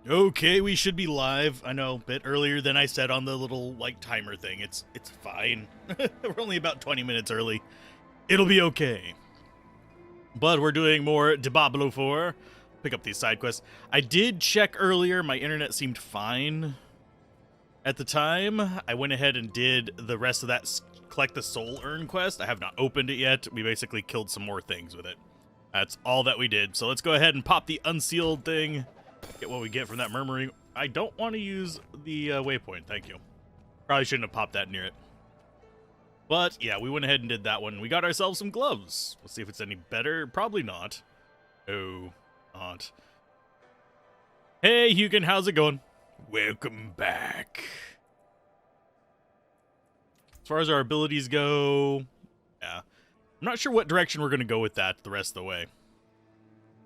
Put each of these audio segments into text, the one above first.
Okay, we should be live. I know, a bit earlier than I said on the little like timer thing. It's fine. We're only about 20 minutes early. It'll be okay. But we're doing more Diablo 4. Pick up these side quests. I did check earlier. My internet seemed fine at the time. I went ahead and did the rest of that collect the soul urn quest. I have not opened it yet. We basically killed some more things with it. That's all that we did. So let's go ahead and pop the unsealed thing. Get what we get from that murmuring. I don't want to use the waypoint. Thank you. Probably shouldn't have popped that near it. But yeah, we went ahead and did that one. We got ourselves some gloves. Let's see if it's any better. Probably not. Oh, not. Hey, Hugin, how's it going? Welcome back. As far as our abilities go, yeah. I'm not sure what direction we're going to go with that the rest of the way.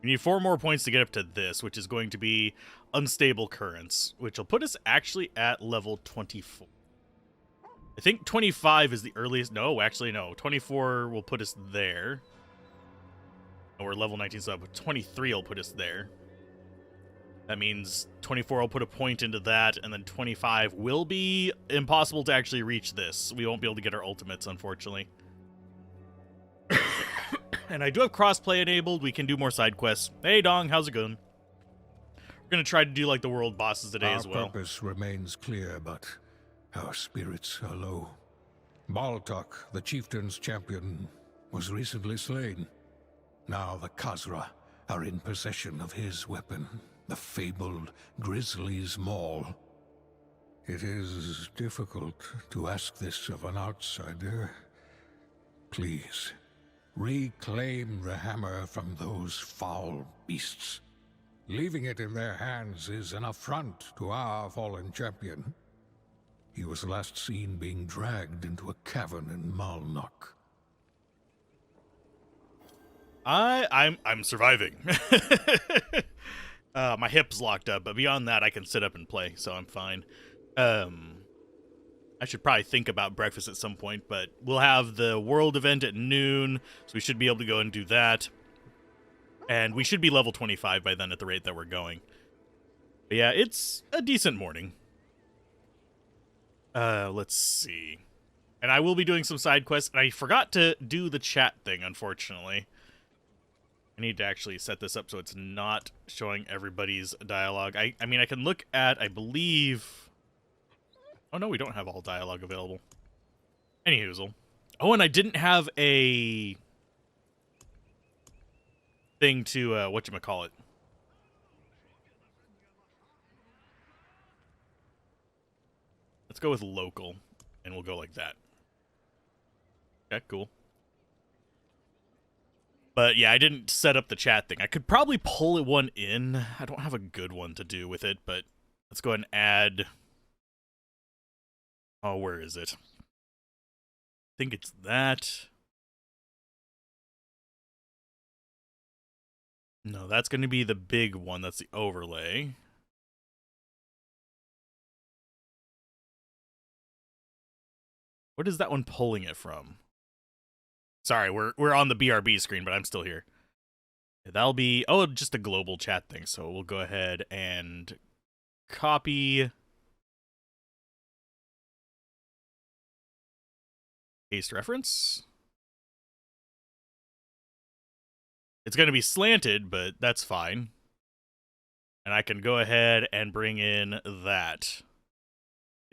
We need 4 more points to get up to this, which is going to be Unstable Currents, which will put us actually at level 24. I think 25 is the earliest. No, actually, no. 24 will put us there. And we're level 19, so 23 will put us there. That means 24 will put a point into that, and then 25 will be impossible to actually reach this. We won't be able to get our ultimates, unfortunately. And I do have crossplay enabled. We can do more side quests. Hey, Dong, how's it going? We're going to try to do, like, the world bosses today as well. Our purpose remains clear, but our spirits are low. Baltok, the chieftain's champion, was recently slain. Now the Khazra are in possession of his weapon, the fabled Grizzly's Maul. It is difficult to ask this of an outsider. Please, reclaim the hammer from those foul beasts. Leaving it in their hands is an affront to our fallen champion. He was last seen being dragged into a cavern in Malnok. I'm surviving. My hip's locked up, but beyond that, I can sit up and play, so I'm fine. I should probably think about breakfast at some point, but we'll have the world event at noon, so we should be able to go and do that. And we should be level 25 by then at the rate that we're going. But yeah, it's a decent morning. Let's see. And I will be doing some side quests, and I forgot to do the chat thing, unfortunately. I need to actually set this up so it's not showing everybody's dialogue. I mean, I can look at, I believe... Oh, no, we don't have all dialogue available. Anyhoozle. Oh, and I didn't have a thing to, whatchamacallit. Let's go with local, and we'll go like that. Okay, cool. But yeah, I didn't set up the chat thing. I could probably pull one in. I don't have a good one to do with it, but let's go ahead and add... Oh, where is it? I think it's that. No, that's going to be the big one. That's the overlay. What is that one pulling it from? Sorry, we're on the BRB screen, but I'm still here. That'll be, oh, just a global chat thing. So we'll go ahead and copy, paste reference. It's going to be slanted, but that's fine. And I can go ahead and bring in that. See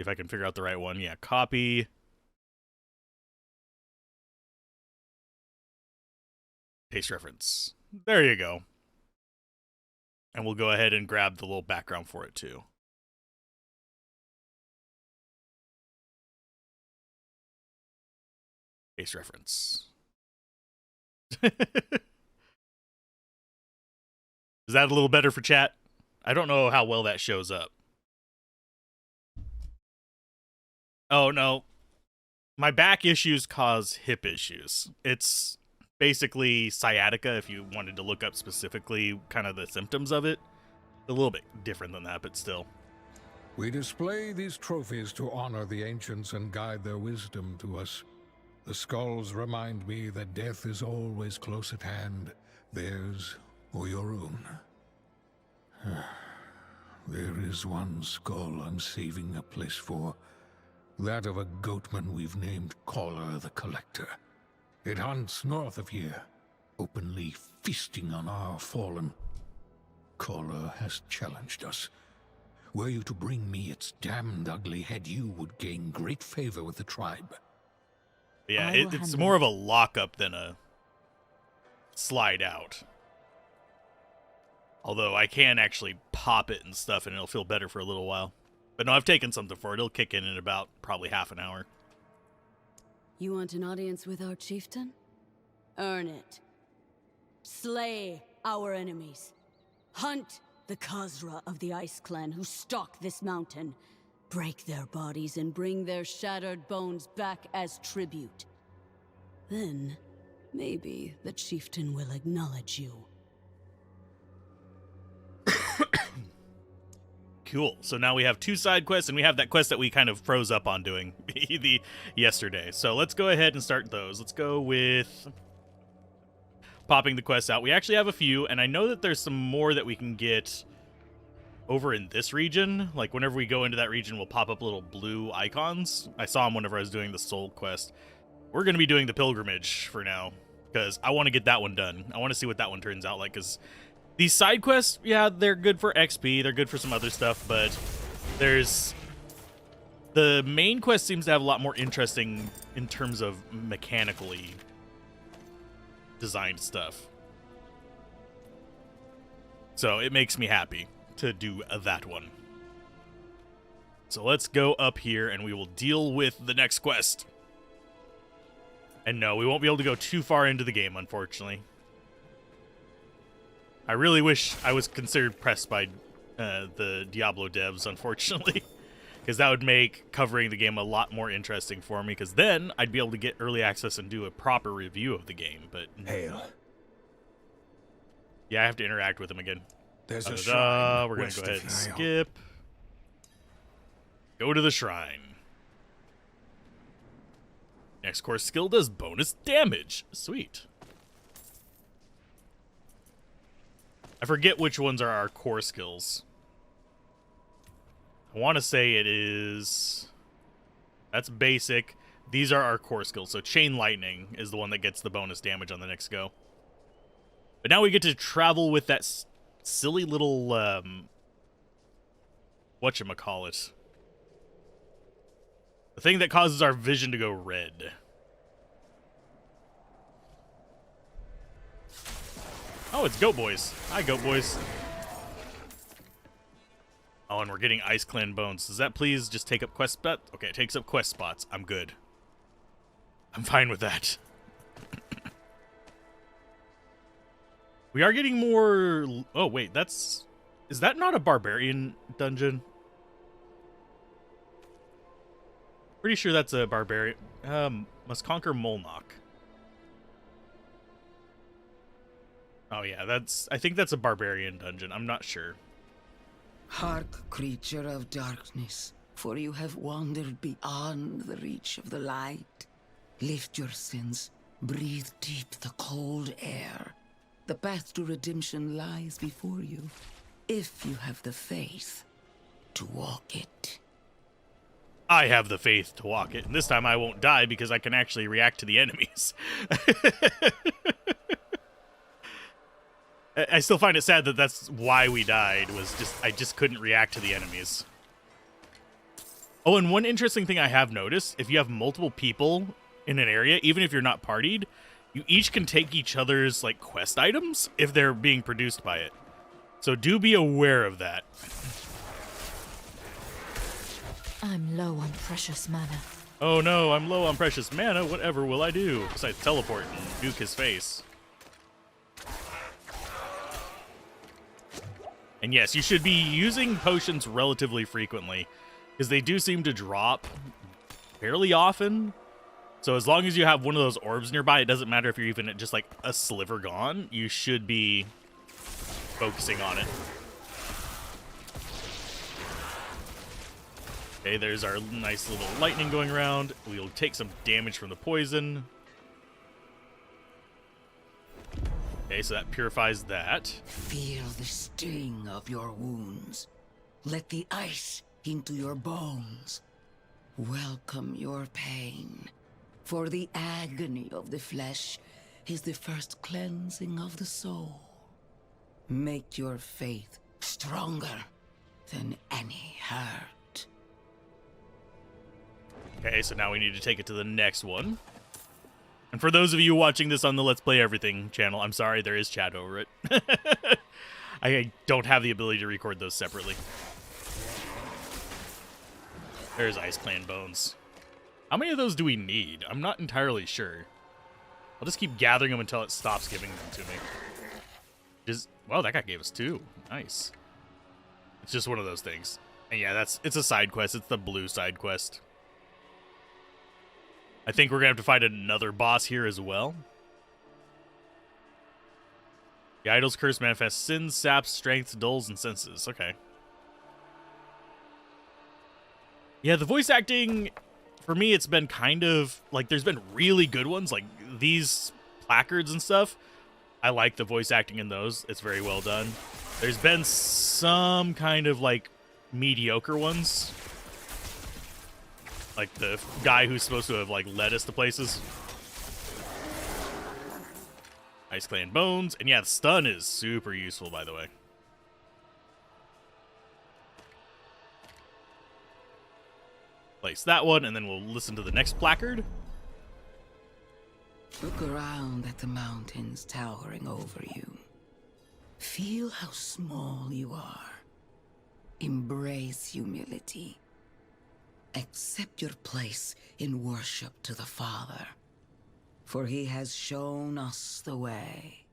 if I can figure out the right one. Yeah, copy. Paste reference. There you go. And we'll go ahead and grab the little background for it too. Paste reference. Is that a little better for chat? I don't know how well that shows up. Oh, no. My back issues cause hip issues. It's basically sciatica, if you wanted to look up specifically kind of the symptoms of it. A little bit different than that, but still. We display these trophies to honor the ancients and guide their wisdom to us. The skulls remind me that death is always close at hand, theirs or your own. is one skull I'm saving a place for. That of a goatman we've named Caller the Collector. It hunts north of here, openly feasting on our fallen. Caller has challenged us. Were you to bring me its damned ugly head, you would gain great favor with the tribe. Yeah, it's more of a lockup than a slide out. Although I can actually pop it and stuff, and it'll feel better for a little while. But no, I've taken something for it. It'll kick in about probably half an hour. You want an audience with our chieftain? Earn it. Slay our enemies. Hunt the Khazra of the Ice Clan who stalk this mountain. Break their bodies and bring their shattered bones back as tribute. Then, maybe the chieftain will acknowledge you. Cool. So now we have 2 side quests, and we have that quest that we kind of froze up on doing yesterday. So let's go ahead and start those. Let's go with popping the quests out. We actually have a few, and I know that there's some more that we can get over in this region. Like, whenever we go into that region, we'll pop up little blue icons. I saw them whenever I was doing the soul quest. We're going to be doing the pilgrimage for now, because I want to get that one done. I want to see what that one turns out like, because these side quests, yeah, they're good for XP, they're good for some other stuff, but the main quest seems to have a lot more interesting in terms of mechanically designed stuff. So it makes me happy to do that one. So let's go up here and we will deal with the next quest. And no, we won't be able to go too far into the game, unfortunately. I really wish I was considered pressed by the Diablo devs, unfortunately. Because that would make covering the game a lot more interesting for me, because then I'd be able to get early access and do a proper review of the game. But Hail. Yeah, I have to interact with him again. There's a shrine. We're going to go ahead and skip. Go to the shrine. Next core skill does bonus damage. Sweet. I forget which ones are our core skills. I want to say it is... That's basic. These are our core skills. So Chain Lightning is the one that gets the bonus damage on the next go. But now we get to travel with that silly little... whatchamacallit. The thing that causes our vision to go red. Oh, it's Goat Boys. Hi, Goat Boys. Oh, and we're getting Ice Clan bones. Does that please just take up quest spots? Okay, it takes up quest spots. I'm good. I'm fine with that. We are getting more... Oh, wait, that's... Is that not a barbarian dungeon? Pretty sure that's a barbarian... Must conquer Molnok. Oh, yeah, that's... I think that's a barbarian dungeon. I'm not sure. Hark, creature of darkness, for you have wandered beyond the reach of the light. Lift your sins, breathe deep the cold air. The path to redemption lies before you, if you have the faith to walk it. I have the faith to walk it, and this time I won't die because I can actually react to the enemies. I still find it sad that that's why we died, was just I just couldn't react to the enemies. Oh, and one interesting thing I have noticed, if you have multiple people in an area, even if you're not partied, you each can take each other's like quest items if they're being produced by it. So do be aware of that. I'm low on precious mana. Oh no, I'm low on precious mana. Whatever will I do? Besides teleport and nuke his face. And yes, you should be using potions relatively frequently, because they do seem to drop fairly often. So as long as you have one of those orbs nearby, it doesn't matter if you're even at just like a sliver gone, you should be focusing on it. Okay, there's our nice little lightning going around. We'll take some damage from the poison. Okay, so that purifies that. Feel the sting of your wounds. Let the ice into your bones. Welcome your pain. For the agony of the flesh is the first cleansing of the soul. Make your faith stronger than any hurt. Okay, so now we need to take it to the next one. And for those of you watching this on the Let's Play Everything channel, I'm sorry, there is chat over it. I don't have the ability to record those separately. There's Ice Clan bones. How many of those do we need? I'm not entirely sure. I'll just keep gathering them until it stops giving them to me. Well, that guy gave us 2. Nice. It's just one of those things. And yeah, it's a side quest. It's the blue side quest. I think we're going to have to fight another boss here as well. The idol's curse manifests sins, saps, strength, dulls, and senses. Okay. Yeah, the voice acting, for me, it's been kind of, like, there's been really good ones, like these placards and stuff. I like the voice acting in those. It's very well done. There's been some kind of, like, mediocre ones. Like the guy who's supposed to have, like, led us to places. Ice Clan bones. And yeah, the stun is super useful, by the way. Place that one, and then we'll listen to the next placard. Look around at the mountains towering over you. Feel how small you are. Embrace humility. Accept your place in worship to the Father, for he has shown us the way.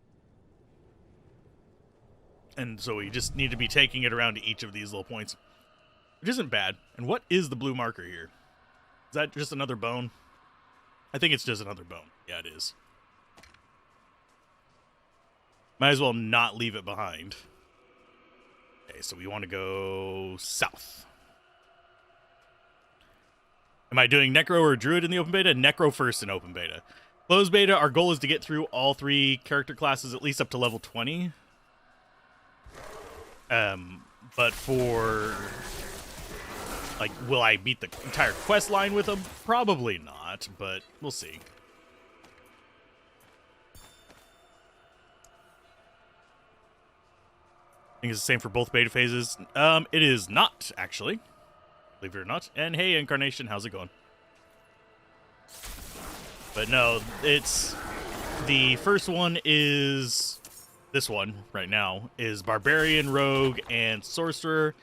And so we just need to be taking it around to each of these little points, which isn't bad. And what is the blue marker here? Is that just another bone? I think it's just another bone. Yeah, it is. Might as well not leave it behind. Okay, so we want to go south. Am I doing Necro or Druid in the open beta? Necro first in open beta. Closed beta, our goal is to get through all 3 character classes at least up to level 20. But for, like, will I beat the entire quest line with them? Probably not, but we'll see. I think it's the same for both beta phases. It is not, actually. Believe it or not. And hey, Incarnation, how's it going? But no, it's... The first one is... This one, right now, is Barbarian, Rogue, and Sorcerer.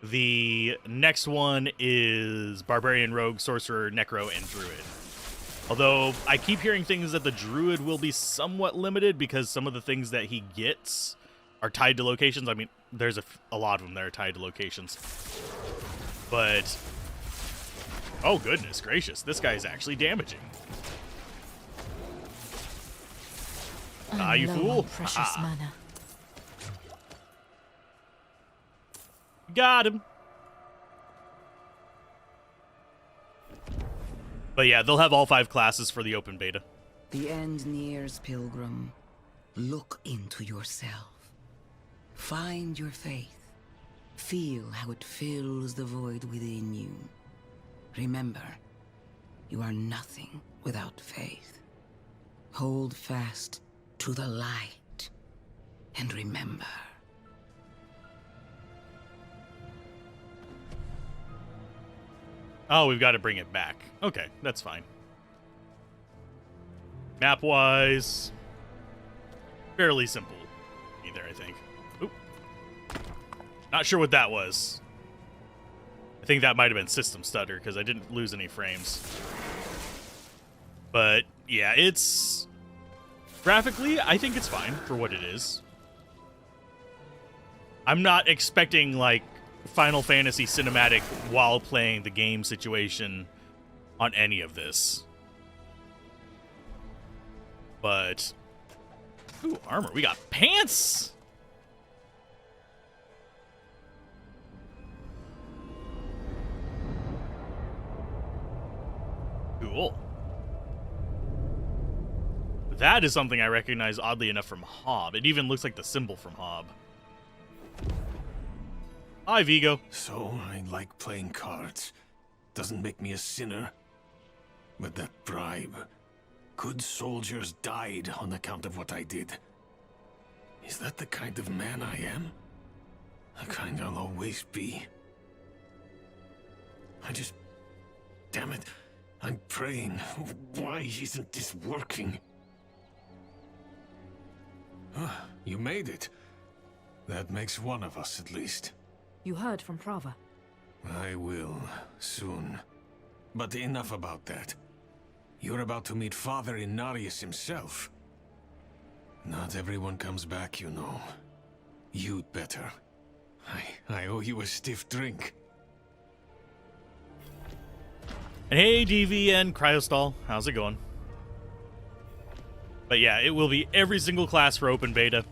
The next one is Barbarian, Rogue, Sorcerer, Necro, and Druid. Although, I keep hearing things that the Druid will be somewhat limited because some of the things that he gets are tied to locations. I mean, there's a lot of them that are tied to locations. But, oh goodness gracious, this guy is actually damaging. I'm You low fool. on precious mana. Got him. But yeah, they'll have all 5 classes for the open beta. The end nears, pilgrim. Look into yourself. Find your faith. Feel how it fills the void within you. Remember, you are nothing without faith. Hold fast to the light, and remember. Oh, we've got to bring it back. Okay, that's fine. Map-wise, fairly simple either, I think. Oop. Not sure what that was. I think that might have been system stutter because I didn't lose any frames. But yeah, it's... Graphically, I think it's fine for what it is. I'm not expecting, like, Final Fantasy cinematic while playing the game situation on any of this. But... Ooh, armor. We got pants! Cool. That is something I recognize oddly enough from Hob. It even looks like the symbol from Hob. Hi, Vigo. So, I like playing cards. Doesn't make me a sinner. But that bribe. Good soldiers died on account of what I did. Is that the kind of man I am? The kind I'll always be. Damn it. I'm praying. Why isn't this working? Ah, you made it. That makes one of us at least. You heard from Prava. I will, soon. But enough about that. You're about to meet Father Inarius himself. Not everyone comes back, you know. You'd better. I owe you a stiff drink. And hey, DV and Cryostall, how's it going? But yeah, it will be every single class for open beta,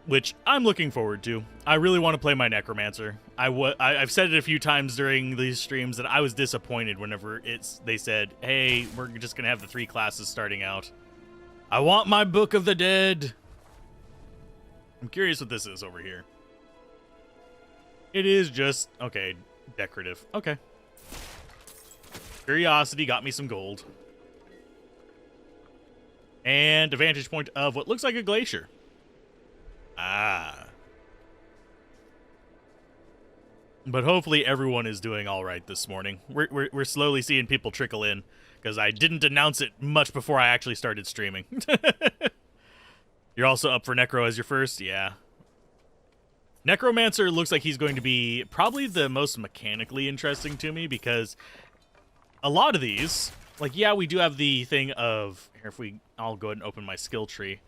which I'm looking forward to. I really want to play my Necromancer. I've said it a few times during these streams that I was disappointed whenever they said, hey, we're just going to have the 3 classes starting out. I want my Book of the Dead. I'm curious what this is over here. It is just, okay, decorative. Okay. Curiosity got me some gold. And a vantage point of what looks like a glacier. Ah. But hopefully everyone is doing all right this morning. We're slowly seeing people trickle in, because I didn't announce it much before I actually started streaming. You're also up for Necro as your first? Yeah. Necromancer looks like he's going to be probably the most mechanically interesting to me, because a lot of these, like, yeah, we do have the thing of, here, I'll go ahead and open my skill tree.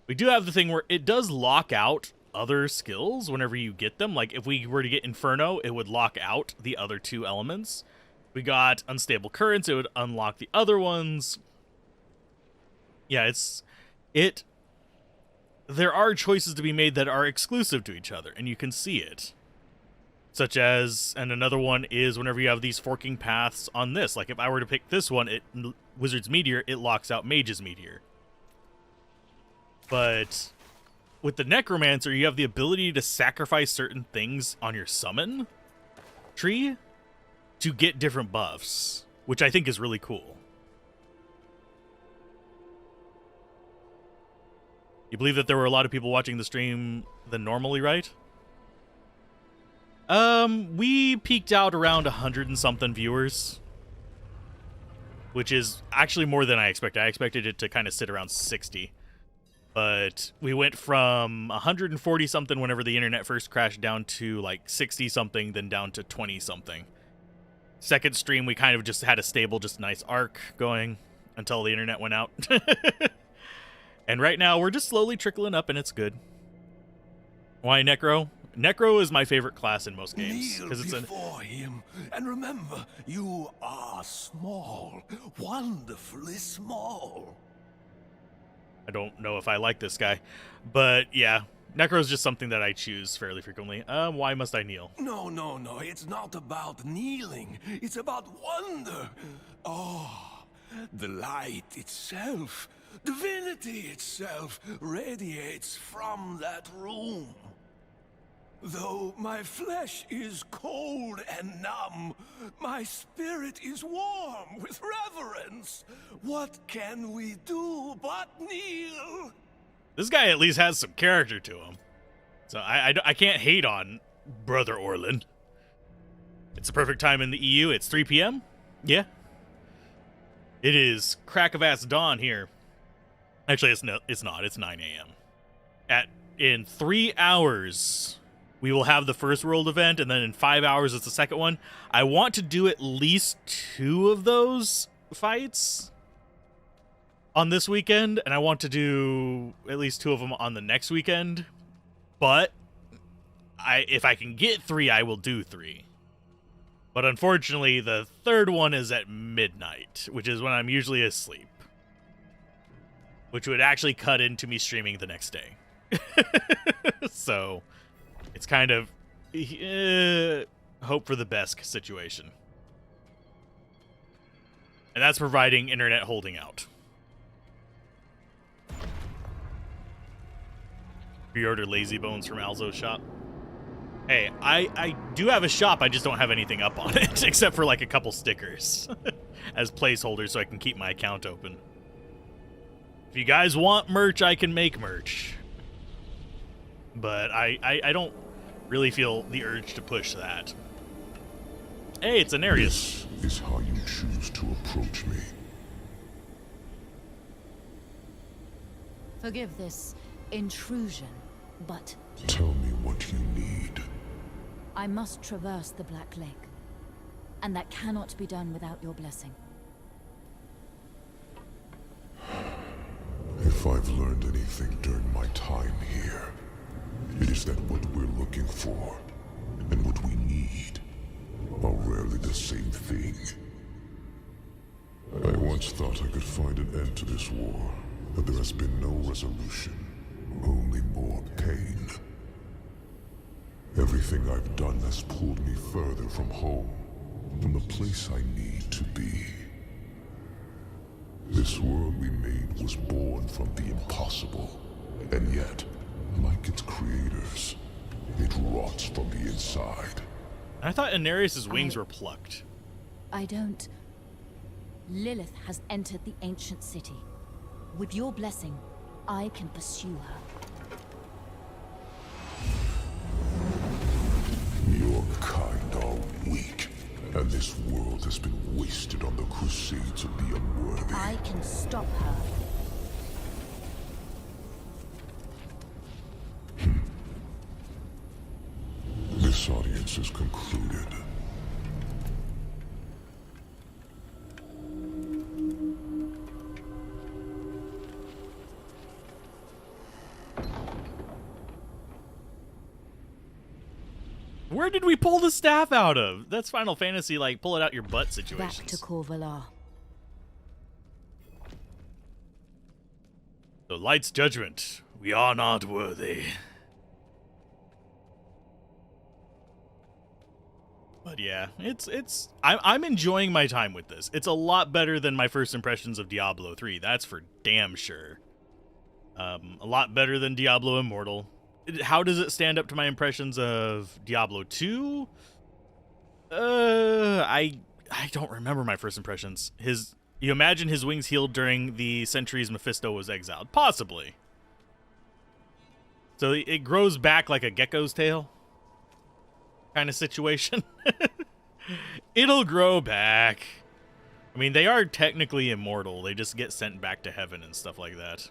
We do have the thing where it does lock out other skills whenever you get them. Like, if we were to get Inferno, it would lock out the other 2 elements. We got Unstable Currents, it would unlock the other ones. Yeah, there are choices to be made that are exclusive to each other, and you can see it. Such as, and another one is whenever you have these forking paths on this. Like, if I were to pick this one, Wizard's Meteor, it locks out Mage's Meteor. But with the Necromancer, you have the ability to sacrifice certain things on your summon tree to get different buffs, which I think is really cool. You believe that there were a lot of people watching the stream than normally, right? We peaked out around 100 and something viewers, which is actually more than I expected. I expected it to kind of sit around 60. But we went from 140 something whenever the internet first crashed down to like 60 something, then down to 20 something. Second stream, we kind of just had a stable, just nice arc going until the internet went out. And right now, we're just slowly trickling up, and it's good. Why Necro? Necro is my favorite class in most games. Kneel before him, and remember, you are small, wonderfully small. I don't know if I like this guy, but yeah, Necro is just something that I choose fairly frequently. Why must I kneel? No, it's not about kneeling. It's about wonder. Oh, the light itself, divinity itself, radiates from that room. Though my flesh is cold and numb, my spirit is warm with reverence. What can we do but kneel? This guy at least has some character to him. So I can't hate on Brother Orlin. It's the perfect time in the EU. It's 3 p.m. Yeah. It is crack of ass dawn here. Actually, it's not. It's 9 a.m. In 3 hours, we will have the first world event, and then in 5 hours, it's the second one. I want to do at least 2 of those fights on this weekend, and I want to do at least 2 of them on the next weekend. But if I can get 3, I will do 3. But unfortunately, the third one is at midnight, which is when I'm usually asleep. Which would actually cut into me streaming the next day. So, it's kind of hope for the best situation. And that's providing internet holding out. Pre-order Lazy Bones from Alzo's shop. Hey, I do have a shop, I just don't have anything up on it, except for like a couple stickers as placeholders so I can keep my account open. If you guys want merch, I can make merch. But I don't really feel the urge to push that. Hey, it's Anarius. This is how you choose to approach me. Forgive this intrusion, but Tell me what you need. I must traverse the Black Lake. And that cannot be done without your blessing. If I've learned anything during my time here, it is that what we're looking for and what we need are rarely the same thing. I once thought I could find an end to this war, but there has been no resolution, only more pain. Everything I've done has pulled me further from home, from the place I need to be. This world we made was born from the impossible, and yet, like its creators, it rots from the inside. I thought Anarius' wings were plucked. I don't... Lilith has entered the ancient city. With your blessing, I can pursue her. Your kind are weak, and this world has been wasted on the crusades of the unworthy. I can stop her. This audience is concluded. Where did we pull the staff out of? That's Final Fantasy, like, pull it out your butt situations. Back to Corvalar. So, Light's judgment. We are not worthy. But yeah, I'm enjoying my time with this. It's a lot better than my first impressions of Diablo 3. That's for damn sure. A lot better than Diablo Immortal. How does it stand up to my impressions of Diablo 2? I don't remember my first impressions. You imagine his wings healed during the centuries Mephisto was exiled? Possibly. So it grows back like a gecko's tail kind of situation. It'll grow back. I mean, they are technically immortal. They just get sent back to heaven and stuff like that.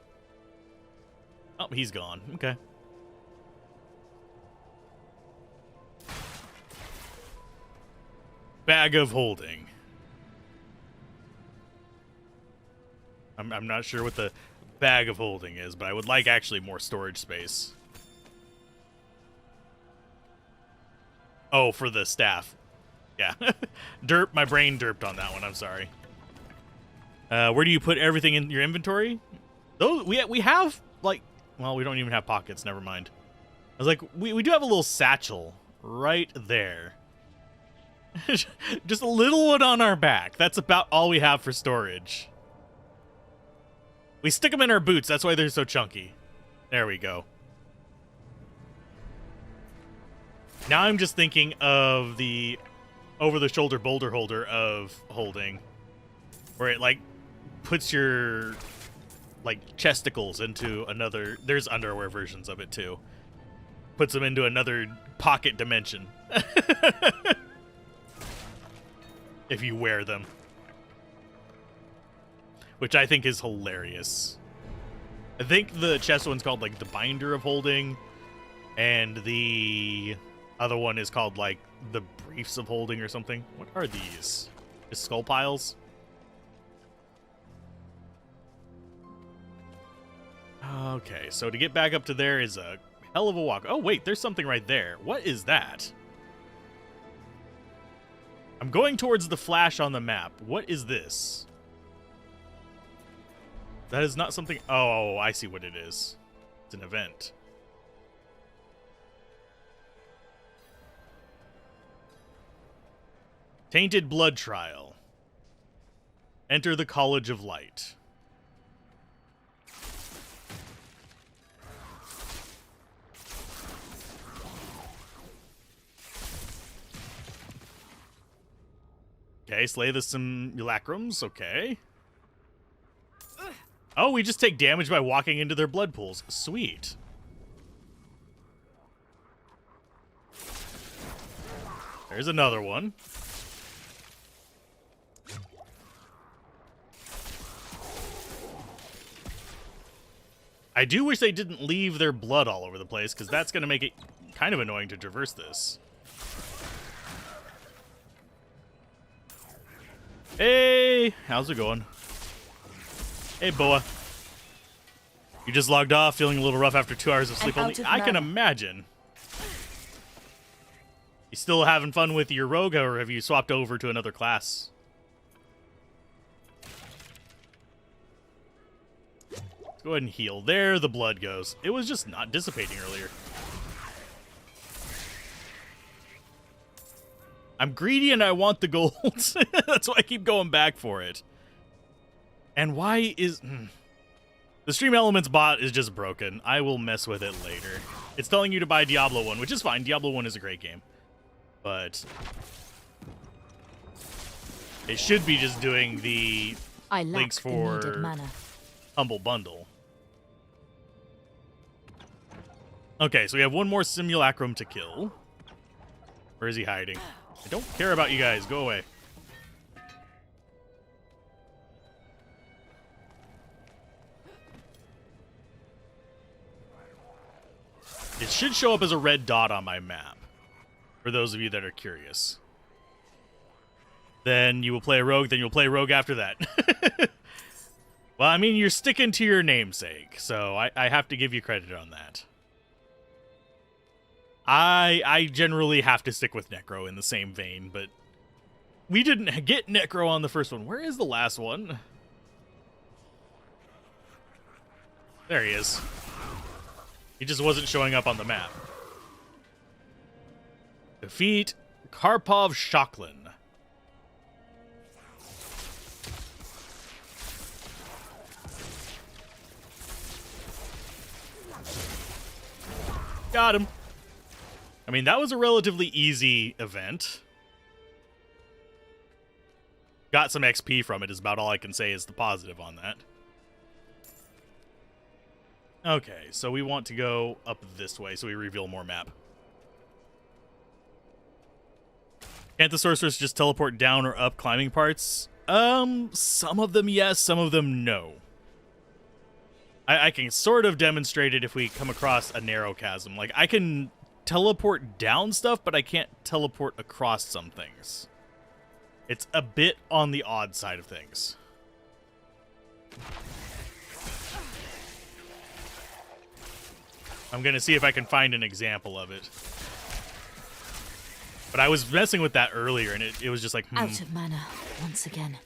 Oh, he's gone. Okay. Bag of holding. I'm not sure what the bag of holding is, but I would like actually more storage space. Oh, for the staff. Yeah. Derp, my brain derped on that one. I'm sorry. Where do you put everything in your inventory? Those we have like, well, we don't even have pockets. Never mind. I was like, we do have a little satchel right there. Just a little one on our back. That's about all we have for storage. We stick them in our boots. That's why they're so chunky. There we go. Now I'm just thinking of the over-the-shoulder boulder holder of holding, where it like puts your like chesticles into another. There's underwear versions of it too. Puts them into another pocket dimension. If you wear them. Which I think is hilarious. I think the chest one's called like the binder of holding, and the other one is called like the briefs of holding or something. What are these? Just skull piles? Okay, so to get back up to there is a hell of a walk. Oh wait, there's something right there. What is that? I'm going towards the flash on the map. What is this? That is not something... Oh, I see what it is. It's an event. Tainted Blood Trial. Enter the College of Light. Okay, slay the simulacrums. Okay. Oh, we just take damage by walking into their blood pools. Sweet. There's another one. I do wish they didn't leave their blood all over the place, because that's going to make it kind of annoying to traverse this. Hey, how's it going? Hey, Boa. You just logged off, feeling a little rough after 2 hours of sleep only? I can imagine. You still having fun with your rogue, or have you swapped over to another class? Let's go ahead and heal. There the blood goes. It was just not dissipating earlier. I'm greedy and I want the gold. That's why I keep going back for it. And why is... The Stream Elements bot is just broken. I will mess with it later. It's telling you to buy Diablo 1, which is fine. Diablo 1 is a great game. But... it should be just doing the links for Humble Bundle. Okay, so we have one more simulacrum to kill. Where is he hiding? I don't care about you guys. Go away. It should show up as a red dot on my map, for those of you that are curious. Then you will play a rogue, then you'll play a rogue after that. Well, I mean, you're sticking to your namesake, so I have to give you credit on that. I generally have to stick with Necro in the same vein, but we didn't get Necro on the first one. Where is the last one? There he is. He just wasn't showing up on the map. Defeat Karpov Shoklin. Got him. I mean, that was a relatively easy event. Got some XP from it is about all I can say is the positive on that. Okay, so we want to go up this way so we reveal more map. Can't the sorceress just teleport down or up climbing parts? Some of them yes, some of them no. I can sort of demonstrate it if we come across a narrow chasm. Like, I can teleport down stuff, but I can't teleport across some things. It's a bit on the odd side of things. I'm going to see if I can find an example of it. But I was messing with that earlier, and it was just like, Out of mana, once again.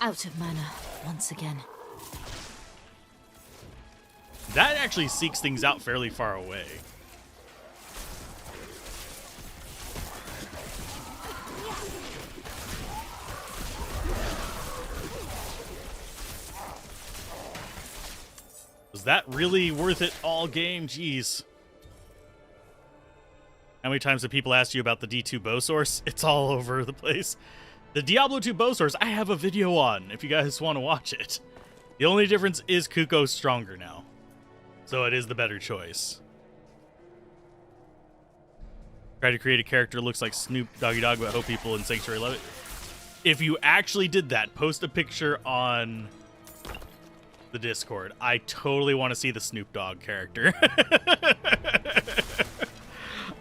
Out of mana, once again. That actually seeks things out fairly far away. Was that really worth it all game? Jeez. How many times have people asked you about the D2 bow source? It's all over the place. The Diablo 2 bow source, I have a video on if you guys want to watch it. The only difference is Kuko's stronger now. So it is the better choice. Try to create a character that looks like Snoop Doggy Dogg, but hope people in Sanctuary love it. If you actually did that, post a picture on the Discord. I totally want to see the Snoop Dogg character.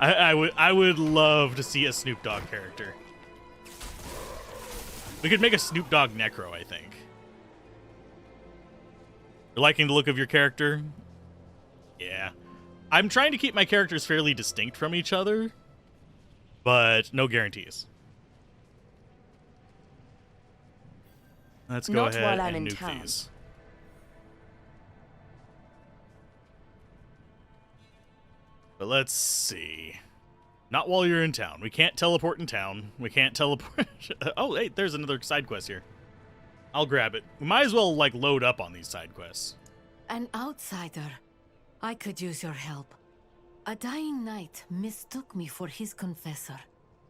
I would love to see a Snoop Dogg character. We could make a Snoop Dogg Necro, I think. You're liking the look of your character? Yeah. I'm trying to keep my characters fairly distinct from each other, but no guarantees. Let's go ahead and nuke these. But let's see. Not while you're in town. We can't teleport in town. We can't teleport... Oh, hey, there's another side quest here. I'll grab it. We might as well, like, load up on these side quests. An outsider. I could use your help. A dying knight mistook me for his confessor.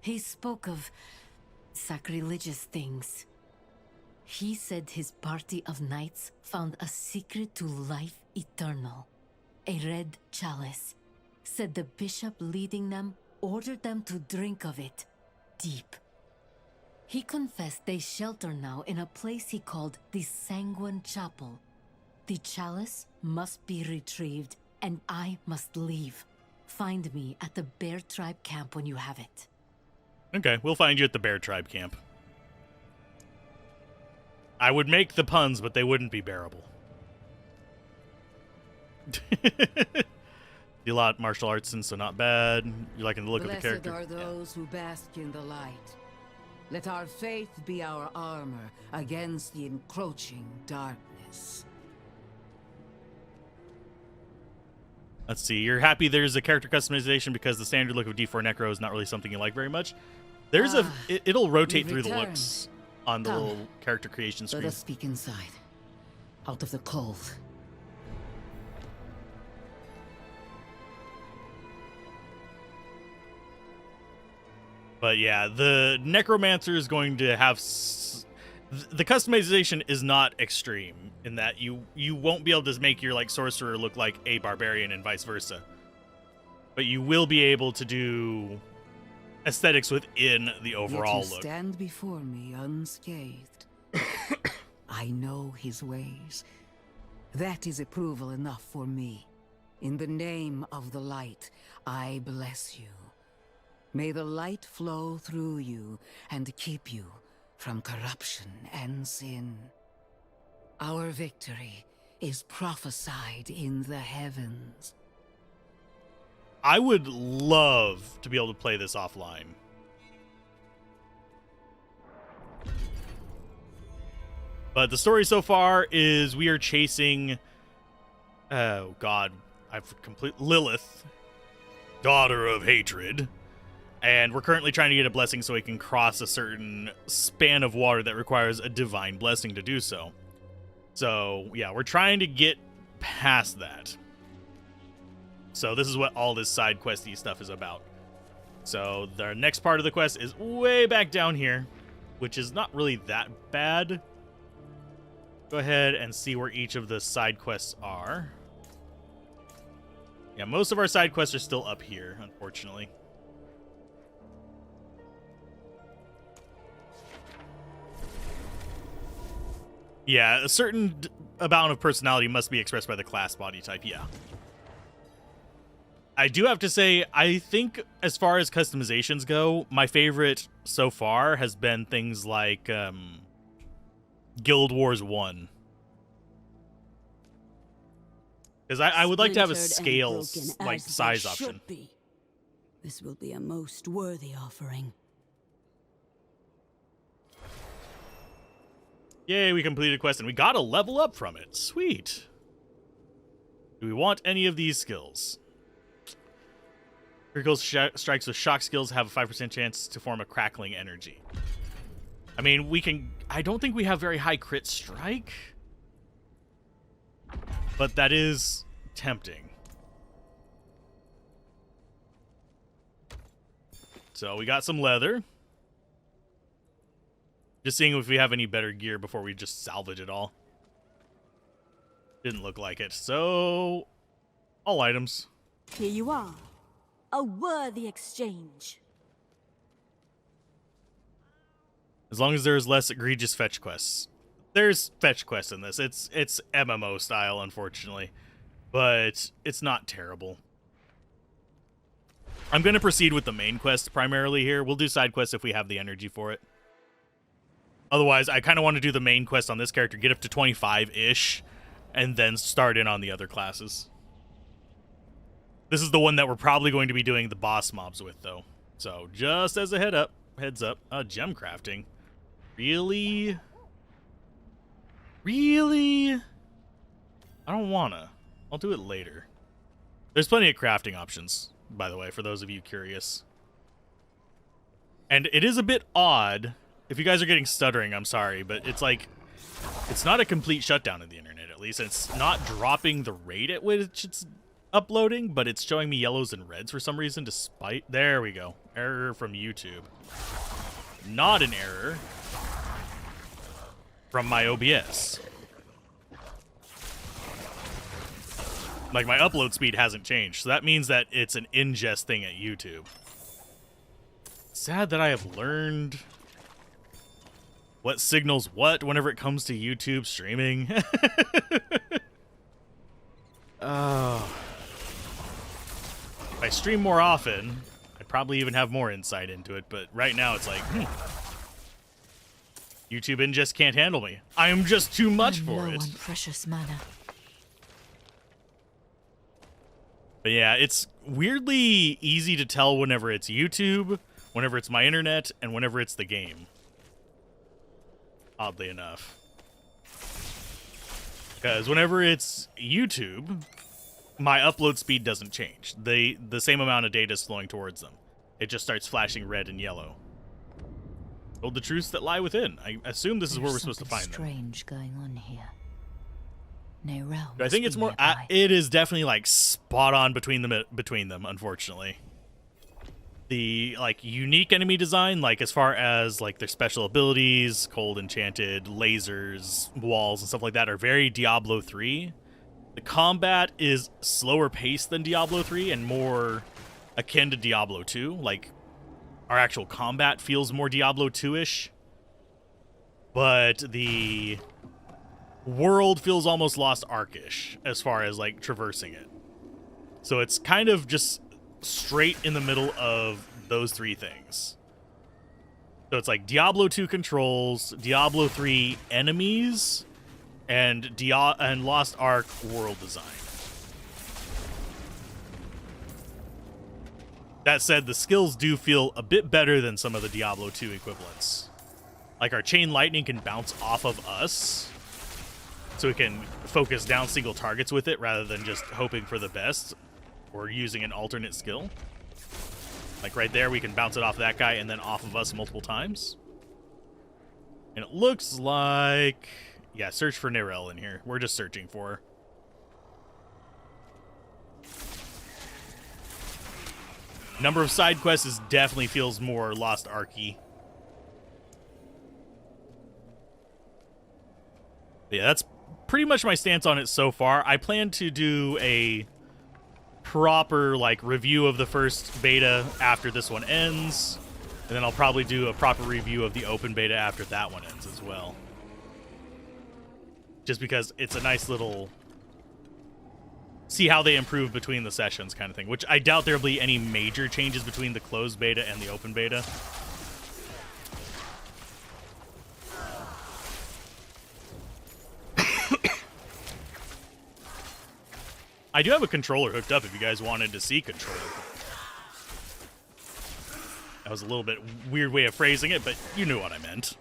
He spoke of sacrilegious things. He said his party of knights found a secret to life eternal. A red chalice. Said the bishop leading them ordered them to drink of it. Deep. He confessed they shelter now in a place he called the Sanguine Chapel. The chalice must be retrieved, and I must leave. Find me at the Bear Tribe camp when you have it. Okay, we'll find you at the Bear Tribe camp. I would make the puns, but they wouldn't be bearable. You lot martial arts, and so not bad. You liking the look of the character? Blessed are those who bask in the light. Let our faith be our armor against the encroaching darkness. Let's see. You're happy there's a character customization because the standard look of D4 Necro is not really something you like very much. There's it'll rotate through the looks on the little character creation screen. Let us speak inside, out of the cold. But yeah, the Necromancer is going to have... the customization is not extreme in that you won't be able to make your like sorcerer look like a barbarian and vice versa. But you will be able to do aesthetics within the overall Yet you look. Stand before me unscathed. I know his ways. That is approval enough for me. In the name of the light, I bless you. May the light flow through you and keep you from corruption and sin. Our victory is prophesied in the heavens. I would love to be able to play this offline. But the story so far is we are chasing... oh, God. Lilith, daughter of hatred. And we're currently trying to get a blessing so we can cross a certain span of water that requires a divine blessing to do so. So, yeah, we're trying to get past that. So this is what all this side questy stuff is about. So the next part of the quest is way back down here, which is not really that bad. Go ahead and see where each of the side quests are. Yeah, most of our side quests are still up here, unfortunately. Yeah, a certain amount of personality must be expressed by the class body type, yeah. I do have to say, I think as far as customizations go, my favorite so far has been things like Guild Wars 1. Because I would like to have a scale, like, size option. This will be a most worthy offering. Yay, we completed a quest, and we got a level up from it. Sweet. Do we want any of these skills? Critical strikes with shock skills have a 5% chance to form a crackling energy. I mean, we can... I don't think we have very high crit strike. But that is tempting. So we got some leather. Just seeing if we have any better gear before we just salvage it all. Didn't look like it. So, all items. Here you are. A worthy exchange. As long as there's less egregious fetch quests. There's fetch quests in this. It's MMO style, unfortunately. But it's not terrible. I'm going to proceed with the main quest primarily here. We'll do side quests if we have the energy for it. Otherwise, I kind of want to do the main quest on this character, get up to 25-ish, and then start in on the other classes. This is the one that we're probably going to be doing the boss mobs with, though. So, just as a heads up, gem crafting. Really? Really? I don't wanna. I'll do it later. There's plenty of crafting options, by the way, for those of you curious. And it is a bit odd. If you guys are getting stuttering, I'm sorry, but it's like It's not a complete shutdown of the internet, at least. It's not dropping the rate at which it's uploading, but it's showing me yellows and reds for some reason, despite... There we go. Error from YouTube. Not an error from my OBS. Like, my upload speed hasn't changed, so that means that it's an ingest thing at YouTube. Sad that I have learned what signals what whenever it comes to YouTube streaming. Oh. If I stream more often, I'd probably even have more insight into it, but right now it's like, YouTube ingest can't handle me. I am just too much for low it. on precious mana. But yeah, it's weirdly easy to tell whenever it's YouTube, whenever it's my internet, and whenever it's the game. Oddly enough. Because whenever it's YouTube, my upload speed doesn't change. The same amount of data is flowing towards them. It just starts flashing red and yellow. Told the truths that lie within. I assume this is where we're supposed to find them. Strange going on here. Nerel I think it's more. It is definitely like spot on between them. Unfortunately, the like unique enemy design, like as far as like their special abilities, cold enchanted, lasers, walls, and stuff like that, are very Diablo 3. The combat is slower paced than Diablo 3 and more akin to Diablo 2. Like our actual combat feels more Diablo 2-ish, but the world feels almost Lost Ark-ish as far as like traversing it. So it's kind of just straight in the middle of those three things. So it's like Diablo 2 controls, Diablo 3 enemies, and Lost Ark world design. That said, the skills do feel a bit better than some of the Diablo 2 equivalents. Like our chain lightning can bounce off of us, so we can focus down single targets with it rather than just hoping for the best or using an alternate skill. Like right there, we can bounce it off that guy and then off of us multiple times. And it looks like... Yeah, search for Nerel in here. We're just searching for her. Number of side quests is definitely feels more Lost Ark-y. Yeah, that's pretty much my stance on it so far. I plan to do a proper like review of the first beta after this one ends, and then I'll probably do a proper review of the open beta after that one ends as well. Just because it's a nice little see how they improve between the sessions kind of thing, which I doubt there'll be any major changes between the closed beta and the open beta. I do have a controller hooked up if you guys wanted to see controller. That was a little bit weird way of phrasing it, but you knew what I meant.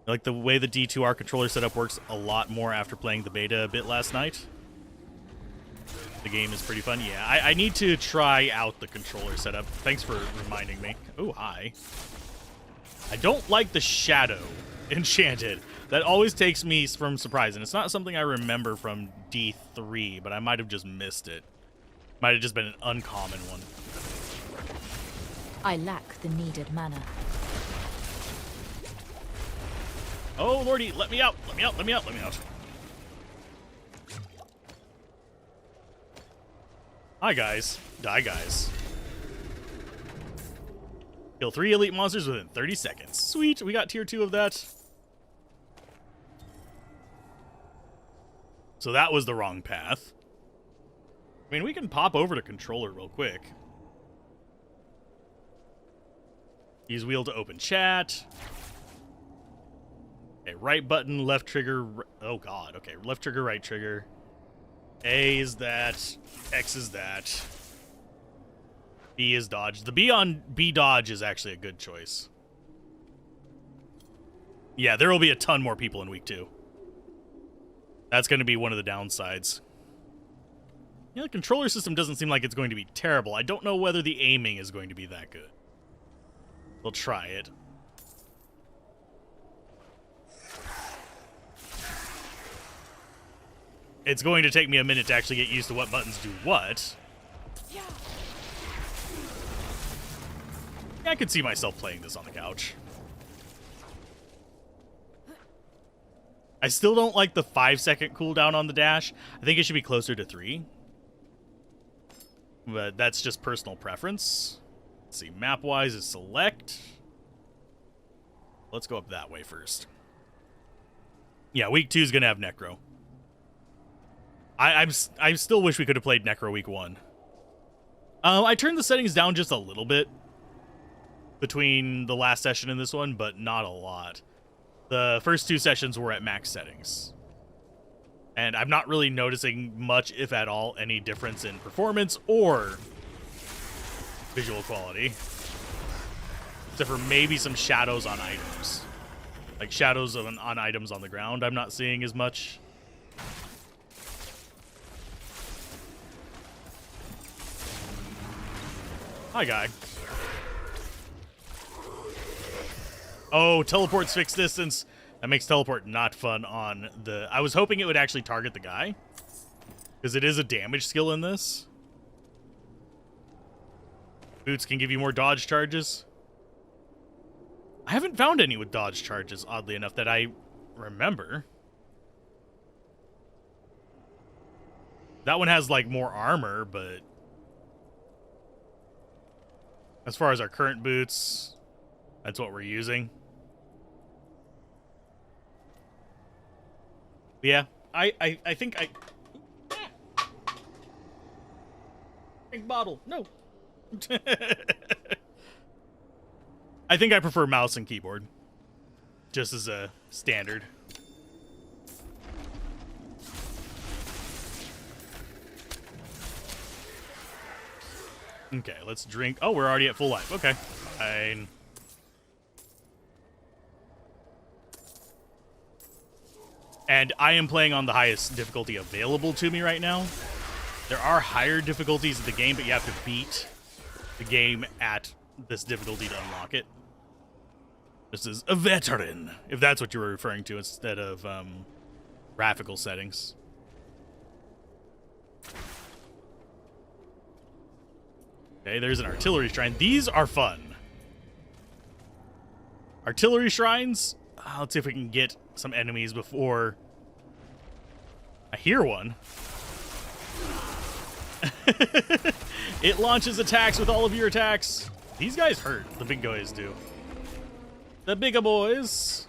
I like the way the D2R controller setup works a lot more after playing the beta a bit last night. The game is pretty fun. Yeah, I need to try out the controller setup. Thanks for reminding me. Oh, hi. I don't like the shadow enchanted. That always takes me from surprise, and it's not something I remember from D3, but I might have just missed it. Might have just been an uncommon one. I lack the needed mana. Oh, lordy, let me out, let me out, let me out, let me out. Hi, guys. Die, guys. Kill 3 elite monsters within 30 seconds. Sweet, we got tier 2 of that. So that was the wrong path. I mean, we can pop over to controller real quick. Use wheel to open chat. Okay, right button, left trigger. Oh, God. Okay, left trigger, right trigger. A is that. X is that. B is dodge. The B on B dodge is actually a good choice. Yeah, there will be a ton more people in week 2. That's going to be one of the downsides. Yeah, the controller system doesn't seem like it's going to be terrible. I don't know whether the aiming is going to be that good. We'll try it. it's going to take me a minute to actually get used to what buttons do what. I could see myself playing this on the couch. I still don't like the 5-second cooldown on the dash. I think it should be closer to 3. But that's just personal preference. Let's see, map-wise is select. Let's go up that way first. Yeah, week 2 is going to have Necro. I still wish we could have played Necro week 1. I turned the settings down just a little bit between the last session and this one, but not a lot. The first 2 sessions were at max settings. And I'm not really noticing much, if at all, any difference in performance or visual quality. Except for maybe some shadows on items. Like shadows on items on the ground I'm not seeing as much. Hi, guy. Oh, teleport's fixed distance. That makes teleport not fun on the... I was hoping it would actually target the guy, because it is a damage skill in this. Boots can give you more dodge charges. I haven't found any with dodge charges, oddly enough, that I remember. That one has, like, more armor, but... as far as our current boots, that's what we're using. Yeah, I think I... Drink bottle, no. I think I prefer mouse and keyboard, just as a standard. Okay, let's drink. Oh, we're already at full life. Okay, fine. And I am playing on the highest difficulty available to me right now. There are higher difficulties of the game, but you have to beat the game at this difficulty to unlock it. This is a veteran, if that's what you were referring to, instead of graphical settings. Okay, there's an artillery shrine. These are fun. Artillery shrines. Let's see if we can get some enemies before I hear one. It launches attacks with all of your attacks. These guys hurt. The big guys do. The bigger boys.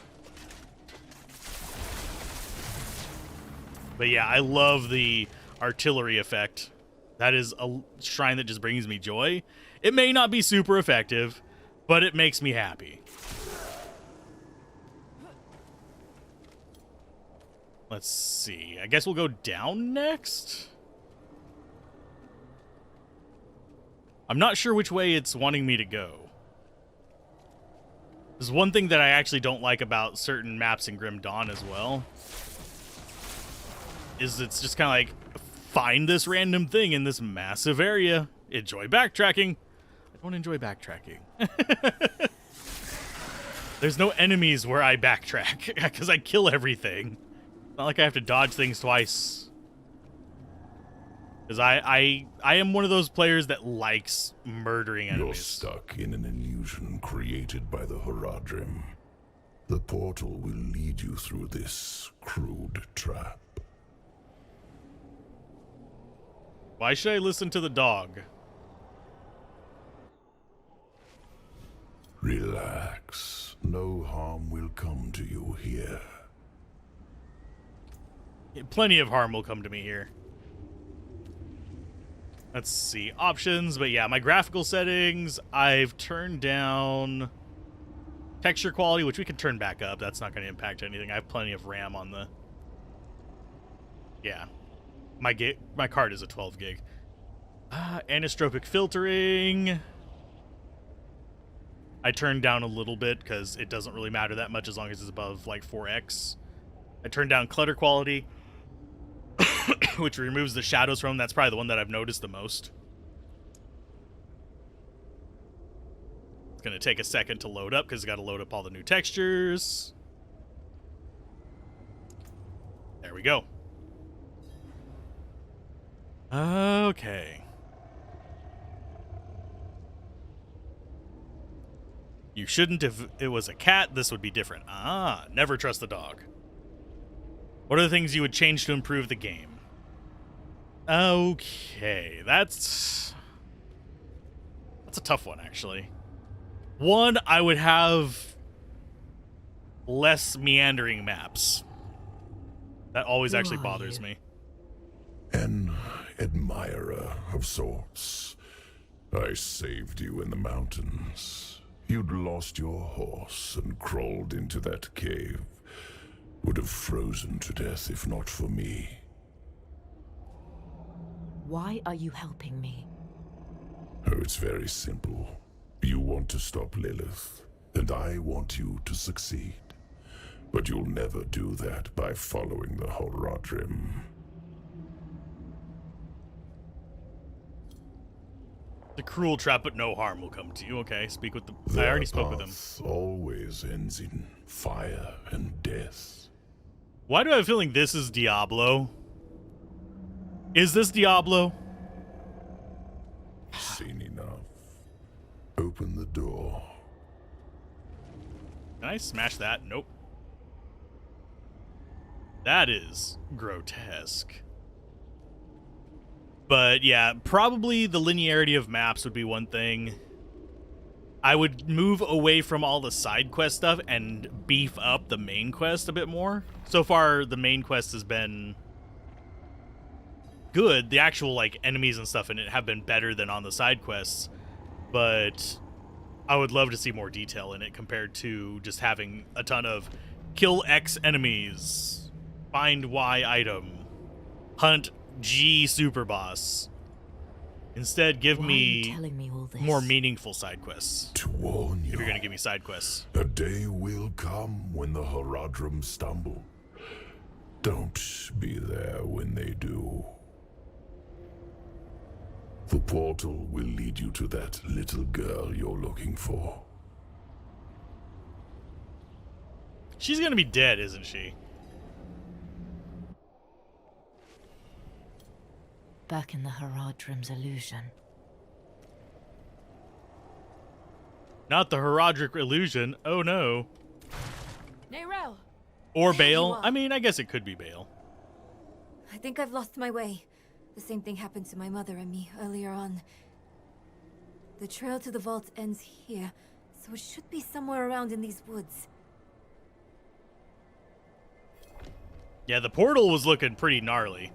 But yeah, I love the artillery effect. That is a shrine that just brings me joy. It may not be super effective, but it makes me happy. Let's see. I guess we'll go down next. I'm not sure which way it's wanting me to go. There's one thing that I actually don't like about certain maps in Grim Dawn as well. Is it's just kind of like, find this random thing in this massive area. Enjoy backtracking. I don't enjoy backtracking. There's no enemies where I backtrack because I kill everything. Not like I have to dodge things twice. Because I am one of those players that likes murdering enemies. You're stuck in an illusion created by the Horadrim. The portal will lead you through this crude trap. Why should I listen to the dog? Relax. No harm will come to you here. Plenty of harm will come to me here. Let's see. Options, but yeah, my graphical settings, I've turned down texture quality, which we can turn back up. That's not going to impact anything. I have plenty of RAM on the... yeah. My card is a 12 gig. Anisotropic filtering. I turned down a little bit because it doesn't really matter that much as long as it's above like 4x. I turned down clutter quality, which removes the shadows from. That's probably the one that I've noticed the most. It's going to take a second to load up because it's got to load up all the new textures. There we go. Okay. You shouldn't, if it was a cat, this would be different. Ah, never trust the dog. What are the things you would change to improve the game? Okay, that's a tough one, actually. One, I would have less meandering maps. That always Who actually are bothers you? me. An admirer of sorts. I saved you in the mountains. You'd lost your horse and crawled into that cave. Would have frozen to death if not for me. Why are you helping me? Oh, it's very simple. You want to stop Lilith, and I want you to succeed. But you'll never do that by following the Horadrim. The cruel trap, but no harm will come to you. Okay, speak with the... I Their already spoke with him. path always ends in fire and death. Why do I have a feeling this is Diablo? Is this Diablo? Seen enough. Open the door. Can I smash that? Nope. That is grotesque. But yeah, probably the linearity of maps would be one thing. I would move away from all the side quest stuff and beef up the main quest a bit more. So far, the main quest has been good. The actual like enemies and stuff in it have been better than on the side quests. But I would love to see more detail in it compared to just having a ton of kill X enemies, find Y item, hunt G super boss. Instead, give Why are me you telling me all this? more meaningful side quests. To warn you. If you're gonna give me side quests. A day will come when the Horadrim stumble. Don't be there when they do. The portal will lead you to that little girl you're looking for. She's gonna be dead, isn't she? Back in the Haradrim's illusion. Not the Herodric illusion. Oh no. Neyrel, Or There you Bale. are. I mean, I guess it could be Bale. I think I've lost my way. The same thing happened to my mother and me earlier on. The trail to the vault ends here, so it should be somewhere around in these woods. Yeah, the portal was looking pretty gnarly.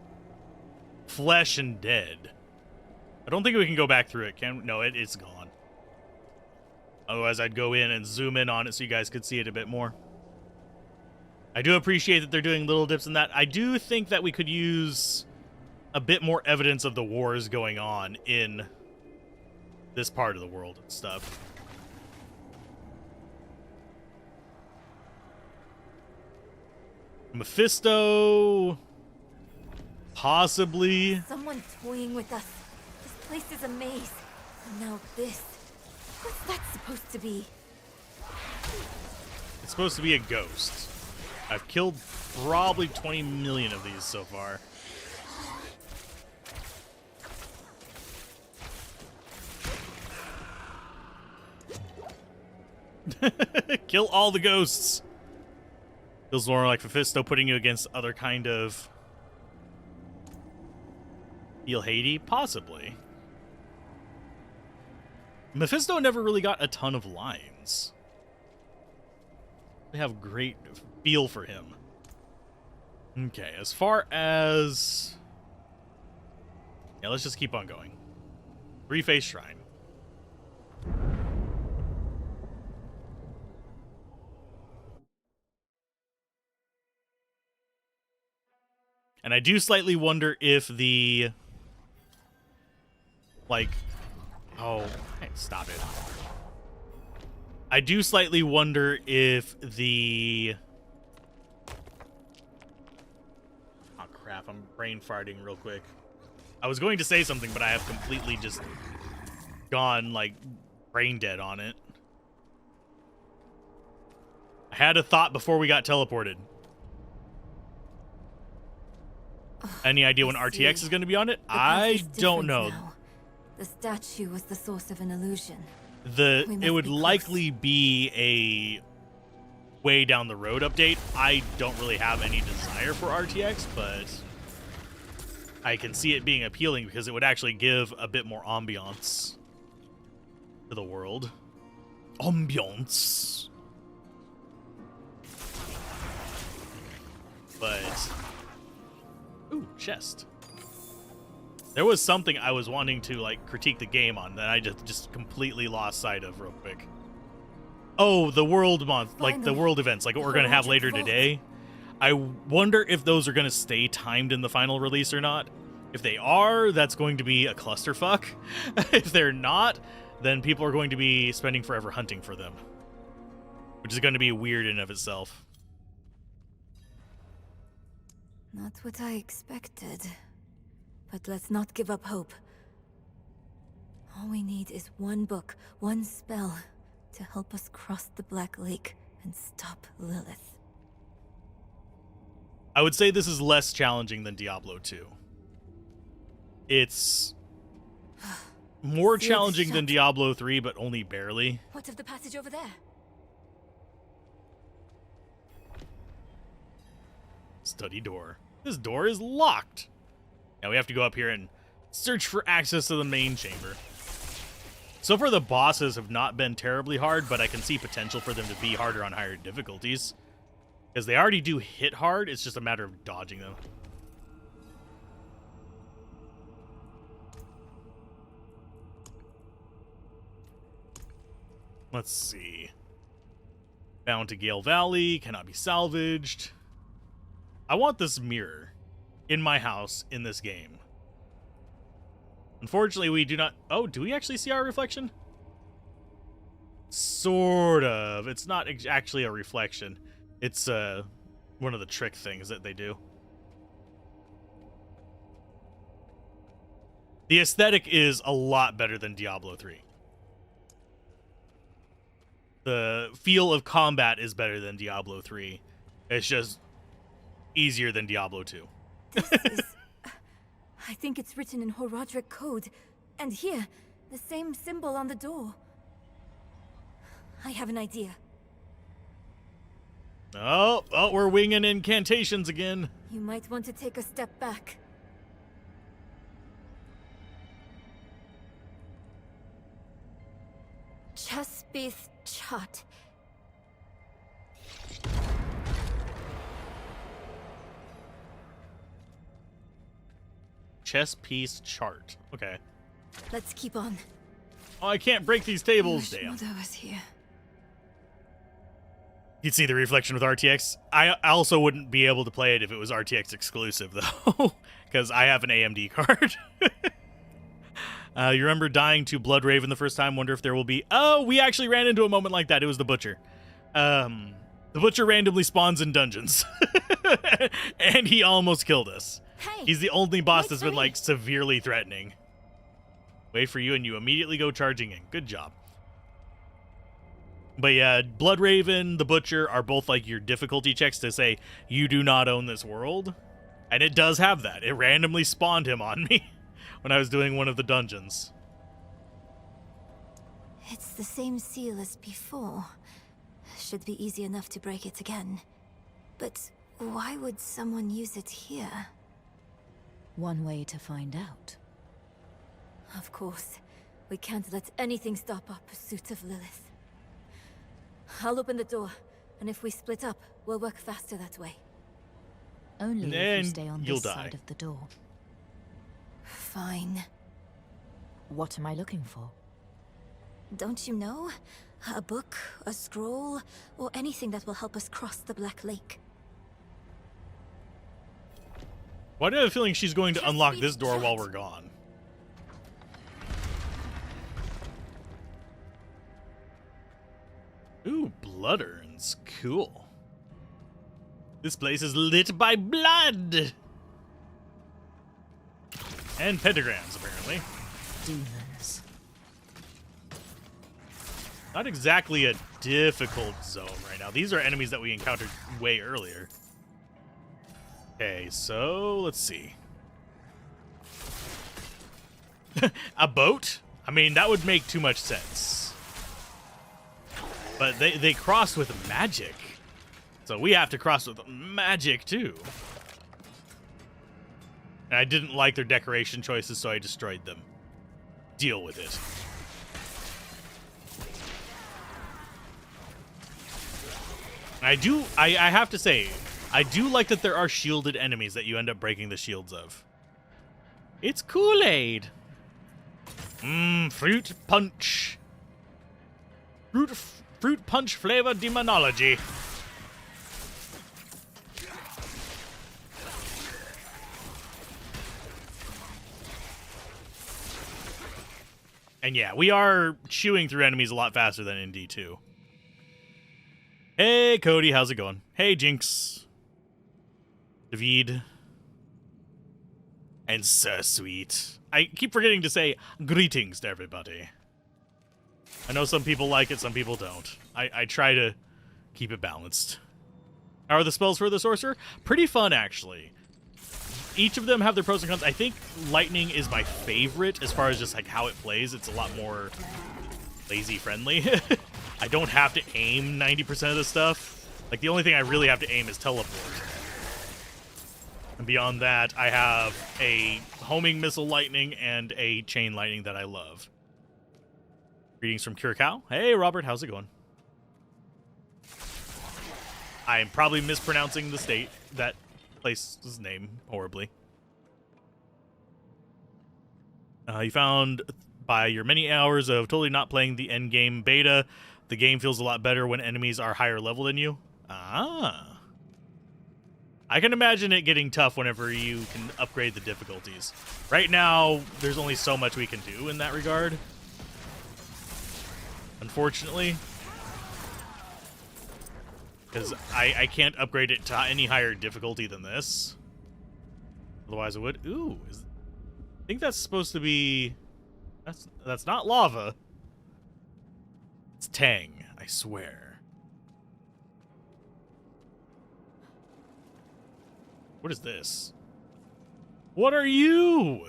Flesh and dead. I don't think we can go back through it. No, it's gone. Otherwise, I'd go in and zoom in on it so you guys could see it a bit more. I do appreciate that they're doing little dips in that. I do think that we could use a bit more evidence of the wars going on in this part of the world and stuff. Mephisto... Possibly. Someone toying with us. This place is a maze. And now this. What's that supposed to be? It's supposed to be a ghost. I've killed probably 20 million of these so far. Kill all the ghosts. Feels more like Mephisto putting you against other kind of Heal Haiti? Possibly. Mephisto never really got a ton of lines. They have great feel for him. Okay, as far as... Yeah, let's just keep on going. Three-Face Shrine. And I do slightly wonder if the... Like... Oh, hey, stop it. I do slightly wonder if the... Oh, crap. I'm brain farting real quick. I was going to say something, but I have completely just gone, like, brain dead on it. I had a thought before we got teleported. Any idea when RTX is going to be on it? I don't know. Now. The statue was the source of an illusion. It would likely be a way down the road update. I don't really have any desire for RTX, but I can see it being appealing because it would actually give a bit more ambiance to the world. Ambiance. But ooh, chest. There was something I was wanting to like critique the game on that I just completely lost sight of real quick. Oh, the world month, like the world events, like what we're gonna have later today. I wonder if those are gonna stay timed in the final release or not. If they are, that's going to be a clusterfuck. If they're not, then people are going to be spending forever hunting for them, which is going to be weird in of itself. Not what I expected. But let's not give up hope. All we need is one book, one spell, to help us cross the Black Lake and stop Lilith. I would say this is less challenging than Diablo 2. It's more challenging than Diablo 3, but only barely. What of the passage over there? Study door. This door is locked. Now we have to go up here and search for access to the main chamber. So far the bosses have not been terribly hard, but I can see potential for them to be harder on higher difficulties. Because they already do hit hard, it's just a matter of dodging them. Let's see. Bound to Gale Valley, cannot be salvaged. I want this mirror in my house in this game. Unfortunately, we do not... Oh, do we actually see our reflection? Sort of. It's not actually a reflection. It's one of the trick things that they do. The aesthetic is a lot better than Diablo 3. The feel of combat is better than Diablo 3. It's just easier than Diablo 2. I think it's written in Horadric code. And here, the same symbol on the door. I have an idea. Oh, we're winging incantations again. You might want to take a step back. Chess-based chart. Chess piece chart. Okay. Let's keep on. Oh, I can't break these tables. Wish Damn. Mother was here. You'd see the reflection with RTX. I also wouldn't be able to play it if it was RTX exclusive, though, because I have an AMD card. You remember dying to Bloodraven the first time? Wonder if there will be... Oh, we actually ran into a moment like that. It was the Butcher. The Butcher randomly spawns in dungeons. And he almost killed us. Hey, he's the only boss that's been, like, severely threatening. Wait for you, and you immediately go charging in. Good job. But yeah, Bloodraven, the Butcher are both like your difficulty checks to say you do not own this world. And it does have that. It randomly spawned him on me when I was doing one of the dungeons. It's the same seal as before. Should be easy enough to break it again. But why would someone use it here? One way to find out. Of course. We can't let anything stop our pursuit of Lilith. I'll open the door, and if we split up, we'll work faster that way. Only if And you stay on you'll this die. side of the door. Fine. What am I looking for? Don't you know? A book, a scroll, or anything that will help us cross the Black Lake. Why do I have a feeling she's going to unlock this door while we're gone? Ooh, blood urns. Cool. This place is lit by blood! And pentagrams, apparently. Demons. Not exactly a difficult zone right now. These are enemies that we encountered way earlier. Okay, so let's see. A boat? I mean, that would make too much sense. But they cross with magic. So we have to cross with magic, too. And I didn't like their decoration choices, so I destroyed them. Deal with it. I have to say, I do like that there are shielded enemies that you end up breaking the shields of. It's Kool-Aid. Fruit punch. Fruit punch flavor demonology. And yeah, we are chewing through enemies a lot faster than in D2. Hey, Cody, how's it going? Hey, Jinx. David. And Sir Sweet. I keep forgetting to say greetings to everybody. I know some people like it, some people don't. I try to keep it balanced. How are the spells for the Sorcerer? Pretty fun, actually. Each of them have their pros and cons. I think Lightning is my favorite as far as just like how it plays. It's a lot more lazy-friendly. I don't have to aim 90% of the stuff. Like, the only thing I really have to aim is teleport. And beyond that, I have a homing missile lightning and a chain lightning that I love. Greetings from Curacao. Hey, Robert, how's it going? I'm probably mispronouncing the state, that place's name, horribly. You found, by your many hours of totally not playing the endgame beta, the game feels a lot better when enemies are higher level than you. Ah. I can imagine it getting tough whenever you can upgrade the difficulties. Right now, there's only so much we can do in that regard. Unfortunately. Because I can't upgrade it to any higher difficulty than this. Otherwise I would. Ooh. I think that's supposed to be... That's not lava. It's Tang, I swear. What is this? What are you?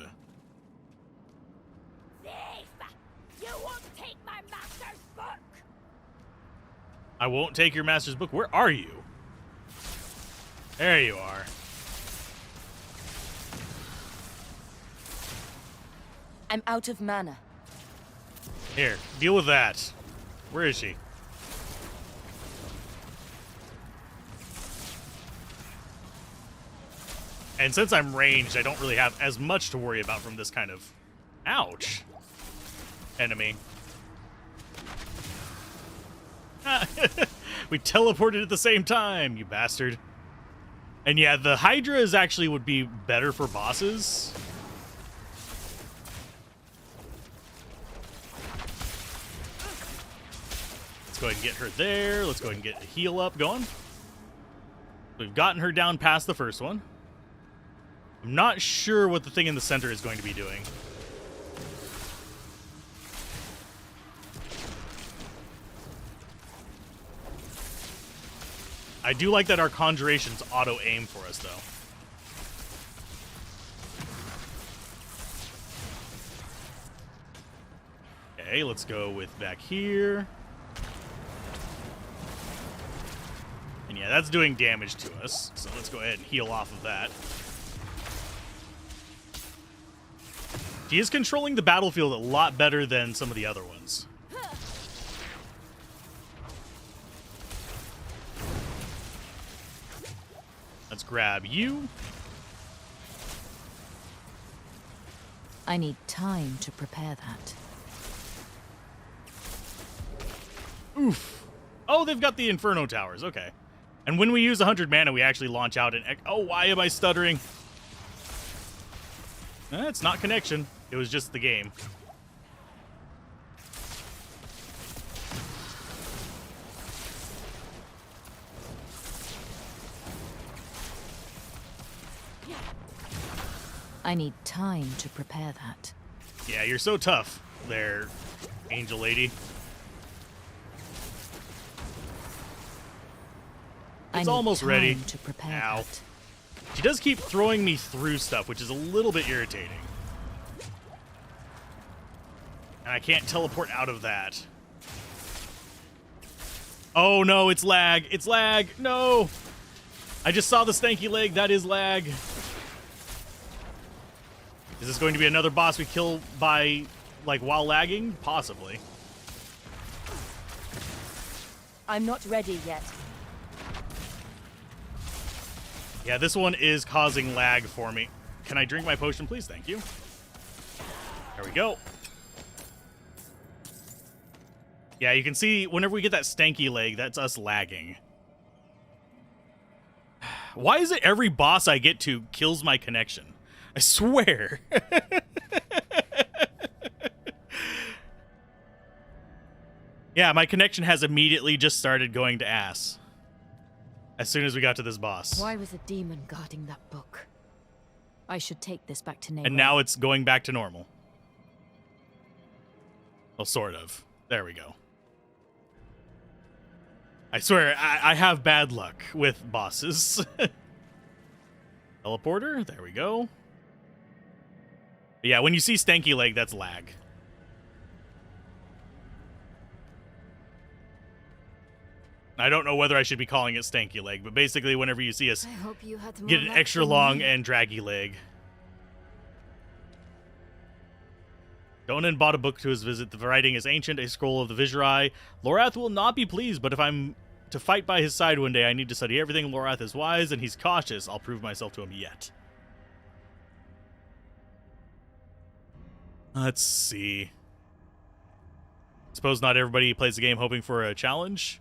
You won't take my master's book! I won't take your master's book. Where are you? There you are. I'm out of mana. Here, deal with that. Where is she? And since I'm ranged, I don't really have as much to worry about from this kind of... Ouch. Enemy. We teleported at the same time, you bastard. And yeah, the Hydra is actually would be better for bosses. Let's go ahead and get her there. Let's go ahead and get the heal up going. We've gotten her down past the first one. I'm not sure what the thing in the center is going to be doing. I do like that our conjurations auto-aim for us, though. Okay, let's go with back here. And yeah, that's doing damage to us, so let's go ahead and heal off of that. She is controlling the battlefield a lot better than some of the other ones. Let's grab you. I need time to prepare that. Oof. Oh, they've got the Inferno Towers. Okay. And when we use 100 mana, we actually launch out an... Oh, why am I stuttering? It's not connection. It was just the game. I need time to prepare that. Yeah, you're so tough there, Angel Lady. It's almost ready. To prepare Ow. that. She does keep throwing me through stuff, which is a little bit irritating. And I can't teleport out of that. Oh no, it's lag. It's lag. No. I just saw the stanky leg. That is lag. Is this going to be another boss we kill by, like, while lagging? Possibly. I'm not ready yet. Yeah, this one is causing lag for me. Can I drink my potion, please? Thank you. There we go. Yeah, you can see whenever we get that stanky leg, that's us lagging. Why is it every boss I get to kills my connection? I swear. Yeah, my connection has immediately just started going to ass as soon as we got to this boss. Why was a demon guarding that book? I should take this back to Nate. And now it's going back to normal. Well, sort of. There we go. I swear, I have bad luck with bosses. Teleporter, there we go. But yeah, when you see stanky leg, that's lag. I don't know whether I should be calling it stanky leg, but basically whenever you see us I hope you had more get an luck extra than long me. and draggy leg. Donan bought a book to his visit. The writing is ancient, a scroll of the Vizhrai. Lorath will not be pleased, but if I'm to fight by his side one day, I need to study everything. Lorath is wise, and he's cautious. I'll prove myself to him yet. Let's see. Suppose not everybody plays the game hoping for a challenge.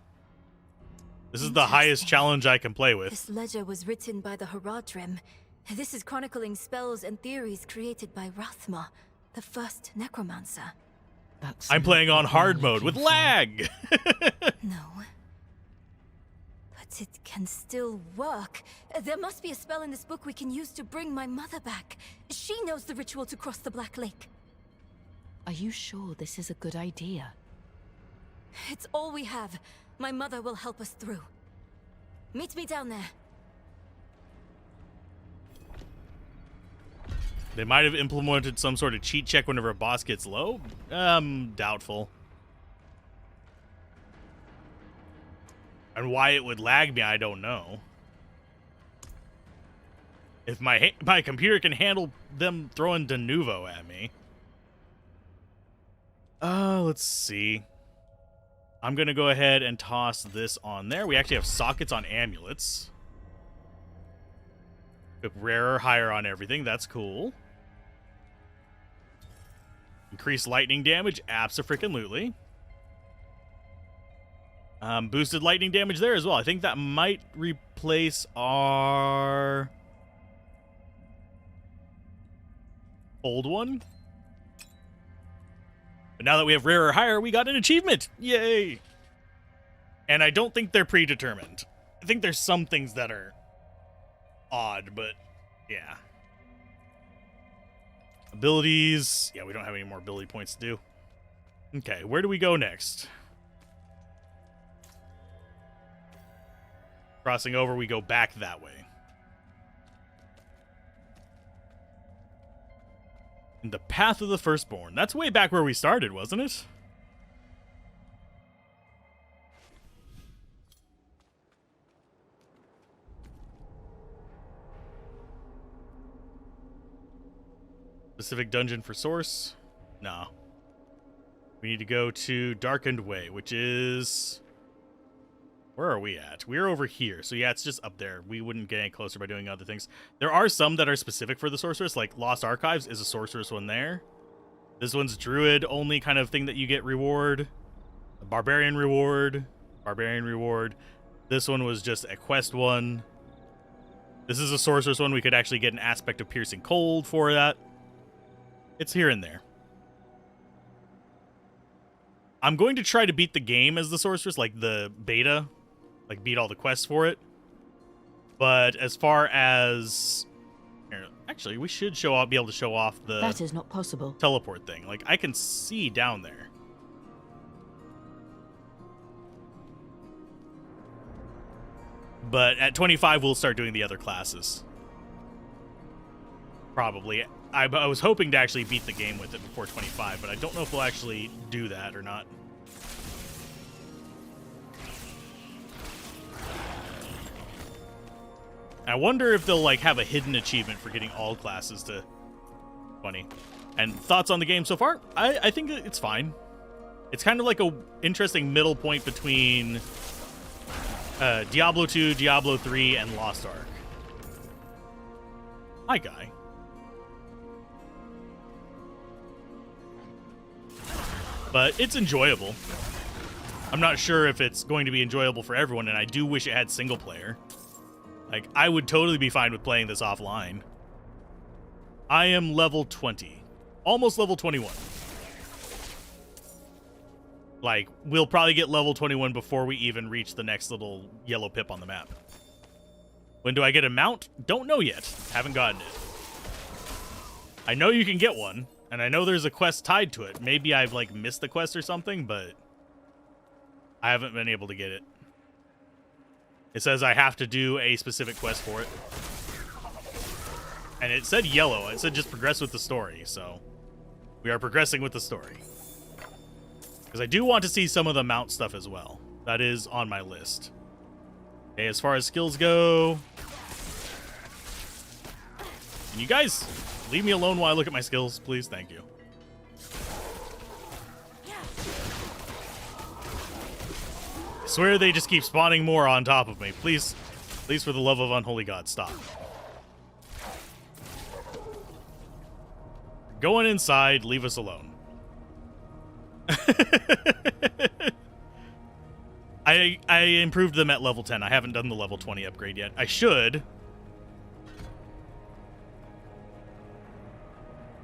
This is the highest Interesting. challenge I can play with. This ledger was written by the Haradrim. This is chronicling spells and theories created by Rathma, the first necromancer. That's I'm playing on hard mode with lag. No. But it can still work. There must be a spell in this book we can use to bring my mother back. She knows the ritual to cross the Black Lake. Are you sure this is a good idea? It's all we have. My mother will help us through. Meet me down there. They might have implemented some sort of cheat check whenever a boss gets low. Doubtful. And why it would lag me, I don't know. If my computer can handle them throwing de novo at me. Let's see. I'm going to go ahead and toss this on there. We actually have sockets on amulets. Rarer, higher on everything. That's cool. Increased lightning damage. Abso-freaking-lutely. Boosted lightning damage there as well. I think that might replace our old one. But now that we have rarer higher, we got an achievement. Yay! And I don't think they're predetermined. I think there's some things that are odd, but yeah. Abilities. Yeah, we don't have any more ability points to do. Okay, where do we go next? Crossing over, we go back that way. In the Path of the Firstborn. That's way back where we started, wasn't it? Specific dungeon for source? No. We need to go to Darkened Way, which is... Where are we at? We're over here. So yeah, it's just up there. We wouldn't get any closer by doing other things. There are some that are specific for the sorceress, like Lost Archives is a sorceress one there. This one's druid only kind of thing that you get reward. A barbarian reward. Barbarian reward. This one was just a quest one. This is a sorceress one. We could actually get an aspect of piercing cold for that. It's here and there. I'm going to try to beat the game as the sorceress, like the beta. Like, beat all the quests for it. But as far as... Here, actually, we should be able to show off the... That is not possible. Teleport thing. Like, I can see down there. But at 25, we'll start doing the other classes. Probably. I was hoping to actually beat the game with it before 25, but I don't know if we'll actually do that or not. I wonder if they'll like have a hidden achievement for getting all classes to 20. And thoughts on the game so far? I think it's fine. It's kind of like a interesting middle point between Diablo 2, Diablo 3, and Lost Ark. Hi, guy. But it's enjoyable. I'm not sure if it's going to be enjoyable for everyone, and I do wish it had single player. Like, I would totally be fine with playing this offline. I am level 20. Almost level 21. Like, we'll probably get level 21 before we even reach the next little yellow pip on the map. When do I get a mount? Don't know yet. Haven't gotten it. I know you can get one, and I know there's a quest tied to it. Maybe I've, like, missed the quest or something, but I haven't been able to get it. It says I have to do a specific quest for it. And it said yellow. It said just progress with the story, so we are progressing with the story. Because I do want to see some of the mount stuff as well. That is on my list. Okay, as far as skills go... Can you guys leave me alone while I look at my skills, please? Thank you. I swear they just keep spawning more on top of me. Please, please, for the love of unholy God, stop. Going inside, leave us alone. I improved them at level 10. I haven't done the level 20 upgrade yet. I should.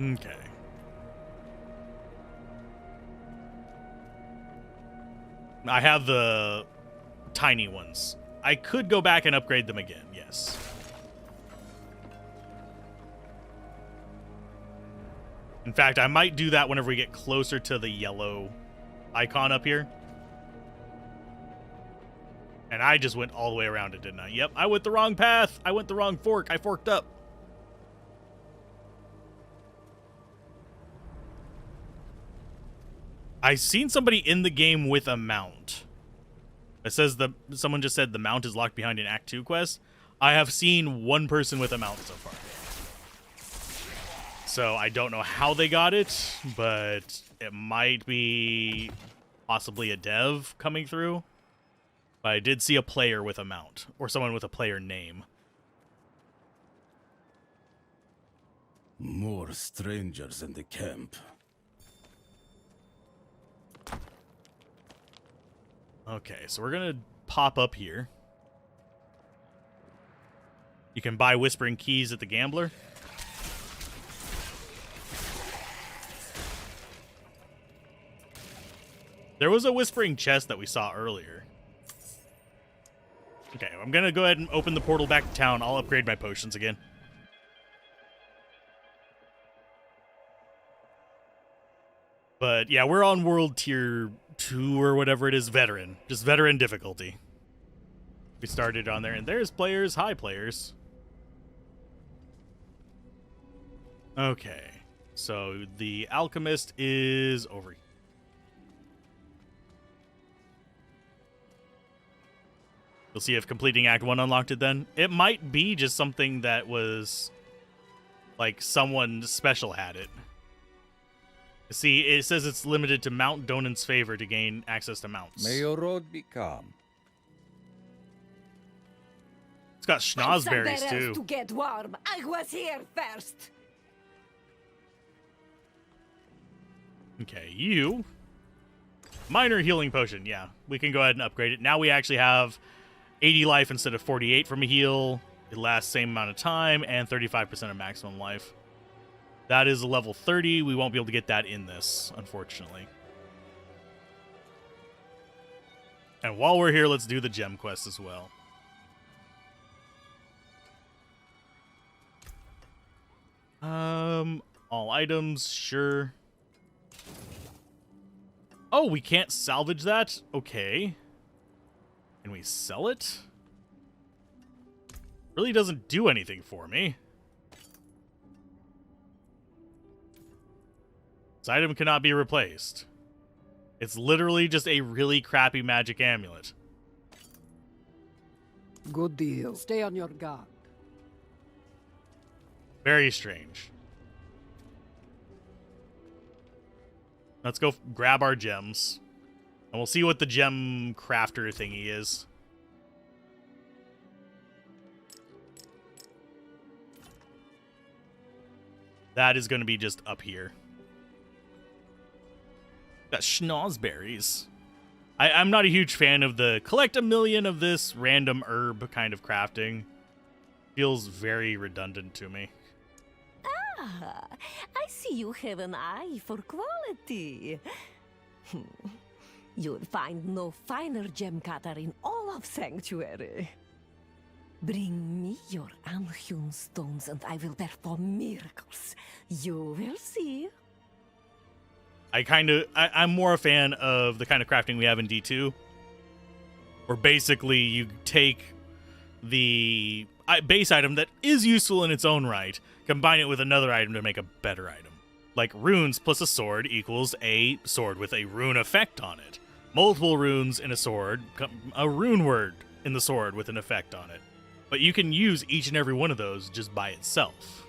Okay. I have the tiny ones. I could go back and upgrade them again, yes. In fact, I might do that whenever we get closer to the yellow icon up here. And I just went all the way around it, didn't I? Yep, I went the wrong path. I went the wrong fork. I forked up. I seen somebody in the game with a mount. It says someone just said the mount is locked behind an Act 2 quest. I have seen one person with a mount so far. So I don't know how they got it, but it might be possibly a dev coming through. But I did see a player with a mount, or someone with a player name. More strangers in the camp. Okay, so we're gonna pop up here. You can buy Whispering Keys at the Gambler. There was a Whispering Chest that we saw earlier. Okay, I'm gonna go ahead and open the portal back to town. I'll upgrade my potions again. But yeah, we're on world tier 2 or whatever it is, veteran. Just veteran difficulty. We started on there, and there's players. Hi, players. Okay, so the alchemist is over here. We'll see if completing Act 1 unlocked it then. It might be just something that was, like, someone special had it. See, it says it's limited to Mount Donan's favor to gain access to mounts. May your road be calm. It's got schnozberries, too. To get warm. I was here first. Okay, you. Minor healing potion. Yeah, we can go ahead and upgrade it. Now we actually have 80 life instead of 48 from a heal. It lasts same amount of time and 35% of maximum life. That is a level 30. We won't be able to get that in this, unfortunately. And while we're here, let's do the gem quest as well. All items, sure. Oh, we can't salvage that? Okay. Can we sell it? Really doesn't do anything for me. This item cannot be replaced. It's literally just a really crappy magic amulet. Good deal. Stay on your guard. Very strange. Let's go grab our gems. And we'll see what the gem crafter thingy is. That is going to be just up here. Got schnozberries. I'm not a huge fan of the collect a million of this random herb kind of crafting. Feels very redundant to me. Ah, I see you have an eye for quality. You'll find no finer gem cutter in all of Sanctuary. Bring me your unhewn stones and I will perform miracles. You will see. I'm more a fan of the kind of crafting we have in D2. Where basically you take the base item that is useful in its own right, combine it with another item to make a better item. Like runes plus a sword equals a sword with a rune effect on it. Multiple runes in a sword, a rune word in the sword with an effect on it. But you can use each and every one of those just by itself.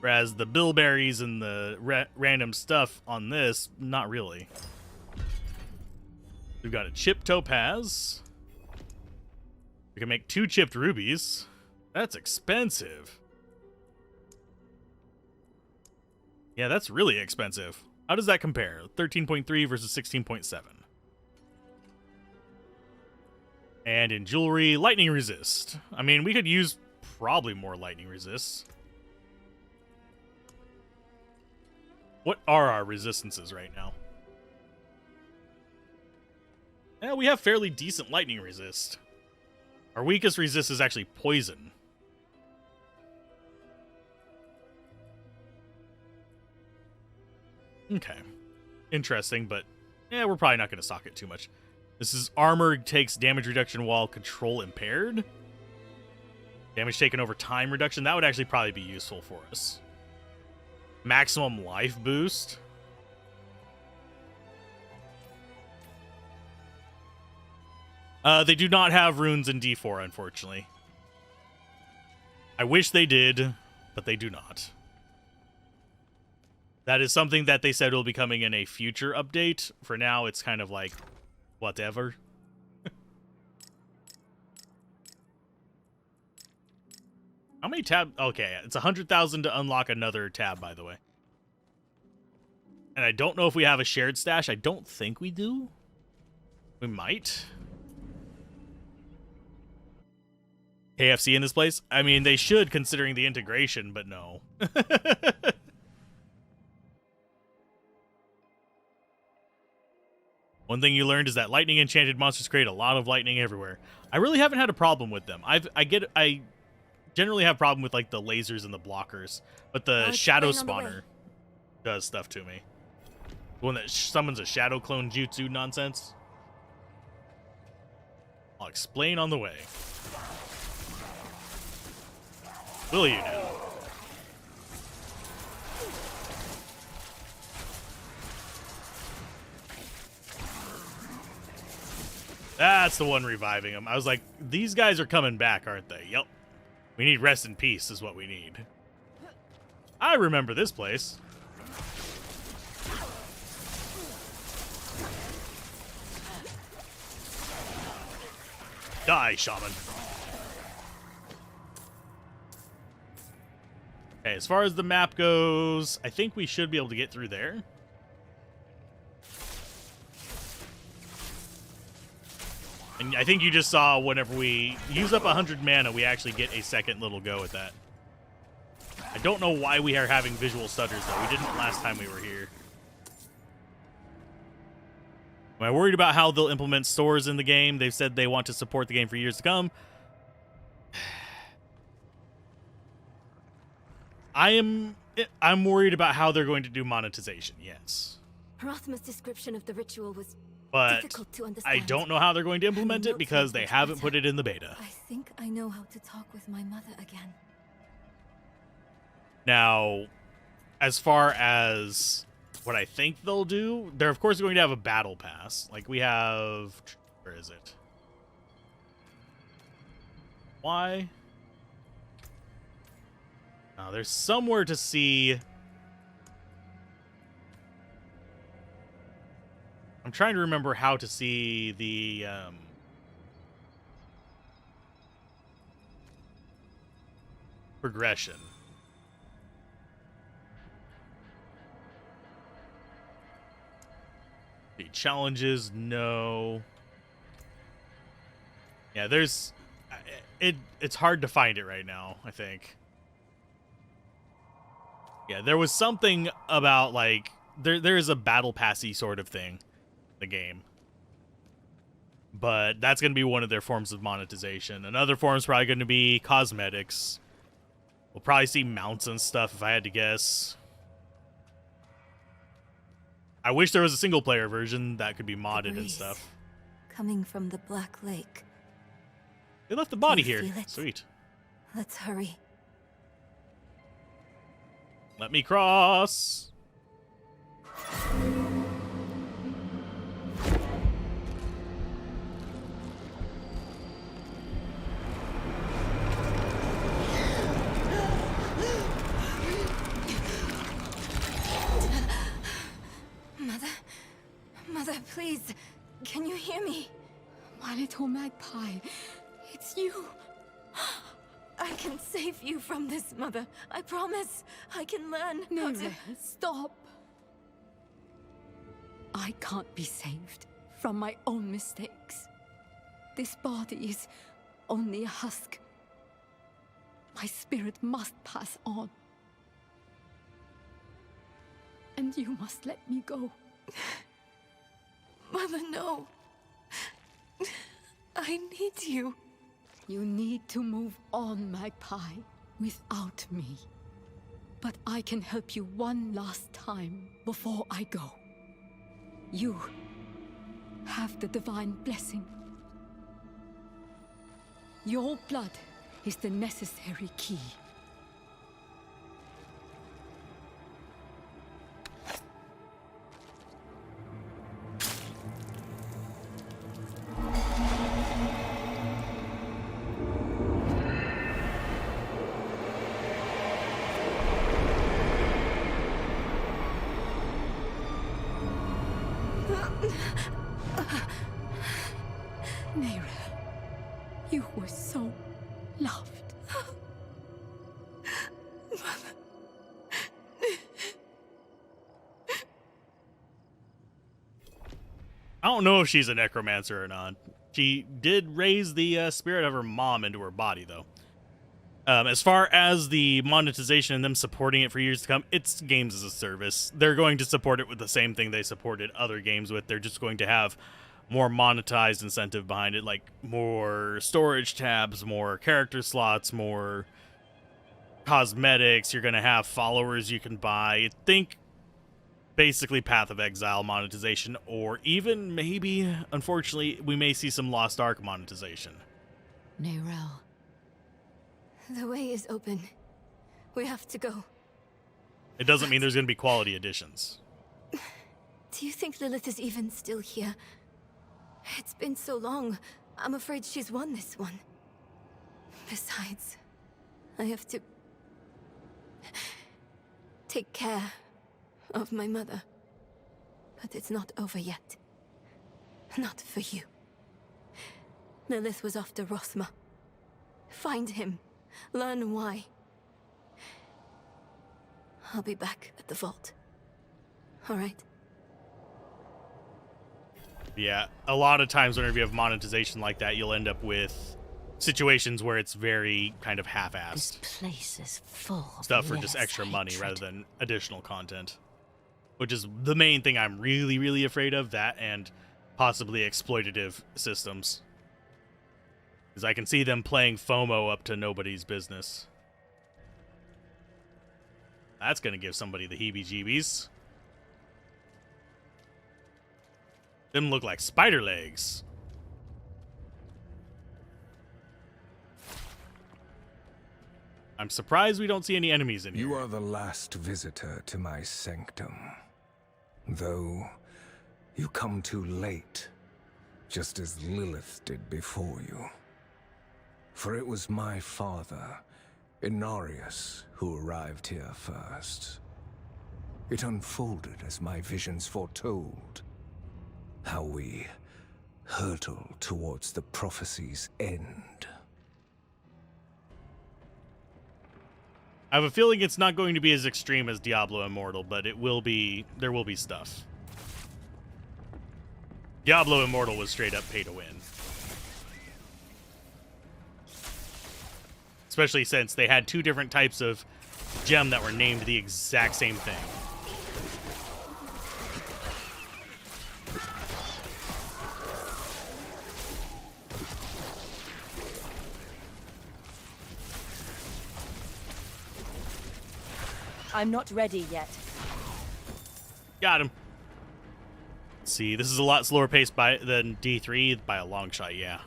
Whereas the bilberries and the random stuff on this, not really. We've got a chipped topaz. We can make 2 chipped rubies. That's expensive. Yeah, that's really expensive. How does that compare? 13.3 versus 16.7. And in jewelry, lightning resist. I mean, we could use probably more lightning resists. What are our resistances right now? Yeah, we have fairly decent lightning resist. Our weakest resist is actually poison. Okay. Interesting, but yeah, we're probably not going to stock it too much. This is armor takes damage reduction while control impaired. Damage taken over time reduction. That would actually probably be useful for us. Maximum life boost. They do not have runes in D4, unfortunately. I wish they did, but they do not. That is something that they said will be coming in a future update. For now, it's kind of like, whatever. How many tabs? Okay, it's 100,000 to unlock another tab, by the way. And I don't know if we have a shared stash. I don't think we do. We might. KFC in this place? I mean, they should, considering the integration, but no. One thing you learned is that lightning enchanted monsters create a lot of lightning everywhere. I really haven't had a problem with them. I generally have a problem with like the lasers and the blockers, but the shadow spawner does stuff to me. The one that summons a shadow clone jutsu nonsense. I'll explain on the way. Will you now? That's the one reviving him. I was like, these guys are coming back, aren't they? Yep. We need rest in peace is what we need. I remember this place. Die, shaman. Okay, as far as the map goes, I think we should be able to get through there. And I think you just saw whenever we use up 100 mana, we actually get a second little go at that. I don't know why we are having visual stutters, though. We didn't last time we were here. Am I worried about how they'll implement stores in the game? They've said they want to support the game for years to come. I'm worried about how they're going to do monetization, yes. Rothma's description of the ritual was But difficult to understand. I don't know how they're going to implement it because they haven't put it in the beta. I think I know how to talk with my mother again. Now, as far as what I think they'll do, they're of course going to have a battle pass. Like we have, where is it? Why? There's somewhere to see. I'm trying to remember how to see the progression. The challenges, no. Yeah, there's it's hard to find it right now, I think. Yeah, there was something about like there is a battle passy sort of thing in the game. But that's going to be one of their forms of monetization. Another form is probably going to be cosmetics. We'll probably see mounts and stuff if I had to guess. I wish there was a single player version that could be modded and stuff. Coming from the Black Lake. They left the body Do you here. feel it? Sweet. Let's hurry. Let me cross. Mother, please, can you hear me? My little magpie, it's you. I can save you from this, Mother. I promise. I can learn how to... Stop. I can't be saved from my own mistakes. This body is only a husk. My spirit must pass on. And you must let me go. Mother, no. I need you. You need to move on, Magpie, without me. But I can help you one last time before I go. You have the divine blessing. Your blood is the necessary key. Neyrelle, you were so loved. I don't know if she's a necromancer or not. She did raise the spirit of her mom into her body, though. As far as the monetization and them supporting it for years to come, it's games as a service. They're going to support it with the same thing they supported other games with. They're just going to have more monetized incentive behind it, like more storage tabs, more character slots, more cosmetics. You're going to have followers you can buy. Think basically Path of Exile monetization, or even maybe, unfortunately, we may see some Lost Ark monetization. Neyrelle. The way is open. We have to go. It doesn't mean there's going to be quality additions. Do you think Lilith is even still here? It's been so long. I'm afraid she's won this one. Besides, I have to take care of my mother. But it's not over yet. Not for you. Lilith was after Rothma. Find him. Learn why. I'll be back at the vault. All right? Yeah, a lot of times whenever you have monetization like that, you'll end up with situations where it's very kind of half-assed. This place is full of stuff for just extra money rather than additional content. Which is the main thing I'm really, really afraid of, that and possibly exploitative systems. Because I can see them playing FOMO up to nobody's business. That's going to give somebody the heebie-jeebies. Them look like spider legs. I'm surprised we don't see any enemies in here. You are the last visitor to my sanctum. Though you come too late, just as Lilith did before you. For it was my father, Inarius, who arrived here first. It unfolded as my visions foretold. How we hurtle towards the prophecy's end. I have a feeling it's not going to be as extreme as Diablo Immortal, but it will be. There will be stuff. Diablo Immortal was straight up pay to win. Especially since they had 2 different types of gem that were named the exact same thing. I'm not ready yet. Got him. Let's see, this is a lot slower paced than D3 by a long shot, yeah.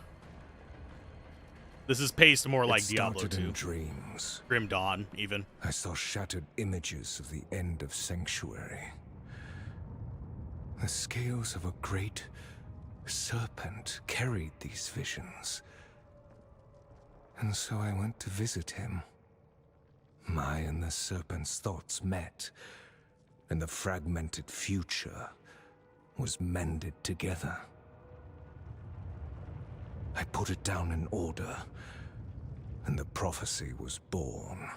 This is paced more like Diablo 2. In dreams. Grim Dawn, even. I saw shattered images of the end of Sanctuary. The scales of a great serpent carried these visions. And so I went to visit him. My and the serpent's thoughts met, and the fragmented future was mended together. I put it down in order, and the prophecy was born.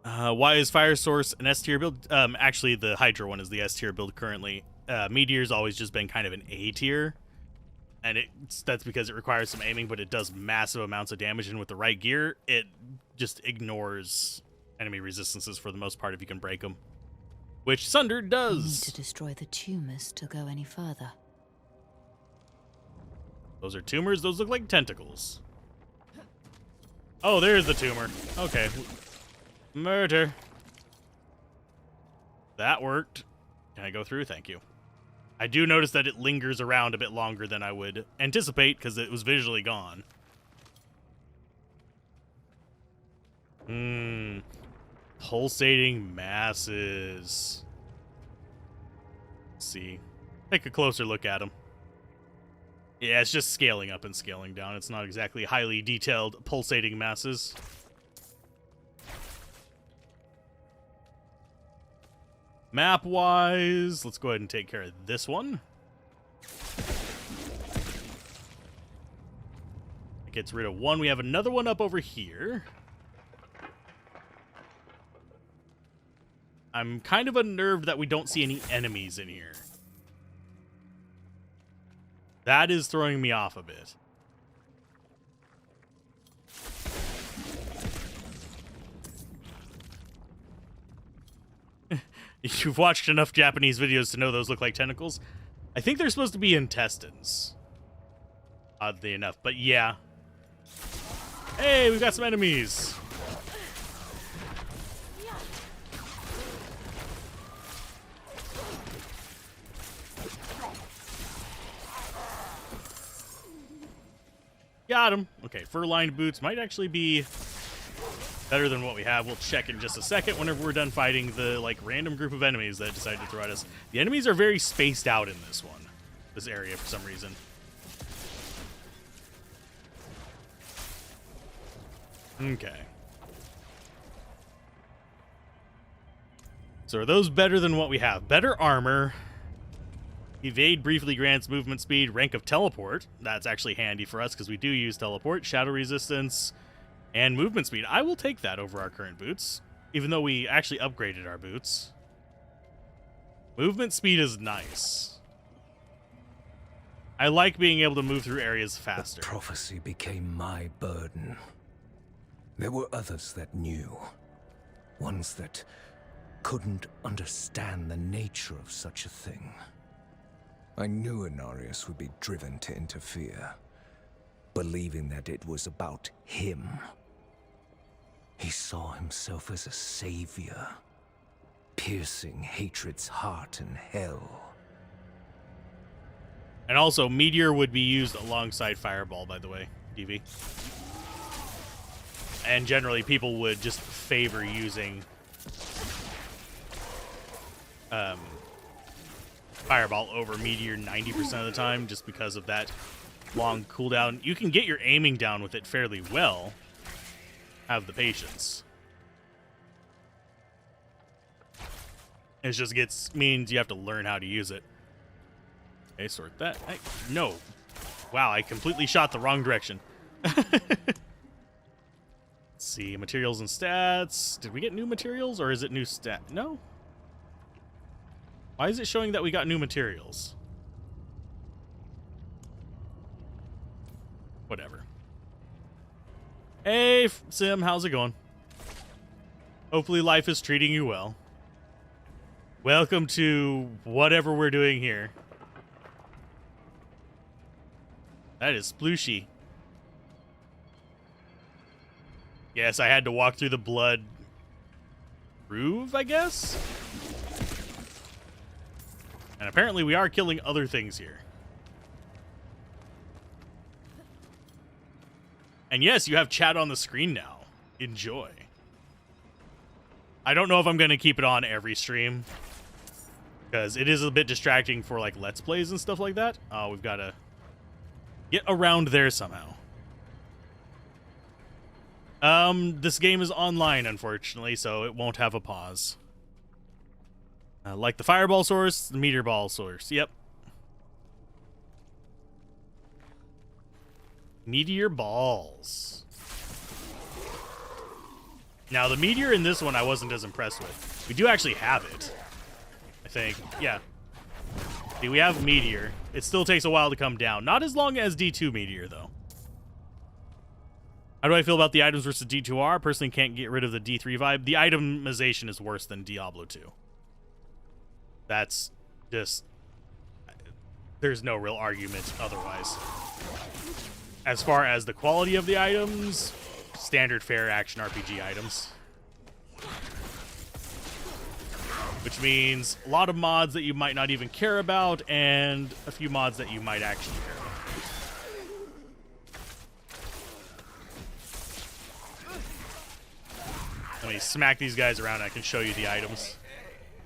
Why is Fire Source an S tier build? Actually, the Hydra one is the S tier build currently. Meteor's always just been kind of an A tier. And that's because it requires some aiming, but it does massive amounts of damage, and with the right gear, it just ignores enemy resistances for the most part if you can break them. Which Sunder does! We need to destroy the tumors to go any further. Those are tumors? Those look like tentacles. Oh, there's the tumor. Okay. Murder. That worked. Can I go through? Thank you. I do notice that it lingers around a bit longer than I would anticipate because it was visually gone. Pulsating masses. Let's see. Take a closer look at them. Yeah, it's just scaling up and scaling down. It's not exactly highly detailed pulsating masses. Map-wise, let's go ahead and take care of this one. It gets rid of one. We have another one up over here. I'm kind of unnerved that we don't see any enemies in here. That is throwing me off a bit. You've watched enough Japanese videos to know those look like tentacles. I think they're supposed to be intestines. Oddly enough, but yeah. Hey, we've got some enemies. Got him. Okay, fur-lined boots might actually be better than what we have. We'll check in just a second whenever we're done fighting the, like, random group of enemies that decided to throw at us. The enemies are very spaced out in this one. This area, for some reason. Okay. So are those better than what we have? Better armor. Evade briefly grants movement speed. Rank of teleport. That's actually handy for us because we do use teleport. Shadow resistance. And movement speed. I will take that over our current boots. Even though we actually upgraded our boots. Movement speed is nice. I like being able to move through areas faster. The prophecy became my burden. There were others that knew. Ones that couldn't understand the nature of such a thing. I knew Inarius would be driven to interfere, believing that it was about him. He saw himself as a savior, piercing hatred's heart in hell. And also, Meteor would be used alongside Fireball, by the way, DV. And generally, people would just favor using fireball over meteor 90% of the time, just because of that long cooldown. You can get your aiming down with it fairly well. Have the patience. It just means you have to learn how to use it. Okay, sort that. No. Wow, I completely shot the wrong direction. Let's see, materials and stats. Did we get new materials, or is it new stat? No. Why is it showing that we got new materials? Whatever. Hey, Sim, how's it going? Hopefully life is treating you well. Welcome to whatever we're doing here. That is splooshy. Yes, I had to walk through the blood groove, I guess? And apparently we are killing other things here. And yes, you have chat on the screen now. Enjoy. I don't know if I'm going to keep it on every stream, because it is a bit distracting for like Let's Plays and stuff like that. Oh, we've got to get around there somehow. This game is online, unfortunately, so it won't have a pause. Like the fireball source, the meteor ball source. Yep. Meteor balls. Now, the meteor in this one I wasn't as impressed with. We do actually have it, I think. Yeah. See, we have meteor. It still takes a while to come down. Not as long as D2 meteor, though. How do I feel about the items versus D2R? Personally, can't get rid of the D3 vibe. The itemization is worse than Diablo 2. That's just... There's no real argument otherwise. As far as the quality of the items, standard fare action RPG items. Which means a lot of mods that you might not even care about, and a few mods that you might actually care about. Let me smack these guys around and I can show you the items.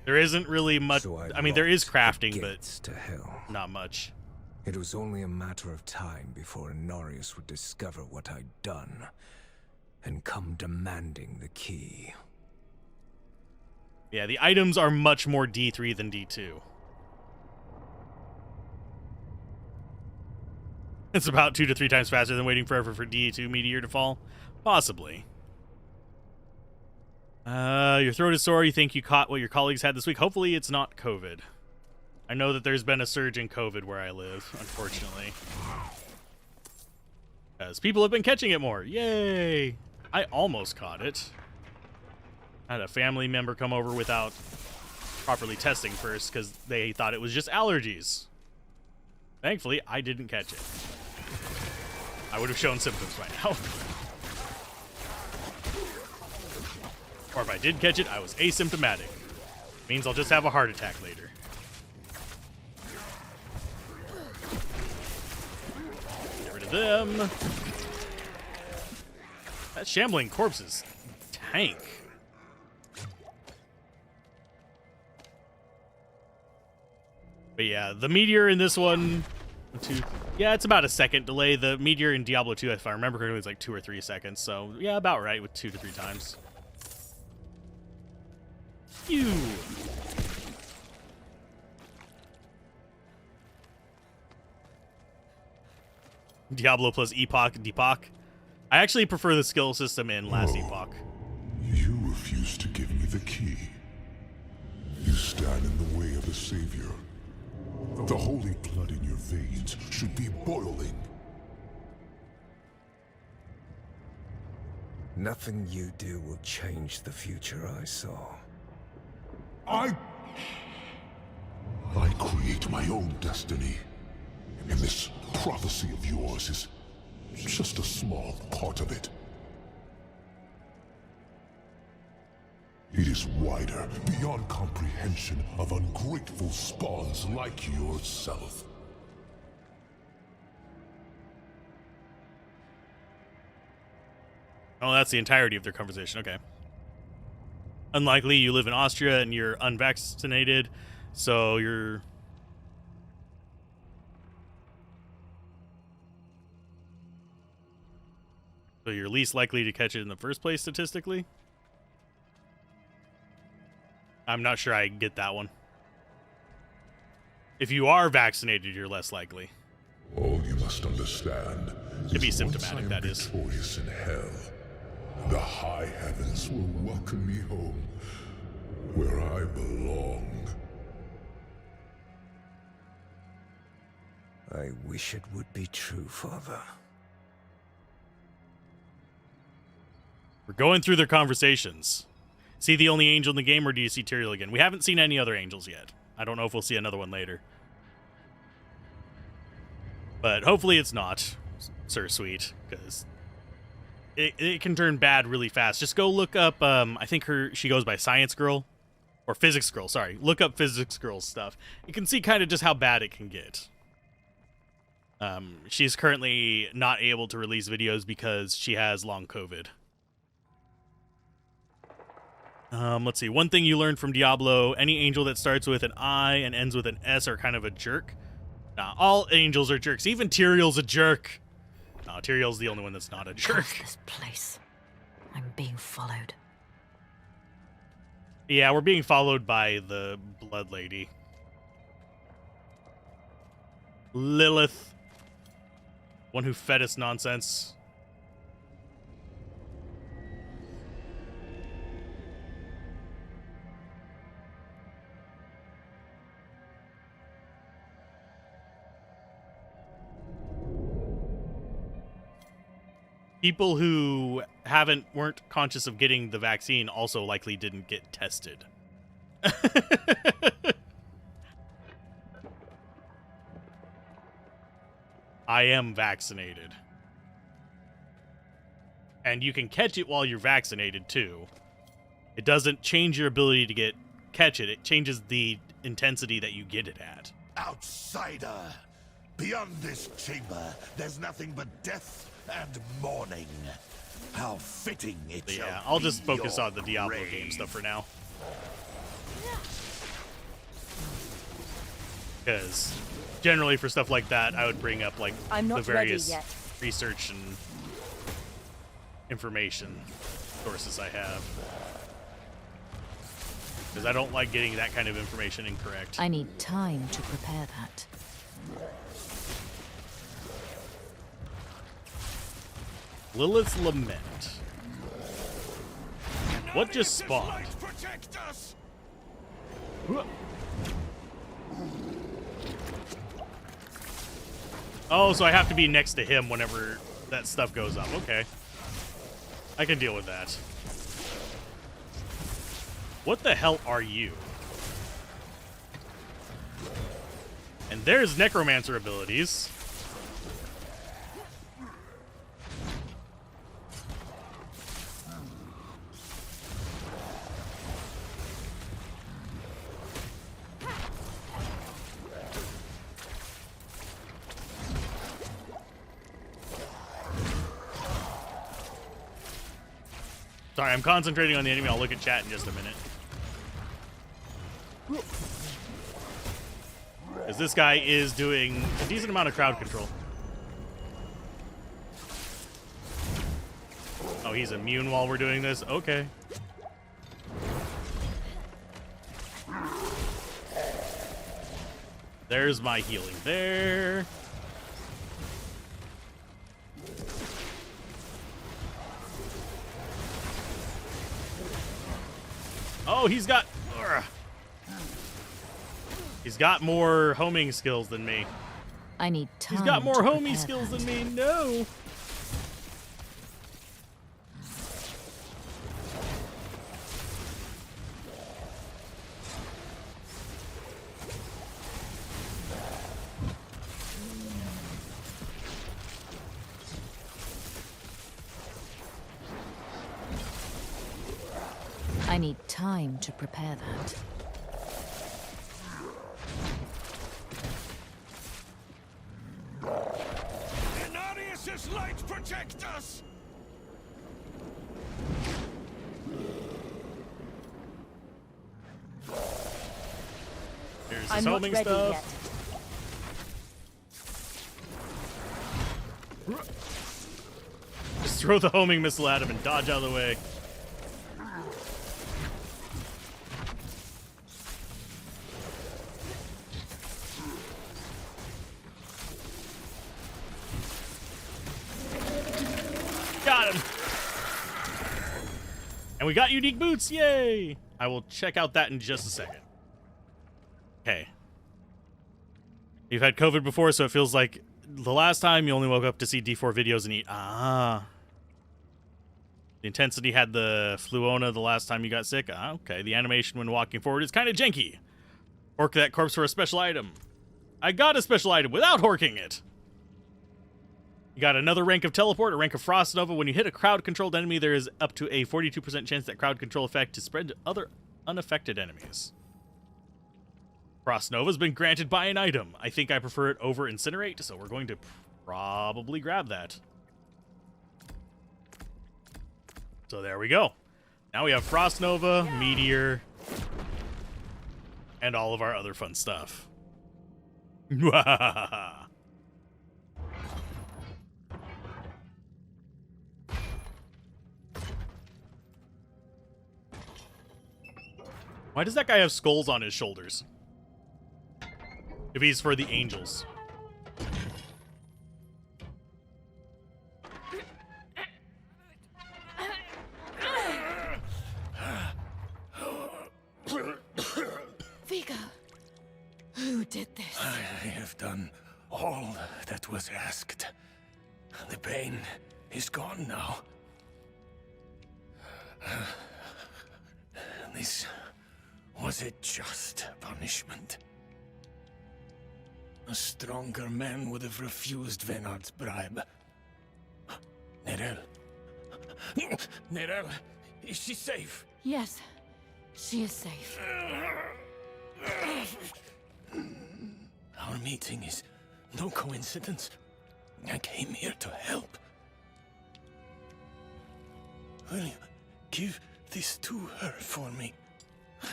There isn't really much. So I mean, there is crafting, but to hell. not much. It was only a matter of time before Inarius would discover what I'd done and come demanding the key. Yeah, the items are much more D3 than D2. It's about 2 to 3 times faster than waiting forever for D2 meteor to fall. Possibly. Your throat is sore. You think you caught what your colleagues had this week. Hopefully it's not COVID. I know that there's been a surge in COVID where I live, unfortunately. Because people have been catching it more. Yay! I almost caught it. I had a family member come over without properly testing first because they thought it was just allergies. Thankfully, I didn't catch it. I would have shown symptoms by now. Or if I did catch it, I was asymptomatic. Means I'll just have a heart attack later. Get rid of them. That shambling corpse is tank. But yeah, the meteor in this one, yeah, it's about a second delay. The meteor in Diablo 2, if I remember correctly, was like 2 or 3 seconds. So yeah, about right with 2 to 3 times. Phew. Diablo plus Epoch, Deepak. I actually prefer the skill system in last Epoch. You refuse to give me the key. You stand in the way of the Savior. The holy blood in your veins should be boiling. Nothing you do will change the future I saw. I create my own destiny. And this prophecy of yours is just a small part of it. It is wider, beyond comprehension of ungrateful spawns like yourself. Oh, that's the entirety of their conversation. Okay. unlikely. You live in Austria and you're unvaccinated, so you're least likely to catch it in the first place statistically. I'm not sure I get that one. If you are vaccinated, you're less likely. All you must understand To be is symptomatic, once I am that is. victorious in hell, the high heavens will welcome me home, where I belong. I wish it would be true, Father. We're going through their conversations. See the only angel in the game, or do you see Tyrael again? We haven't seen any other angels yet. I don't know if we'll see another one later. But hopefully it's not Sir Sweet, because it can turn bad really fast. Just go look up, I think she goes by Science Girl, or Physics Girl, sorry. Look up Physics Girl's stuff. You can see kind of just how bad it can get. She's currently not able to release videos because she has long COVID. Let's see. One thing you learned from Diablo, any angel that starts with an I and ends with an S are kind of a jerk. Nah, all angels are jerks. Even Tyrael's a jerk. No, Tyrael's the only one that's not a jerk. This place. I'm being followed. Yeah, we're being followed by the Blood Lady. Lilith. One who fed us nonsense. People who weren't conscious of getting the vaccine also likely didn't get tested. I am vaccinated. And you can catch it while you're vaccinated too. It doesn't change your ability to catch it. It changes the intensity that you get it at. Outsider! Beyond this chamber, there's nothing but death and mourning. How fitting it shall Yeah, I'll be just focus your on the Diablo grave. game stuff for now. Because generally for stuff like that, I would bring up like I'm the not ready various yet. research and information sources I have. Because I don't like getting that kind of information incorrect. I need time to prepare that. Lilith's Lament. What just spawned? Oh, so I have to be next to him whenever that stuff goes up. Okay. I can deal with that. What the hell are you? And there's Necromancer abilities. Sorry, I'm concentrating on the enemy. I'll look at chat in just a minute. Because this guy is doing a decent amount of crowd control. Oh, he's immune while we're doing this? Okay. There's my healing there. Oh, he's got more homing skills than me. I need time. He's got more to homing prepare skills that. than me. No. I need time to prepare that. Inarius' light protect us! There's I'm this not homing ready stuff. yet. Just throw the homing missile at him and dodge out of the way. Got him. And we got unique boots. Yay. I will check out that in just a second. Okay. You've had COVID before, so it feels like the last time you only woke up to see D4 videos and eat. Ah. The intensity had the fluona the last time you got sick. Ah, okay. The animation when walking forward is kind of janky. Hork that corpse for a special item. I got a special item without horking it. You got another rank of teleport, a rank of frost nova. When you hit a crowd-controlled enemy, there is up to a 42% chance that crowd control effect to spread to other unaffected enemies. Frost Nova's been granted by an item. I think I prefer it over Incinerate, so we're going to probably grab that. So there we go. Now we have Frost Nova, Meteor, and all of our other fun stuff. Why does that guy have skulls on his shoulders? If he's for the angels. Vigo, who did this? I have done all that was asked. The pain is gone now. This was a just punishment. A stronger man would have refused Venard's bribe. Nerel. Nerel, is she safe? Yes, she is safe. Our meeting is no coincidence. I came here to help. Will you give this to her for me?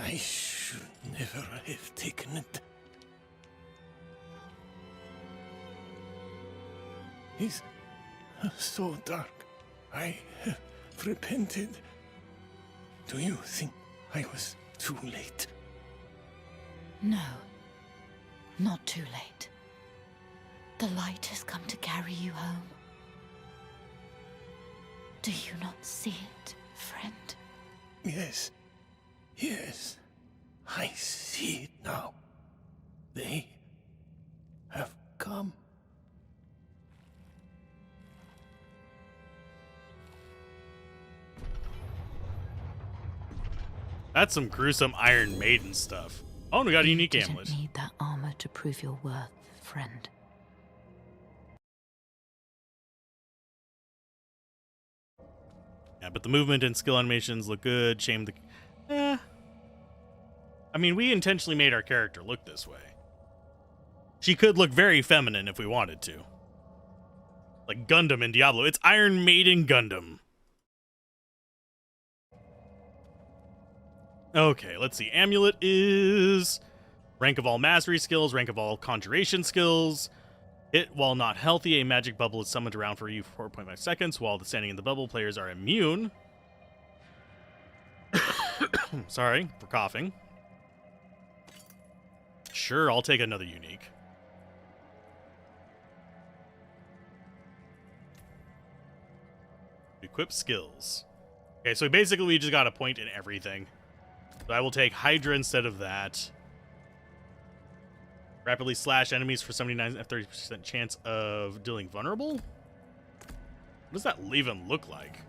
I should never have taken it. It's so dark. I have repented. Do you think I was too late? No, not too late. The light has come to carry you home. Do you not see it, friend? Yes. Yes. I see it now. They have come. That's some gruesome Iron Maiden stuff. Oh, and we got a unique You amulet. didn't need that armor to prove your worth, friend. Yeah, but the movement and skill animations look good. Shame the... I mean, we intentionally made our character look this way. She could look very feminine if we wanted to. Like Gundam in Diablo. It's Iron Maiden Gundam. Okay, let's see. Amulet is rank of all mastery skills, rank of all conjuration skills. Hit while not healthy, a magic bubble is summoned around for you for 4.5 seconds. While standing in the bubble, players are immune. Sorry for coughing. Sure, I'll take another unique. Equip skills. Okay, so basically we just got a point in everything. So I will take Hydra instead of that. Rapidly slash enemies for 79 and 30% chance of dealing vulnerable? What does that even look like?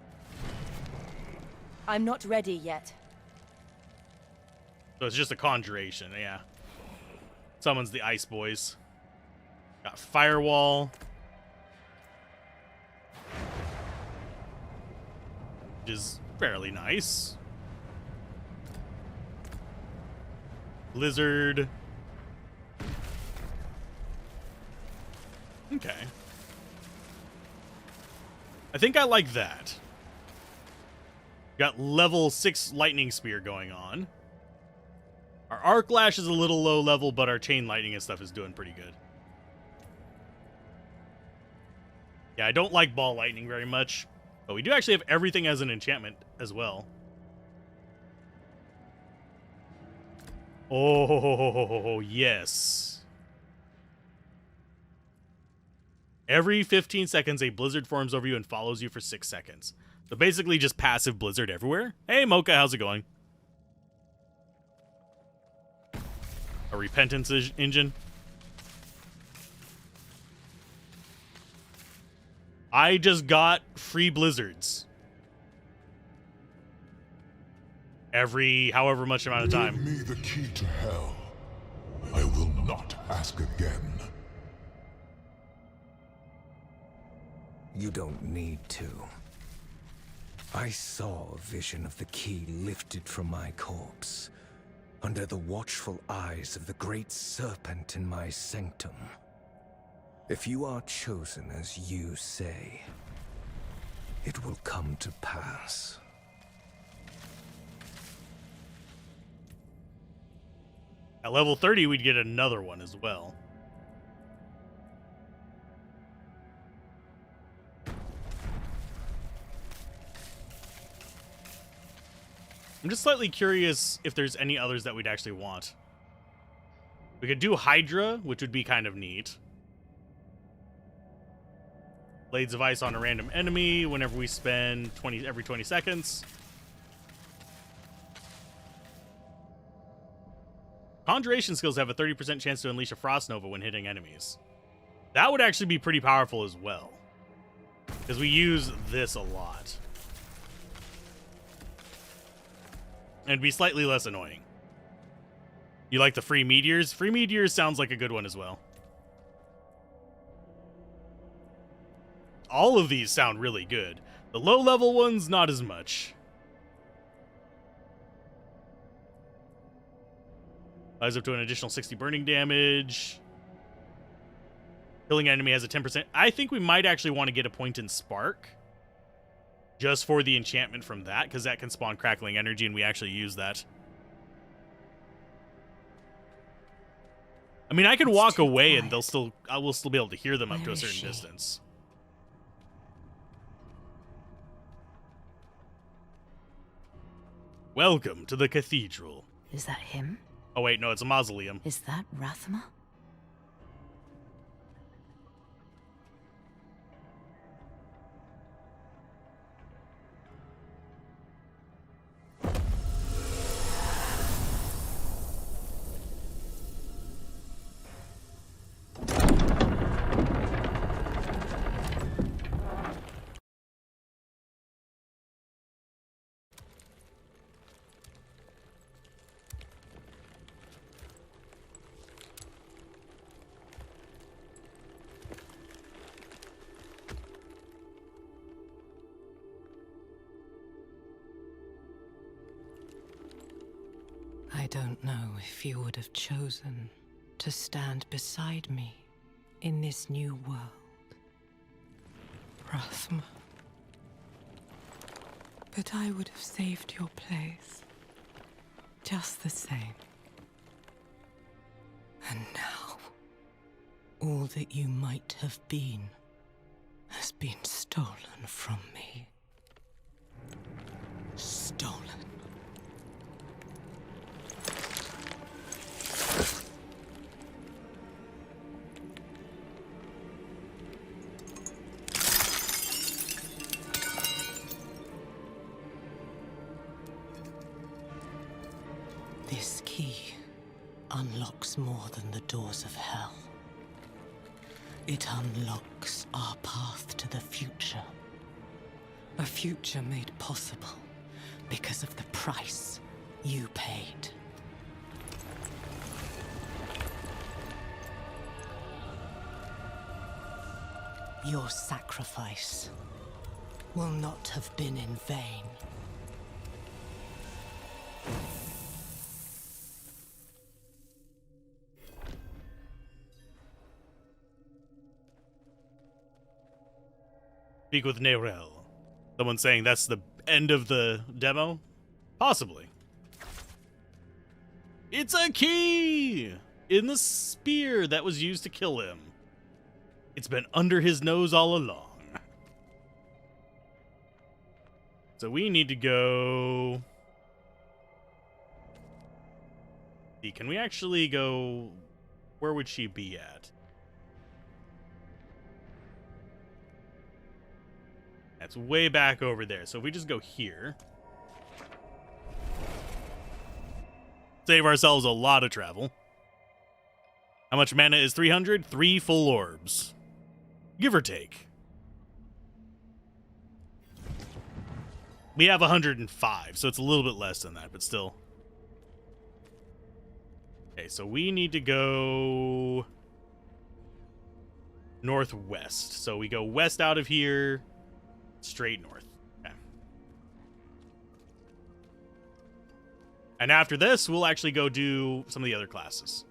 I'm not ready yet. So it's just a conjuration, yeah. Summons the Ice Boys. Got Firewall. Which is fairly nice. Blizzard. Okay. I think I like that. Got level 6 lightning spear going on. Our arc lash is a little low level, but our chain lightning and stuff is doing pretty good. Yeah, I don't like ball lightning very much, but we do actually have everything as an enchantment as well. Oh, yes. Every 15 seconds, a blizzard forms over you and follows you for 6 seconds. So basically just passive blizzard everywhere. Hey, Mocha, how's it going? A repentance engine. I just got free blizzards. Every however much amount of time. Give me the key to hell. I will not ask again. You don't need to. I saw a vision of the key lifted from my corpse, under the watchful eyes of the great serpent in my sanctum. If you are chosen as you say, it will come to pass. At level 30, we'd get another one as well. I'm just slightly curious if there's any others that we'd actually want. We could do Hydra, which would be kind of neat. Blades of Ice on a random enemy whenever we spend every 20 seconds. Conjuration skills have a 30% chance to unleash a Frost Nova when hitting enemies. That would actually be pretty powerful as well, because we use this a lot. And it'd be slightly less annoying. You like the free meteors? Free meteors sounds like a good one as well. All of these sound really good. The low-level ones, not as much. Buys up to an additional 60 burning damage. Killing enemy has a 10%. I think we might actually want to get a point in Spark, just for the enchantment from that, because that can spawn crackling energy, and we actually use that. I mean, I can walk away, and I will still be able to hear them up to a certain distance. Welcome to the cathedral. Is that him? Oh wait, no, it's a mausoleum. Is that Rathma? I don't know if you would have chosen to stand beside me in this new world, Rathma. But I would have saved your place, just the same. And now, all that you might have been has been stolen from me. Stolen. This key unlocks more than the doors of hell. It unlocks our path to the future. A future made possible because of the price you paid. Your sacrifice will not have been in vain. Speak with Nerel. Someone saying that's the end of the demo? Possibly. It's a key in the spear that was used to kill him. It's been under his nose all along. So we need to go... Can we actually go... Where would she be at? That's way back over there. So if we just go here... Save ourselves a lot of travel. How much mana is 300? 3 full orbs. Give or take. We have 105, so it's a little bit less than that, but still. Okay, so we need to go northwest. So we go west out of here, straight north. Okay. And after this, we'll actually go do some of the other classes.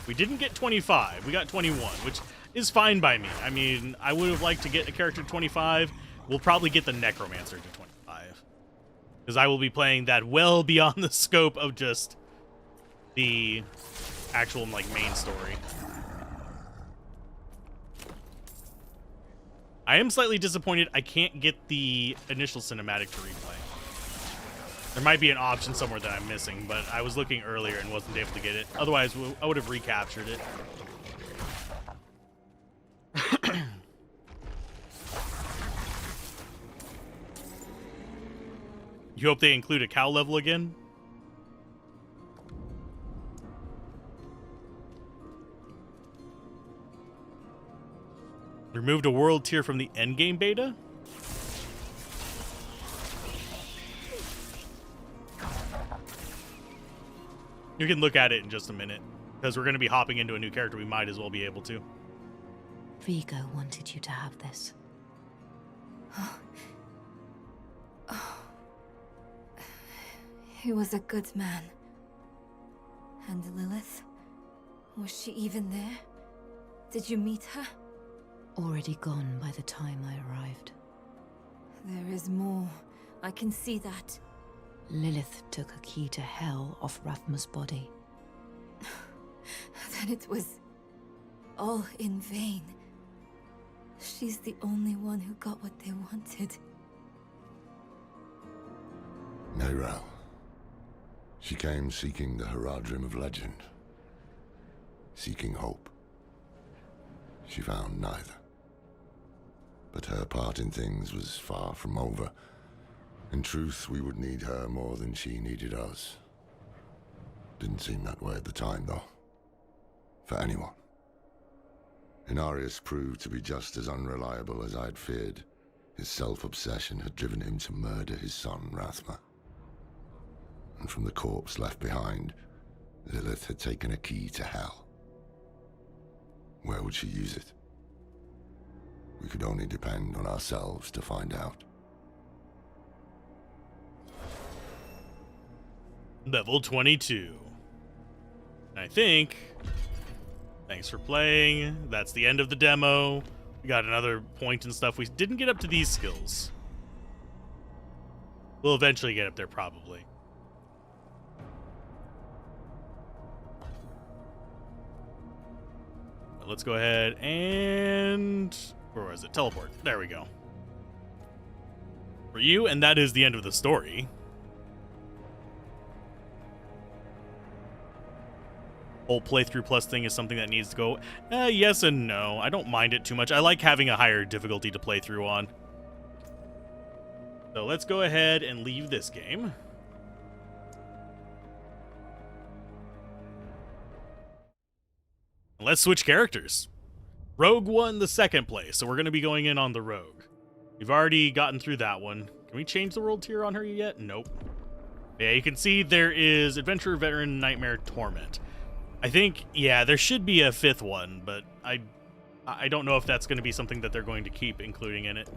We didn't get 25. We got 21, which is fine by me. I mean, I would have liked to get a character to 25. We'll probably get the Necromancer to 25. Because I will be playing that well beyond the scope of just the actual, like, main story. I am slightly disappointed I can't get the initial cinematic to replay. There might be an option somewhere that I'm missing, but I was looking earlier and wasn't able to get it. Otherwise, I would have recaptured it. You hope they include a cow level again? Removed a world tier from the endgame beta? You can look at it in just a minute, because we're going to be hopping into a new character. We might as well be able to. Vigo wanted you to have this. He was a good man. And Lilith? Was she even there? Did you meet her? Already gone by the time I arrived. There is more. I can see that. Lilith took a key to hell off Rathma's body. Then it was all in vain. She's the only one who got what they wanted. Neyrelle. She came seeking the Haradrim of legend. Seeking hope. She found neither. But her part in things was far from over. In truth, we would need her more than she needed us. Didn't seem that way at the time, though. For anyone. Inarius proved to be just as unreliable as I'd feared. His self-obsession had driven him to murder his son, Rathma. And from the corpse left behind, Lilith had taken a key to hell. Where would she use it? We could only depend on ourselves to find out. Level 22. I think, thanks for playing. That's the end of the demo. We got another point and stuff. We didn't get up to these skills. We'll eventually get up there, probably. But let's go ahead and... where was it? Teleport. There we go. For you, and that is the end of the story. Whole playthrough plus thing is something that needs to go. Yes and no. I don't mind it too much. I like having a higher difficulty to play through on. So let's go ahead and leave this game. Let's switch characters. Rogue won the second place, so we're going to be going in on the Rogue. We've already gotten through that one. Can we change the world tier on her yet? Nope. Yeah, you can see there is Adventurer, Veteran, Nightmare, Torment. I think, yeah, there should be a fifth one, but I don't know if that's going to be something that they're going to keep including in it.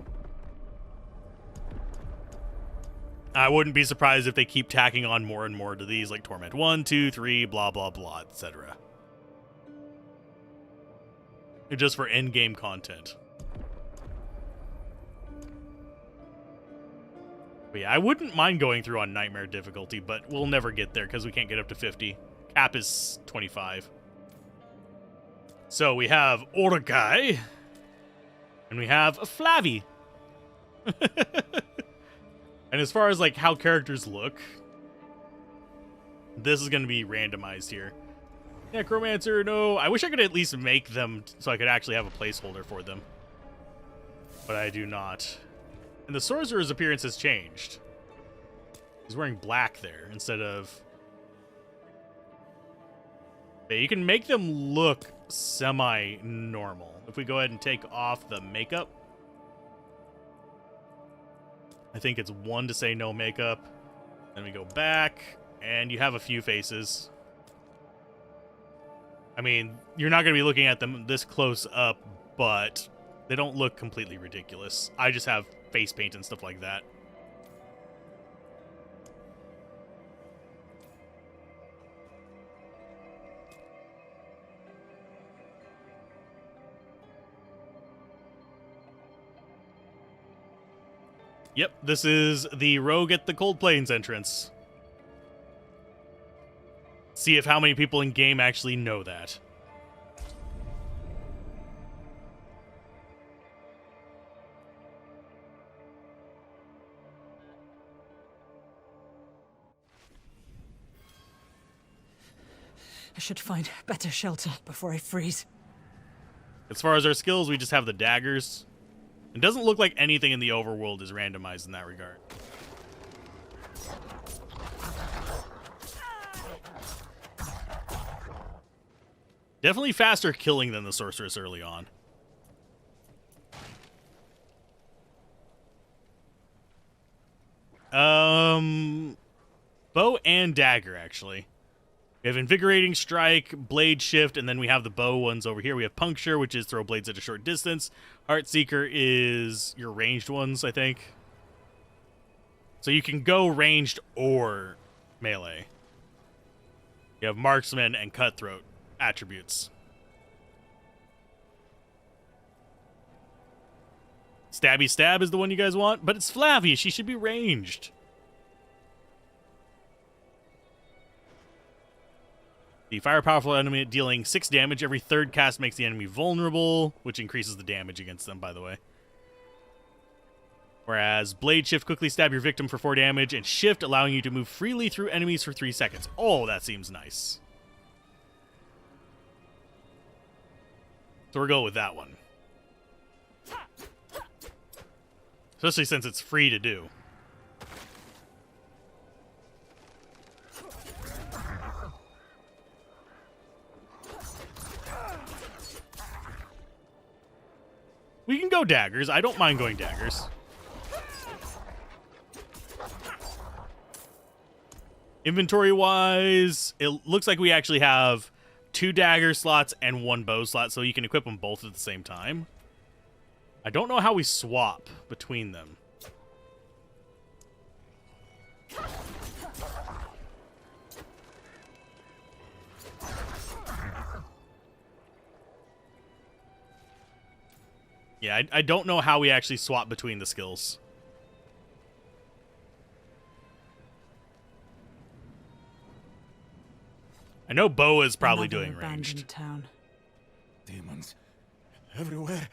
I wouldn't be surprised if they keep tacking on more and more to these, like Torment 1, 2, 3, blah, blah, blah, etc. Just for endgame content. But yeah, I wouldn't mind going through on Nightmare difficulty, but we'll never get there because we can't get up to 50. Cap is 25. So we have Orgai, and we have Flavi. And as far as like how characters look, this is going to be randomized here. Necromancer, no. I wish I could at least make them so I could actually have a placeholder for them. But I do not. And the sorcerer's appearance has changed. He's wearing black there instead of... Yeah, you can make them look semi-normal. If we go ahead and take off the makeup. I think it's 1 to say no makeup. Then we go back, and you have a few faces. I mean, you're not going to be looking at them this close up, but they don't look completely ridiculous. I just have face paint and stuff like that. Yep, this is the Rogue at the Cold Plains entrance. See if how many people in game actually know that. I should find better shelter before I freeze. As far as our skills, we just have the daggers. It doesn't look like anything in the overworld is randomized in that regard. Definitely faster killing than the sorceress early on. Bow and dagger, actually. We have Invigorating Strike, Blade Shift, and then we have the bow ones over here. We have Puncture, which is throw blades at a short distance. Heartseeker is your ranged ones, I think. So you can go ranged or melee. You have Marksman and Cutthroat attributes. Stabby Stab is the one you guys want, but it's Flavia. She should be ranged. The fire powerful enemy dealing 6 damage. Every third cast makes the enemy vulnerable, which increases the damage against them, by the way. Whereas Blade Shift quickly stab your victim for 4 damage, and Shift allowing you to move freely through enemies for 3 seconds. Oh, that seems nice. So we'll go with that one. Especially since it's free to do. We can go daggers. I don't mind going daggers. Inventory-wise, it looks like we actually have 2 dagger slots and 1 bow slot, so you can equip them both at the same time. I don't know how we swap between them. Yeah, I don't know how we actually swap between the skills. I know Bo is probably doing ranged. Town. Demons everywhere.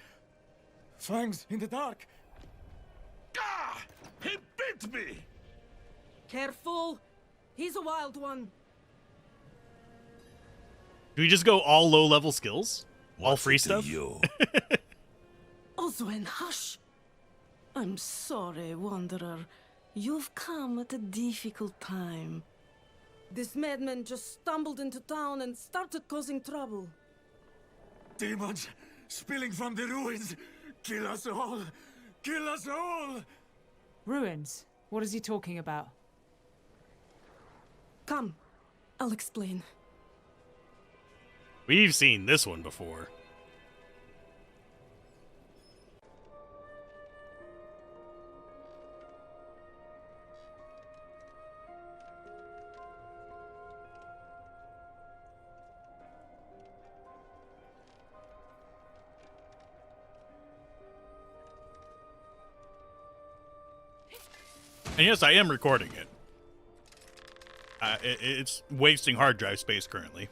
Fangs in the dark. Ah! He bit me! Careful! He's a wild one. Do we just go all low-level skills? All free stuff? Oswen, hush! I'm sorry, Wanderer. You've come at a difficult time. This madman just stumbled into town and started causing trouble. Demons spilling from the ruins. Kill us all! Kill us all! Ruins? What is he talking about? Come, I'll explain. We've seen this one before. And yes, I am recording it. It's wasting hard drive space currently.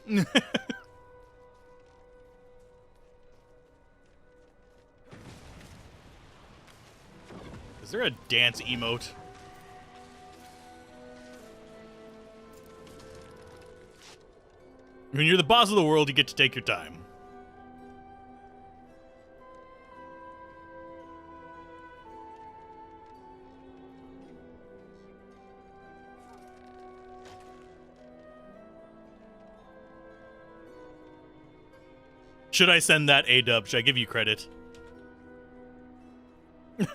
Is there a dance emote? When you're the boss of the world, you get to take your time. Should I send that A-dub? Should I give you credit? No,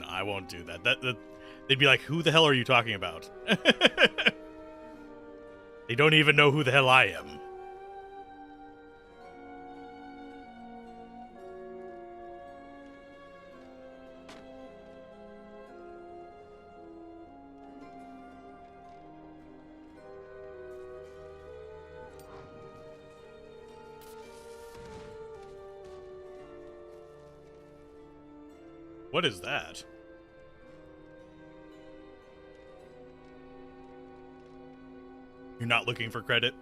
I won't do that. They'd be like, who the hell are you talking about? They don't even know who the hell I am. What is that? You're not looking for credit?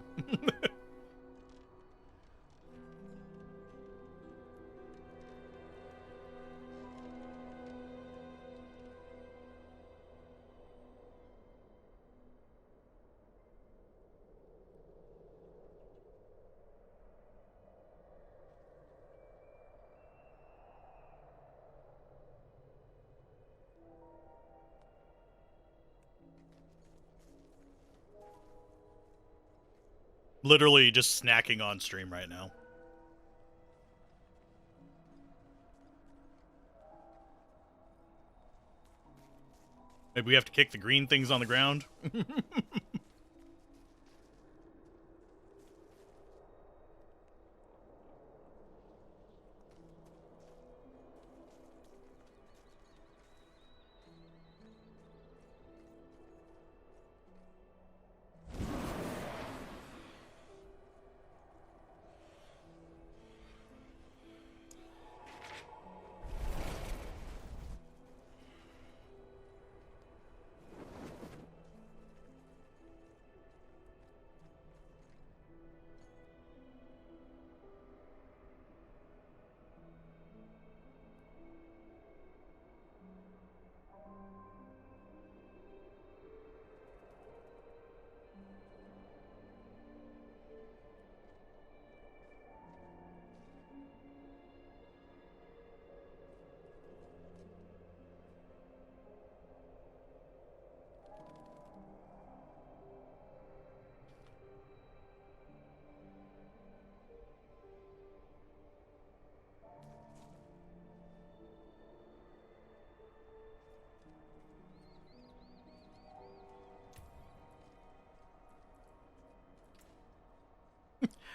Literally just snacking on stream right now. Maybe we have to kick the green things on the ground.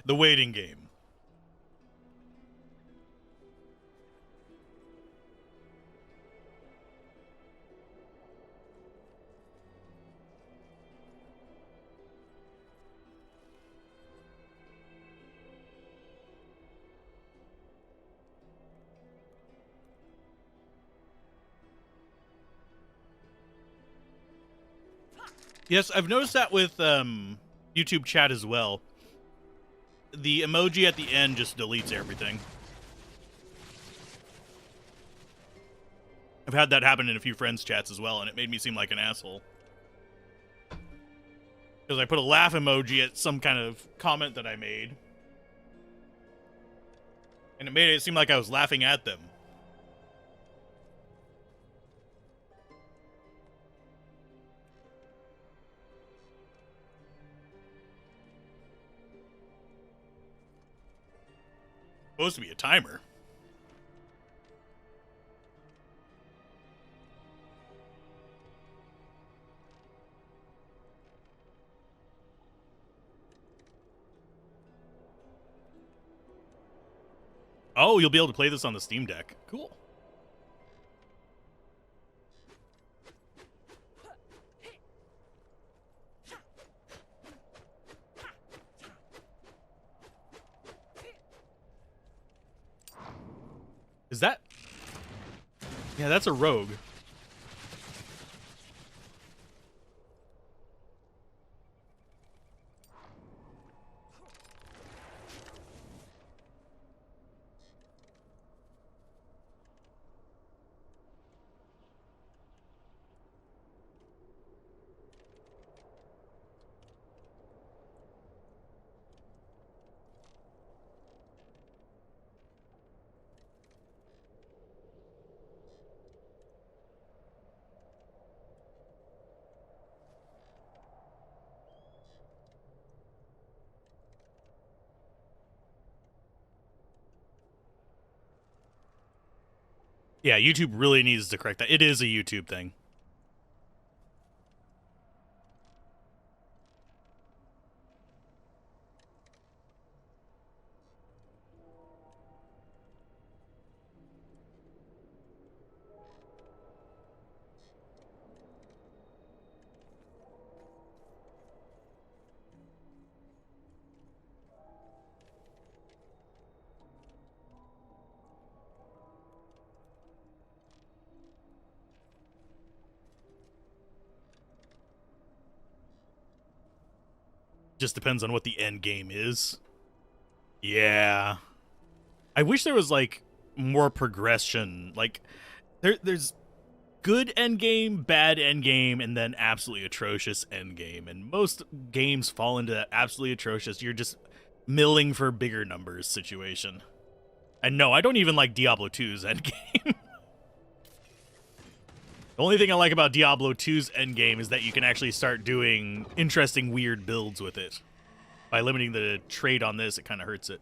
The waiting game. Yes, I've noticed that with YouTube chat as well. The emoji at the end just deletes everything. I've had that happen in a few friends' chats as well, and it made me seem like an asshole. Because I put a laugh emoji at some kind of comment that I made. And it made it seem like I was laughing at them. Supposed to be a timer. Oh, you'll be able to play this on the Steam Deck. Cool. Is that... Yeah, that's a rogue. Yeah, YouTube really needs to correct that. It is a YouTube thing. Just depends on what the end game is. Yeah. I wish there was like more progression. Like there's good end game, bad end game, and then absolutely atrocious end game. And most games fall into that absolutely atrocious. You're just milling for bigger numbers situation. And no, I don't even like Diablo 2's end game. The only thing I like about Diablo 2's endgame is that you can actually start doing interesting, weird builds with it. By limiting the trade on this, it kind of hurts it.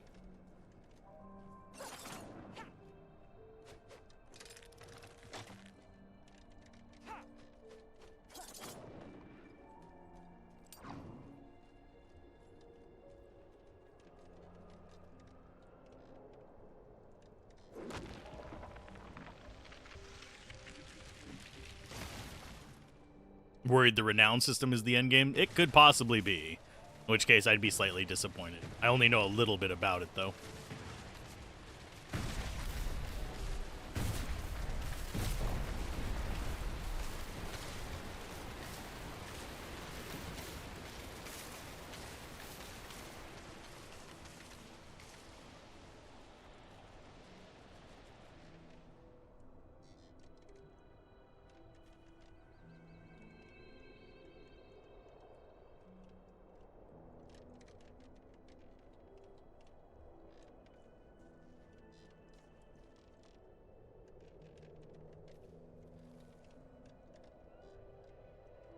Worried the renown system is the endgame? It could possibly be. In which case, I'd be slightly disappointed. I only know a little bit about it, though.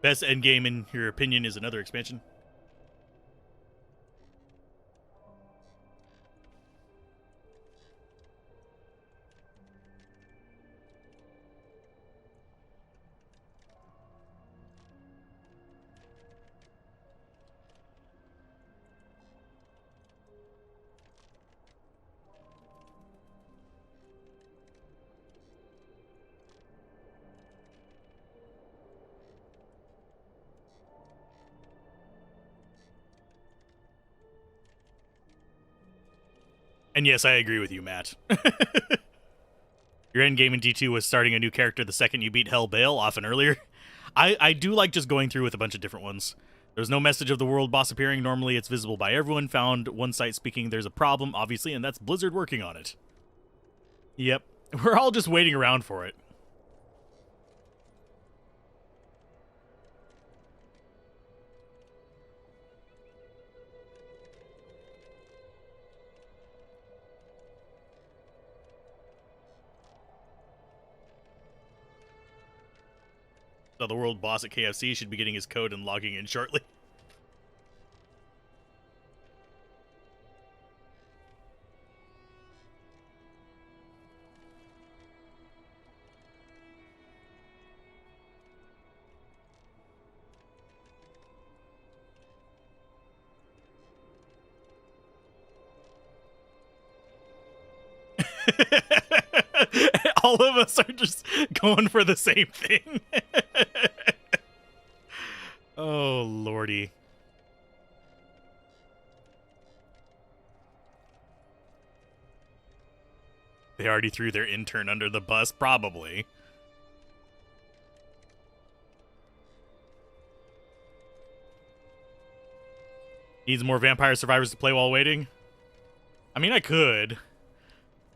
Best endgame, in your opinion, is another expansion? And yes, I agree with you, Matt. Your endgame in D2 was starting a new character the second you beat Hell Bale, often earlier. I do like just going through with a bunch of different ones. There's no message of the world boss appearing. Normally it's visible by everyone. Found one site speaking there's a problem, obviously, and that's Blizzard working on it. Yep. We're all just waiting around for it. So the world boss at KFC should be getting his code and logging in shortly. All of us are just going for the same thing. Oh, lordy. They already threw their intern under the bus? Probably. Needs more Vampire Survivors to play while waiting. I mean, I could.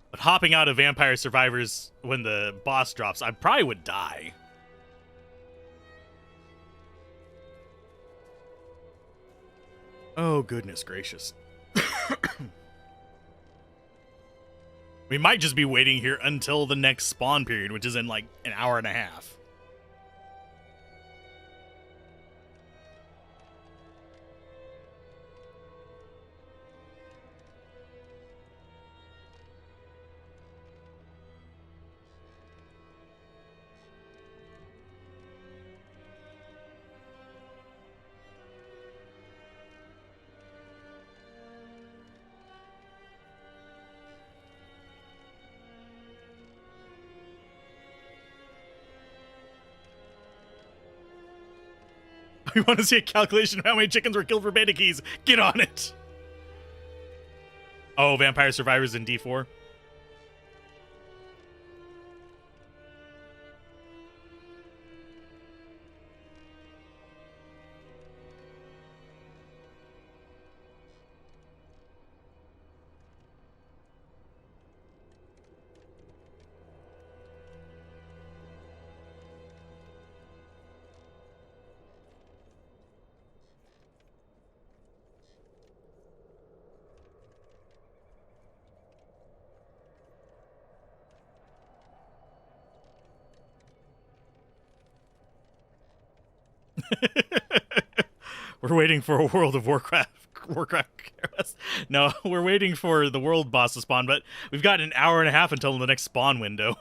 But hopping out of Vampire Survivors when the boss drops, I probably would die. Oh, goodness gracious. We might just be waiting here until the next spawn period, which is in like an hour and a half. We want to see a calculation of how many chickens were killed for beta keys. Get on it. Oh, Vampire Survivors in D4. We're waiting for a World of Warcraft. No, we're waiting for the world boss to spawn, but we've got an hour and a half until the next spawn window.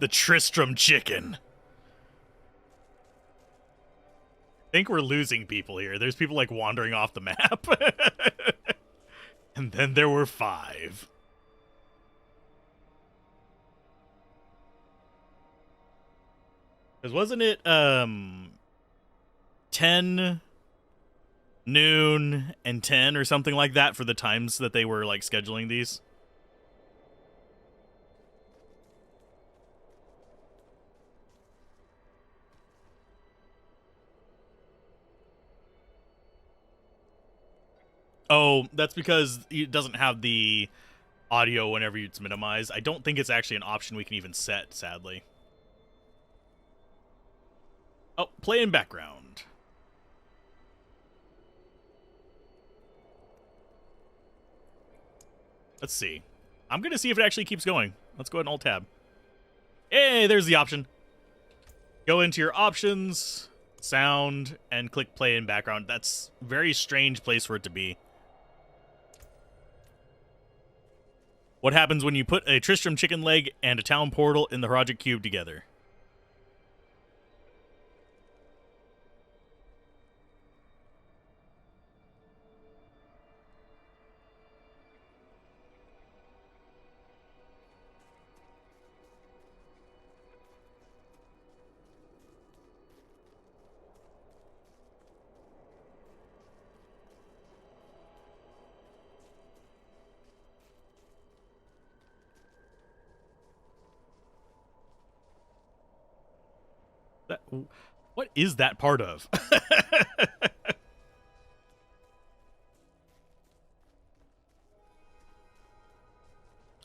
The Tristram chicken. I think we're losing people here. There's people like wandering off the map. And then there were 5. Because wasn't it 10, noon, and 10 or something like that for the times that they were like scheduling these? Oh, that's because it doesn't have the audio whenever it's minimized. I don't think it's actually an option we can even set, sadly. Oh, play in background. Let's see. I'm going to see if it actually keeps going. Let's go ahead and Alt-Tab. Hey, there's the option. Go into your options, sound, and click play in background. That's a very strange place for it to be. What happens when you put a Tristram chicken leg and a town portal in the Project Cube together? What is that part of?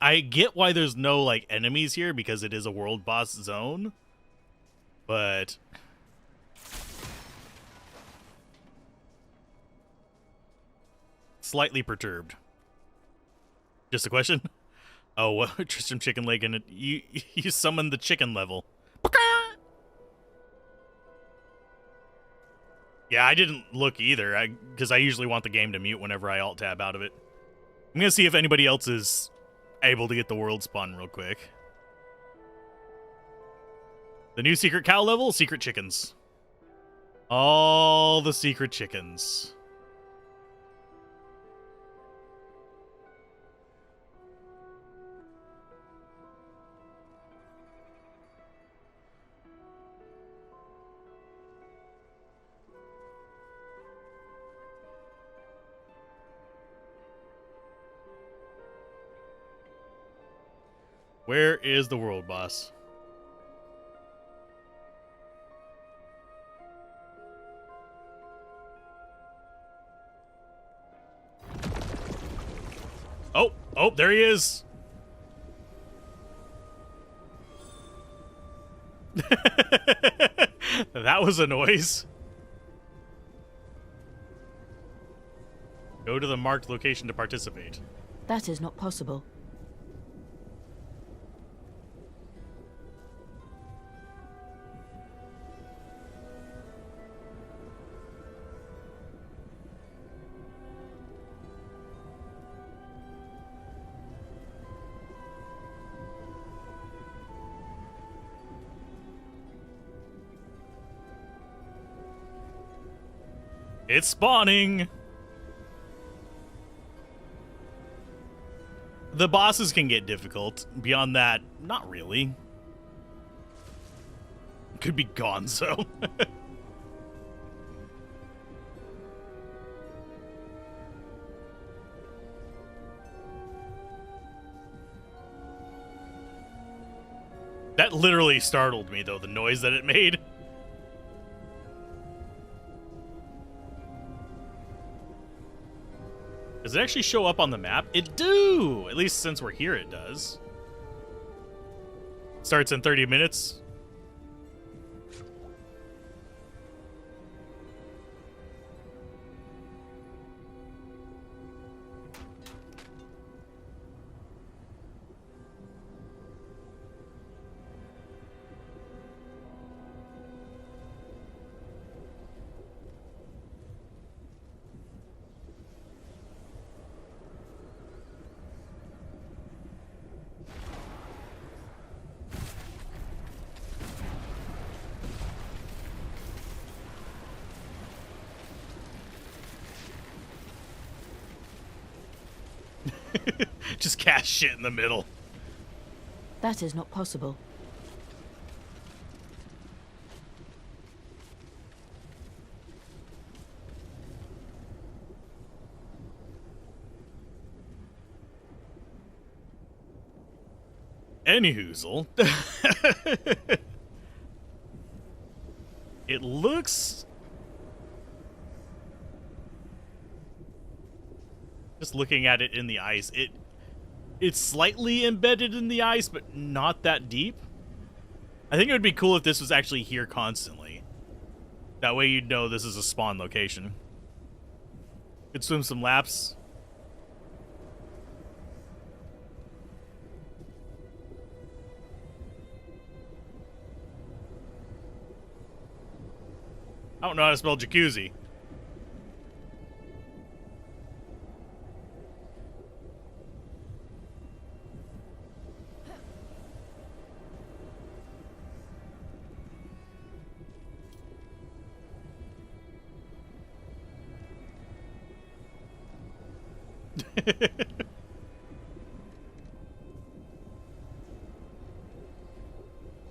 I get why there's no like enemies here because it is a world boss zone, But slightly perturbed. Just a question? Oh, well, Tristram Chicken Leg, and you summoned the chicken level. Yeah, I didn't look either, because I usually want the game to mute whenever I alt-tab out of it. I'm going to see if anybody else is able to get the world spawn real quick. The new secret cow level, secret chickens. All the secret chickens. Where is the world boss? Oh, there he is. That was a noise. Go to the marked location to participate. That is not possible. It's spawning. The bosses can get difficult. Beyond that, not really. Could be Gonzo. That literally startled me, though, the noise that it made. Does it actually show up on the map? It do! At least since we're here, it does. Starts in 30 minutes. Just cast shit in the middle. That is not possible. Anyhoozle. It looks... Just looking at it in the ice, it's slightly embedded in the ice, but not that deep. I think it would be cool if this was actually here constantly. That way you'd know this is a spawn location. Could swim some laps. I don't know how to spell jacuzzi.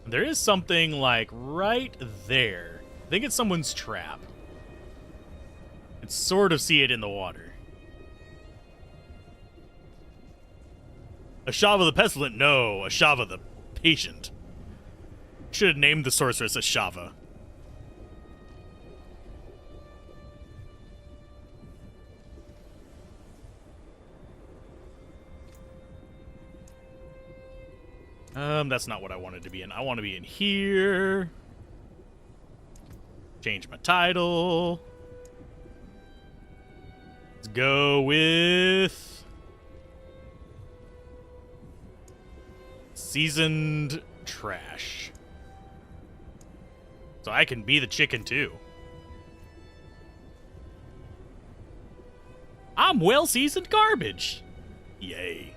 There is something like right there. I think it's someone's trap. I can sort of see it in the water. Ashava the Pestilent? No, Ashava the Patient. Should have named the sorceress Ashava. That's not what I wanted to be in. I want to be in here. Change my title. Let's go with seasoned trash. So I can be the chicken too. I'm well-seasoned garbage. Yay.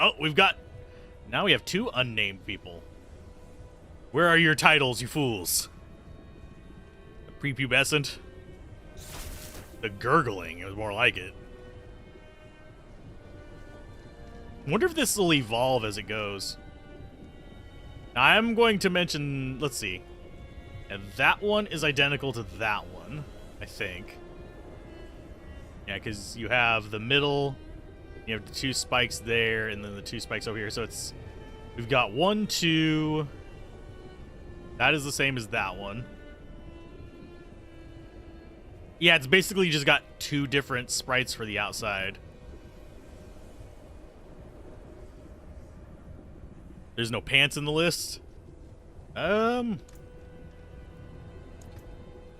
Oh, now we have 2 unnamed people. Where are your titles, you fools? The prepubescent? The gurgling is more like it. Wonder if this will evolve as it goes. Now, I'm going to mention, let's see. And that one is identical to that one, I think. Yeah, because you have the middle, you have the 2 spikes there, and then the 2 spikes over here. So we've got 1, 2. That is the same as that one. Yeah, it's basically just got 2 different sprites for the outside. There's no pants in the list. I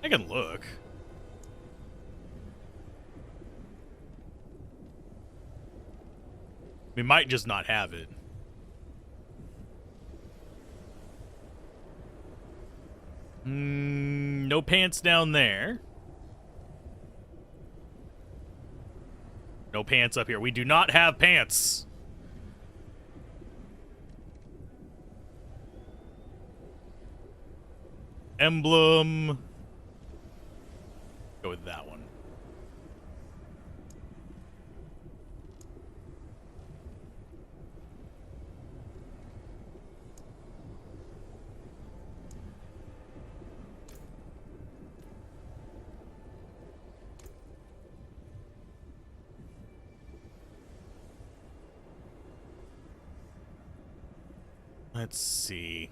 can look. We might just not have it. No pants down there. No pants up here. We do not have pants. Emblem. Go with that one. Let's see.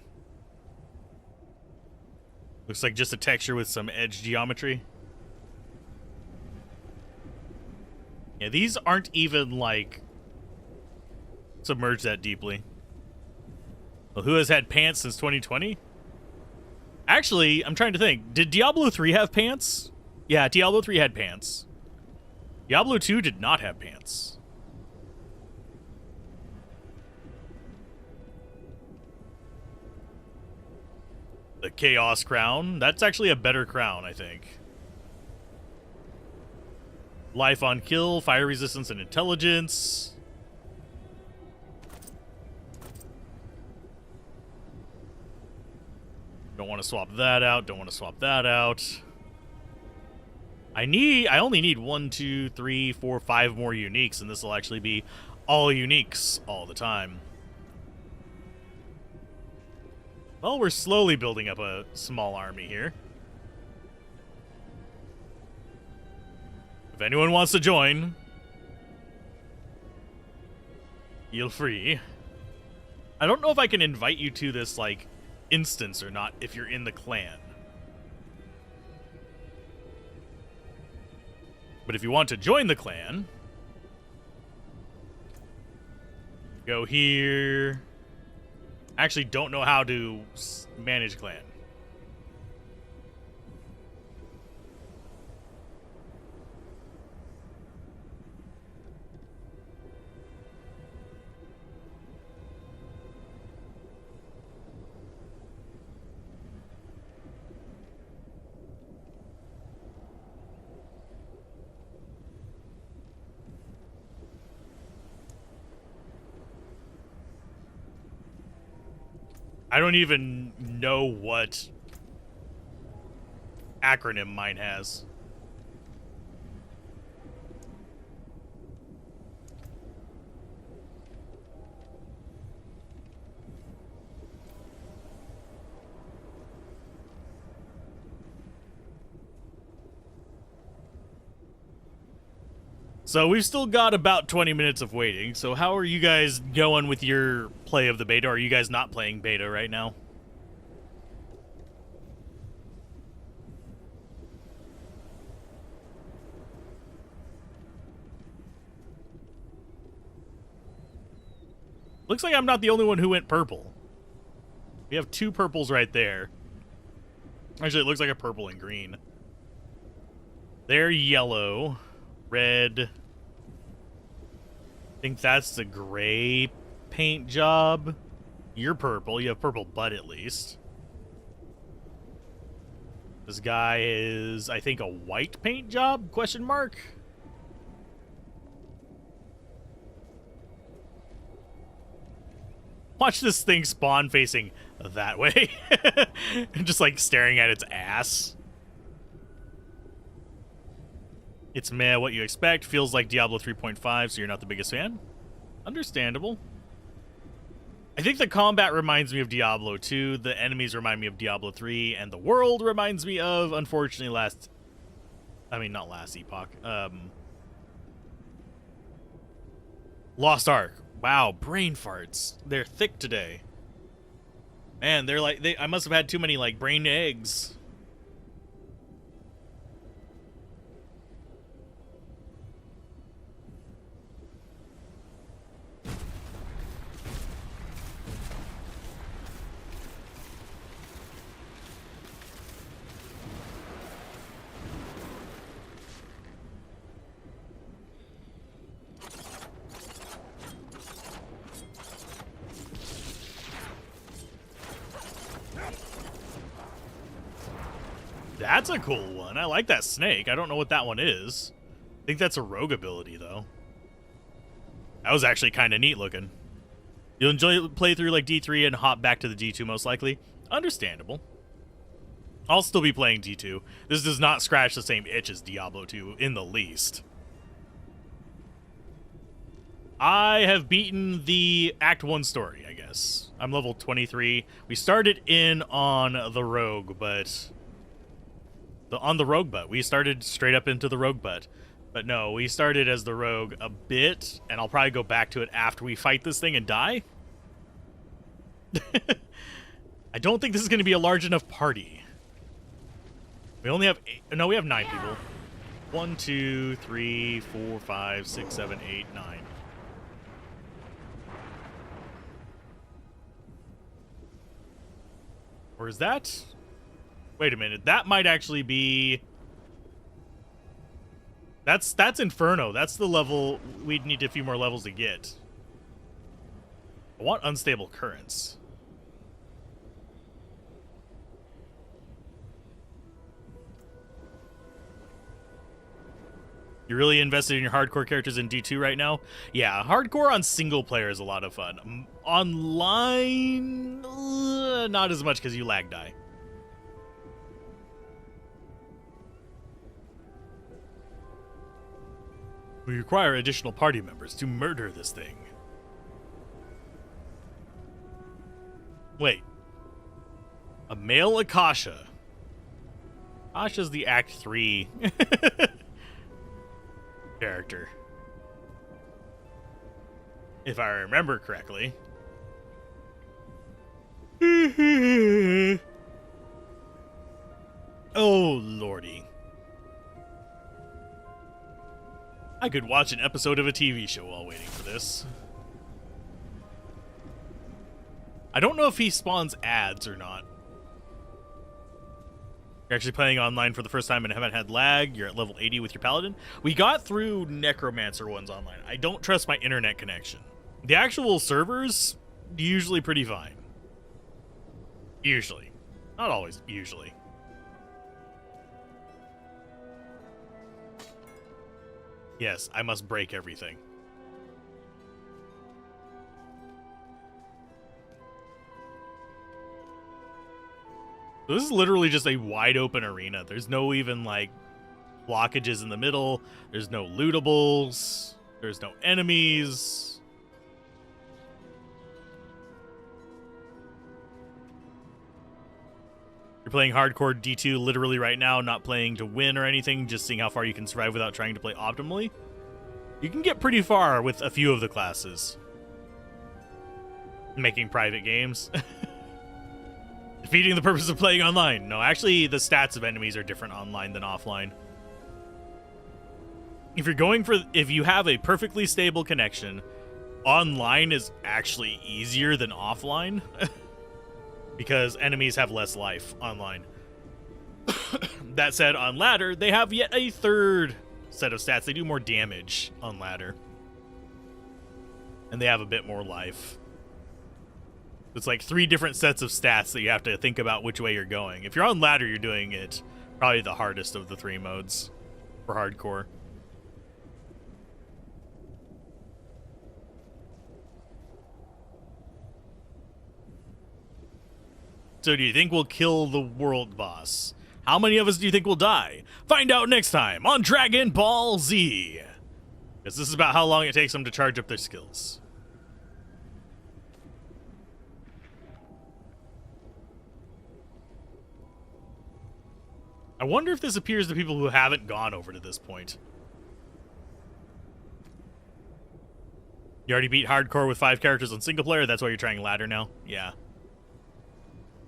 Looks like just a texture with some edge geometry. Yeah, these aren't even, like, submerged that deeply. Well, who has had pants since 2020? Actually, I'm trying to think. Did Diablo 3 have pants? Yeah, Diablo 3 had pants. Diablo 2 did not have pants. The Chaos Crown. That's actually a better crown, I think. Life on kill, fire resistance, and intelligence. Don't want to swap that out. Don't want to swap that out. I only need 1, 2, 3, 4, 5 more uniques, and this will actually be all uniques all the time. Well, we're slowly building up a small army here. If anyone wants to join, feel free. I don't know if I can invite you to this, like, instance or not if you're in the clan. But if you want to join the clan, go here. Actually don't know how to manage clan. I don't even know what acronym mine has. So we've still got about 20 minutes of waiting. So how are you guys going with your play of the beta? Are you guys not playing beta right now? Looks like I'm not the only one who went purple. We have 2 purples right there. Actually, it looks like a purple and green. They're yellow. Red. I think that's the gray paint job. You're purple. You have purple butt at least. This guy is, I think, a white paint job? Question mark? Watch this thing spawn facing that way. Just like staring at its ass. It's meh, what you expect. Feels like Diablo 3.5, so you're not the biggest fan. Understandable. I think the combat reminds me of Diablo 2, the enemies remind me of Diablo 3, and the world reminds me of, unfortunately, not last epoch. Lost Ark. Wow, brain farts. They're thick today. Man, they're like, I must have had too many, like, brain eggs. That's a cool one. I like that snake. I don't know what that one is. I think that's a rogue ability, though. That was actually kind of neat looking. You'll enjoy play through like D3 and hop back to the D2 most likely. Understandable. I'll still be playing D2. This does not scratch the same itch as Diablo 2 in the least. I have beaten the Act 1 story, I guess. I'm level 23. We started in on the rogue, but... on the rogue butt. We started straight up into the rogue butt. But no, we started as the rogue a bit, and I'll probably go back to it after we fight this thing and die. I don't think this is going to be a large enough party. We only have 8, no, we have 9 people. 1, 2, 3, 4, 5, 6, 7, 8, 9. Or is that... Wait a minute, that might actually be... That's Inferno. That's the level we'd need a few more levels to get. I want Unstable Currents. You're really invested in your hardcore characters in D2 right now? Yeah, hardcore on single player is a lot of fun. Online, not as much because you lag die. We require additional party members to murder this thing. Wait. A male Akasha. Akasha's the Act 3 character. If I remember correctly. Oh, lordy. I could watch an episode of a TV show while waiting for this. I don't know if he spawns ads or not. You're actually playing online for the first time and haven't had lag. You're at level 80 with your paladin. We got through Necromancer ones online. I don't trust my internet connection. The actual servers, usually pretty fine. Usually. Not always, usually. Yes, I must break everything. So this is literally just a wide open arena. There's no even like blockages in the middle. There's no lootables. There's no enemies. You're playing hardcore D2 literally right now, not playing to win or anything, just seeing how far you can survive without trying to play optimally. You can get pretty far with a few of the classes. Making private games. Defeating the purpose of playing online. No, actually, the stats of enemies are different online than offline. If you have a perfectly stable connection, online is actually easier than offline. because enemies have less life online. That said, on ladder, they have yet a third set of stats. They do more damage on ladder. And they have a bit more life. It's like 3 different sets of stats that you have to think about which way you're going. If you're on ladder, you're doing it probably the hardest of the 3 modes for hardcore. So do you think we'll kill the world boss? How many of us do you think will die? Find out next time on Dragon Ball Z. Because this is about how long it takes them to charge up their skills. I wonder if this appears to people who haven't gone over to this point. You already beat hardcore with 5 characters on single player? That's why you're trying ladder now? Yeah.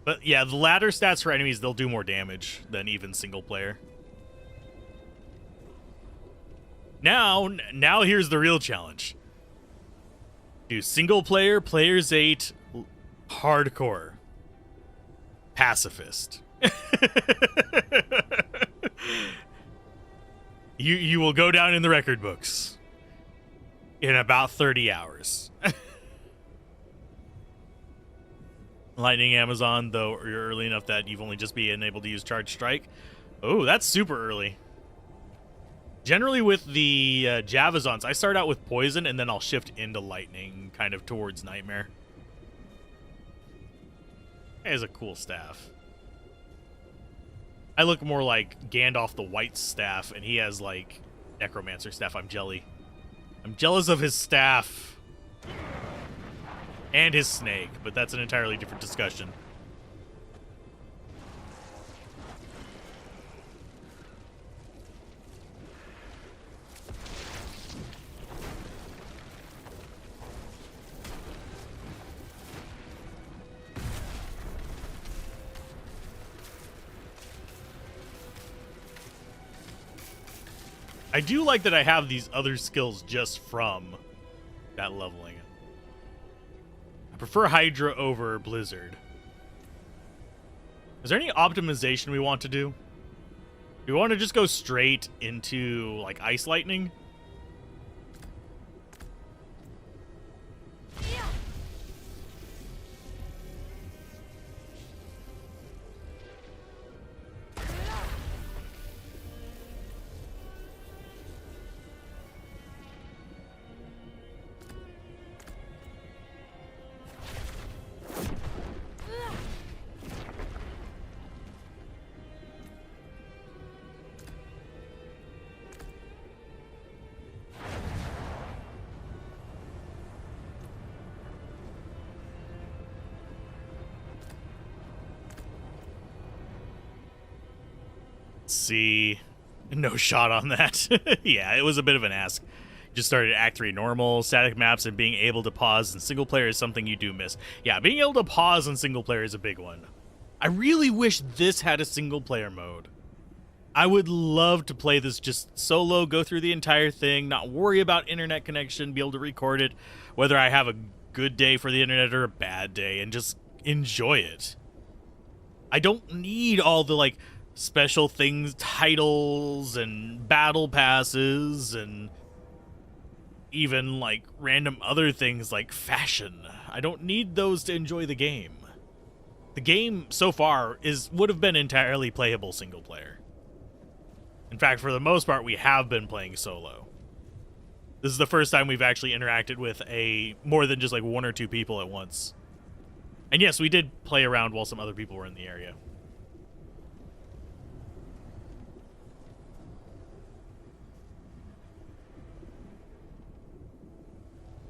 But yeah, the ladder stats for enemies, they'll do more damage than even single player. Now here's the real challenge. Do single player, players 8, hardcore, pacifist. You will go down in the record books in about 30 hours. Lightning Amazon, though you're early enough that you've only just been able to use Charge Strike. Oh, that's super early. Generally with the Javazons, I start out with Poison and then I'll shift into Lightning, kind of towards Nightmare. That is a cool staff. I look more like Gandalf the White Staff, and he has, like, Necromancer Staff. I'm jealous of his staff. And his snake, but that's an entirely different discussion. I do like that I have these other skills just from that leveling. I prefer Hydra over Blizzard. Is there any optimization we want to do? Do we want to just go straight into, like, Ice Lightning? See, no shot on that. Yeah, it was a bit of an ask. Just started Act 3 normal, static maps, and being able to pause in single player is something you do miss. Yeah, being able to pause in single player is a big one. I really wish this had a single player mode. I would love to play this just solo, go through the entire thing, not worry about internet connection, be able to record it, whether I have a good day for the internet or a bad day, and just enjoy it. I don't need all the, like, special things, titles, and battle passes, and even, like, random other things like fashion. I don't need those to enjoy the game. The game, so far, would have been entirely playable single player. In fact, for the most part, we have been playing solo. This is the first time we've actually interacted with more than just, like, 1 or 2 people at once. And yes, we did play around while some other people were in the area.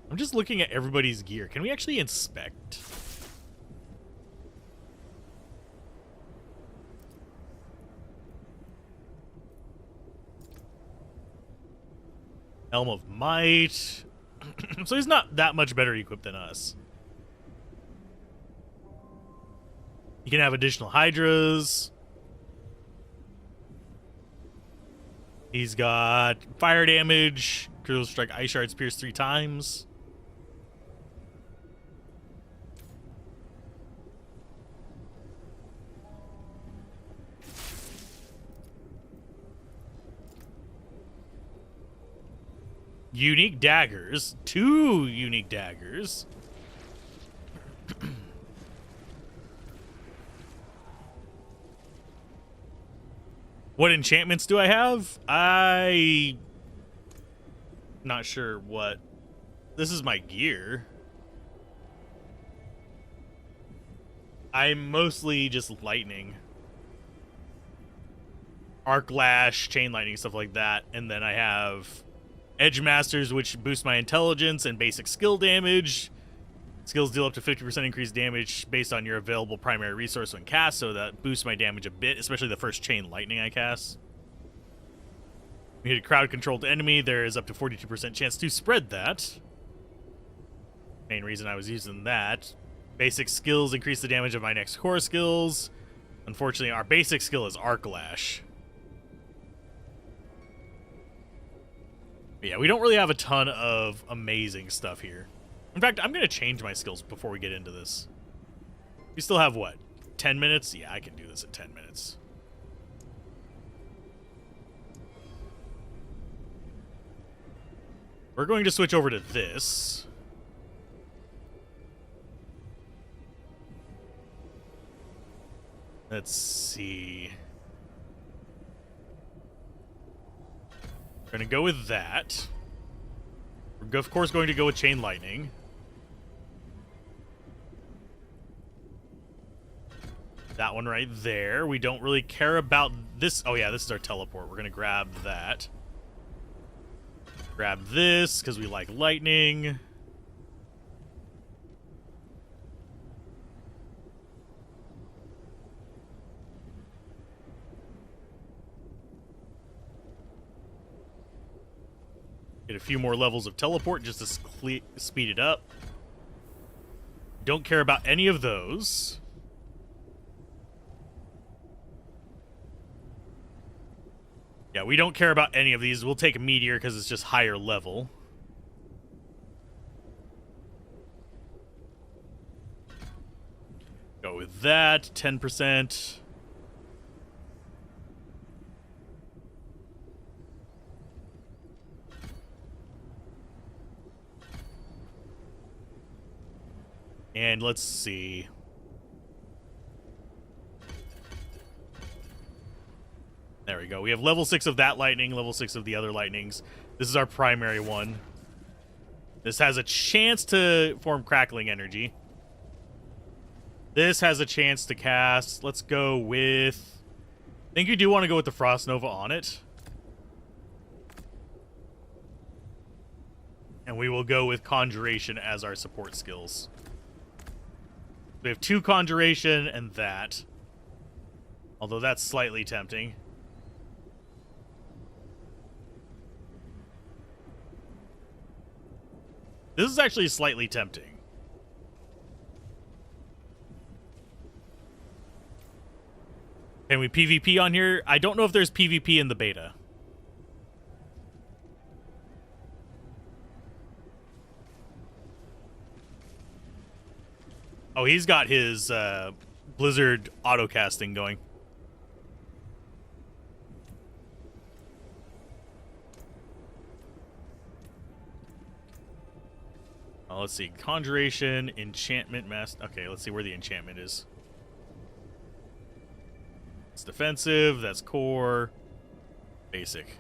I'm just looking at everybody's gear. Can we actually inspect? Helm of Might. So he's not that much better equipped than us. You can have additional Hydras. He's got fire damage. Critical strike, ice shards, pierce 3 times. unique daggers. 2 unique daggers. What enchantments do I have? Not sure what. This is my gear. I'm mostly just lightning. Arc Lash, Chain Lightning, stuff like that. And then I have Edge Masters, which boost my intelligence and basic skill damage. Skills deal up to 50% increased damage based on your available primary resource when cast, so that boosts my damage a bit, especially the first Chain Lightning I cast. When you hit a crowd-controlled enemy, there is up to 42% chance to spread that. Main reason I was using that. Basic skills increase the damage of my next core skills. Unfortunately, our basic skill is Arc Lash. But yeah, we don't really have a ton of amazing stuff here. In fact, I'm going to change my skills before we get into this. We still have, what, 10 minutes? Yeah, I can do this in 10 minutes. We're going to switch over to this. Let's see. We're going to go with that. We're, of course, going to go with Chain Lightning. That one right there. We don't really care about this. Oh, yeah, this is our teleport. We're going to grab that. Grab this, because we like lightning. Get a few more levels of teleport just to speed it up. Don't care about any of those. Yeah, we don't care about any of these. We'll take a meteor because it's just higher level. Go with that. 10%. And let's see. There we go. We have level 6 of that lightning, level 6 of the other lightnings. This is our primary one. This has a chance to form crackling energy. This has a chance to cast. Let's go with... I think you do want to go with the Frost Nova on it. And we will go with Conjuration as our support skills. We have 2 Conjuration and that. Although that's slightly tempting. This is actually slightly tempting. Can we PvP on here? I don't know if there's PvP in the beta. Oh, he's got his Blizzard auto-casting going. Let's see. Conjuration, Enchantment, Mass... Okay, let's see where the enchantment is. It's defensive, that's core, basic.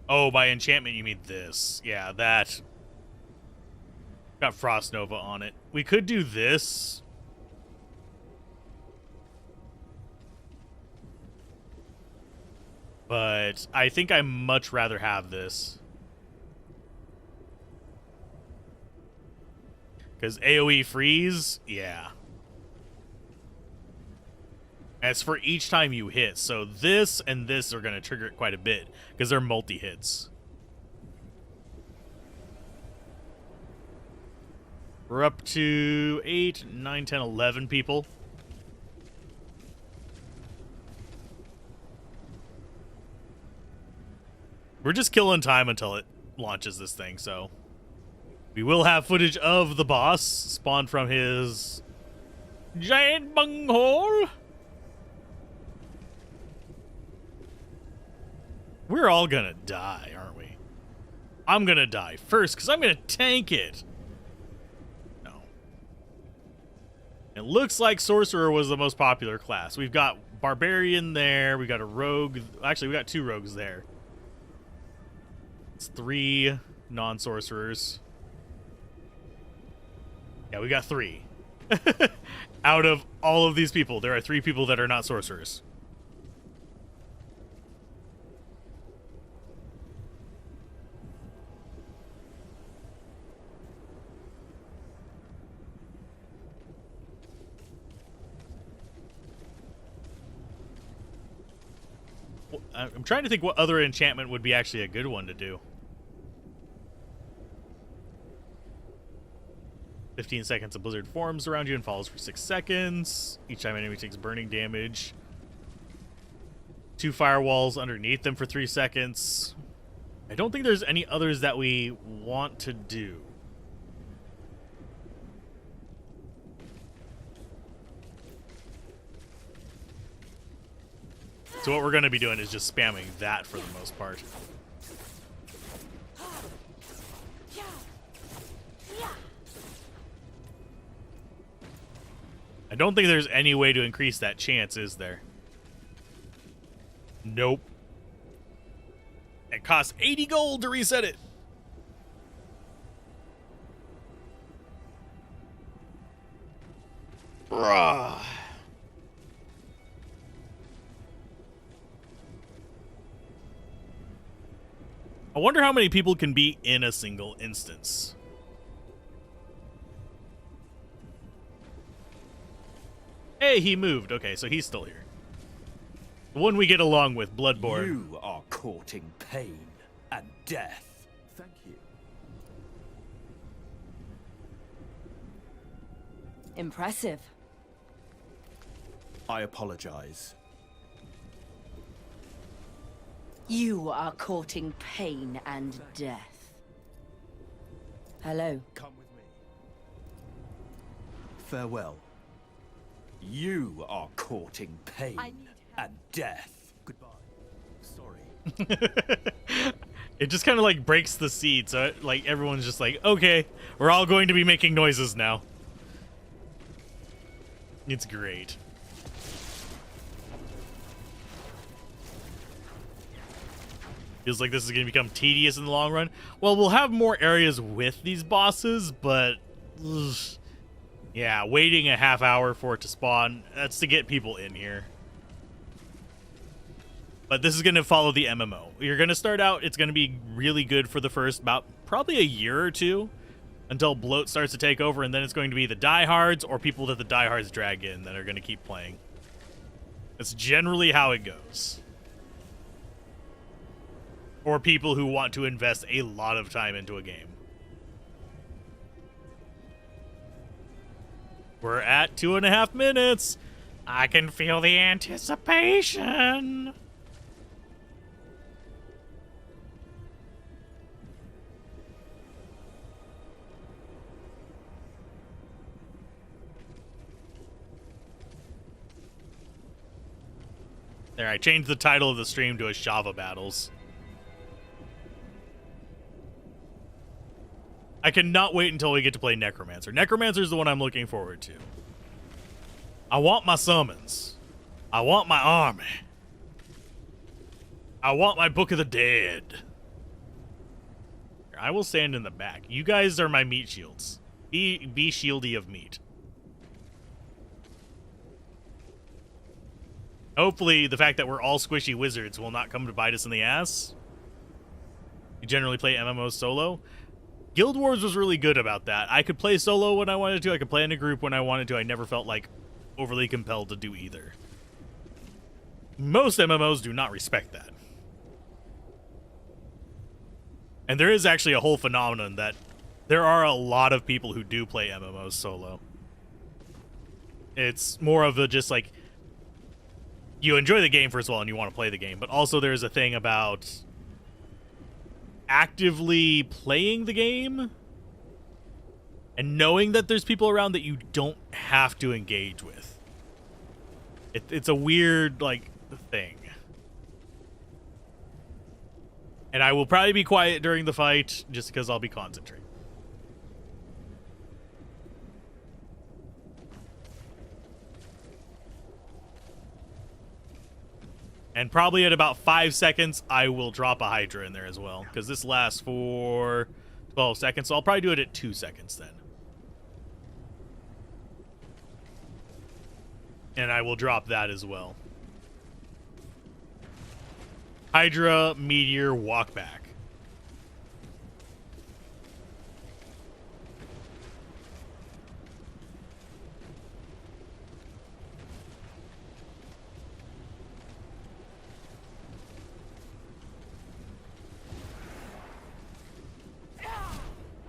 Oh, by enchantment you mean this. Yeah, that. Got Frost Nova on it. We could do this. But I think I much rather have this. Because AoE freeze, yeah. As for each time you hit. So this and this are going to trigger it quite a bit. Because they're multi-hits. We're up to 8, 9, 10, 11 people. We're just killing time until it launches this thing, so. We will have footage of the boss spawned from his giant bunghole. We're all gonna die, aren't we? I'm gonna die first because I'm gonna tank it. No. It looks like Sorcerer was the most popular class. We've got Barbarian there. We got a Rogue. Actually, we got 2 Rogues there. It's 3 non-sorcerers. Yeah, we got 3. Out of all of these people, there are 3 people that are not sorcerers. I'm trying to think what other enchantment would be actually a good one to do. 15 seconds, a blizzard forms around you and follows for 6 seconds. Each time an enemy takes burning damage. 2 firewalls underneath them for 3 seconds. I don't think there's any others that we want to do. So what we're going to be doing is just spamming that for the most part. I don't think there's any way to increase that chance, is there? Nope. It costs 80 gold to reset it. Bruh. I wonder how many people can be in a single instance. Hey, he moved. Okay, so he's still here. The one we get along with, Bloodborne. You are courting pain and death. Thank you. Impressive. I apologize. You are courting pain and death. Hello. Come with me. Farewell. You are courting pain and death. Goodbye. Sorry. It just kind of like breaks the seed, so like everyone's just like, okay, we're all going to be making noises now. It's great. Feels like this is going to become tedious in the long run. Well, we'll have more areas with these bosses, but ugh, yeah, waiting a half hour for it to spawn, that's to get people in here. But this is going to follow the MMO. You're going to start out, it's going to be really good for the first about probably a year or 2 until bloat starts to take over, and then it's going to be the diehards or people that the diehards drag in that are going to keep playing. That's generally how it goes. Or people who want to invest a lot of time into a game. We're at 2.5 minutes. I can feel the anticipation. There, I changed the title of the stream to Ashava Battles. I cannot wait until we get to play Necromancer. Necromancer is the one I'm looking forward to. I want my summons. I want my army. I want my Book of the Dead. I will stand in the back. You guys are my meat shields. Be shieldy of meat. Hopefully, the fact that we're all squishy wizards will not come to bite us in the ass. You generally play MMOs solo. Guild Wars was really good about that. I could play solo when I wanted to. I could play in a group when I wanted to. I never felt like overly compelled to do either. Most MMOs do not respect that. And there is actually a whole phenomenon that there are a lot of people who do play MMOs solo. It's more of a just like, you enjoy the game first of all and you want to play the game, but also there's a thing about actively playing the game And knowing that there's people around that you don't have to engage with. It's a weird, like, thing. And I will probably be quiet during the fight, just because I'll be concentrating. And probably at about 5 seconds, I will drop a Hydra in there as well. Because this lasts for 12 seconds, so I'll probably do it at 2 seconds then. And I will drop that as well. Hydra, Meteor, walk back.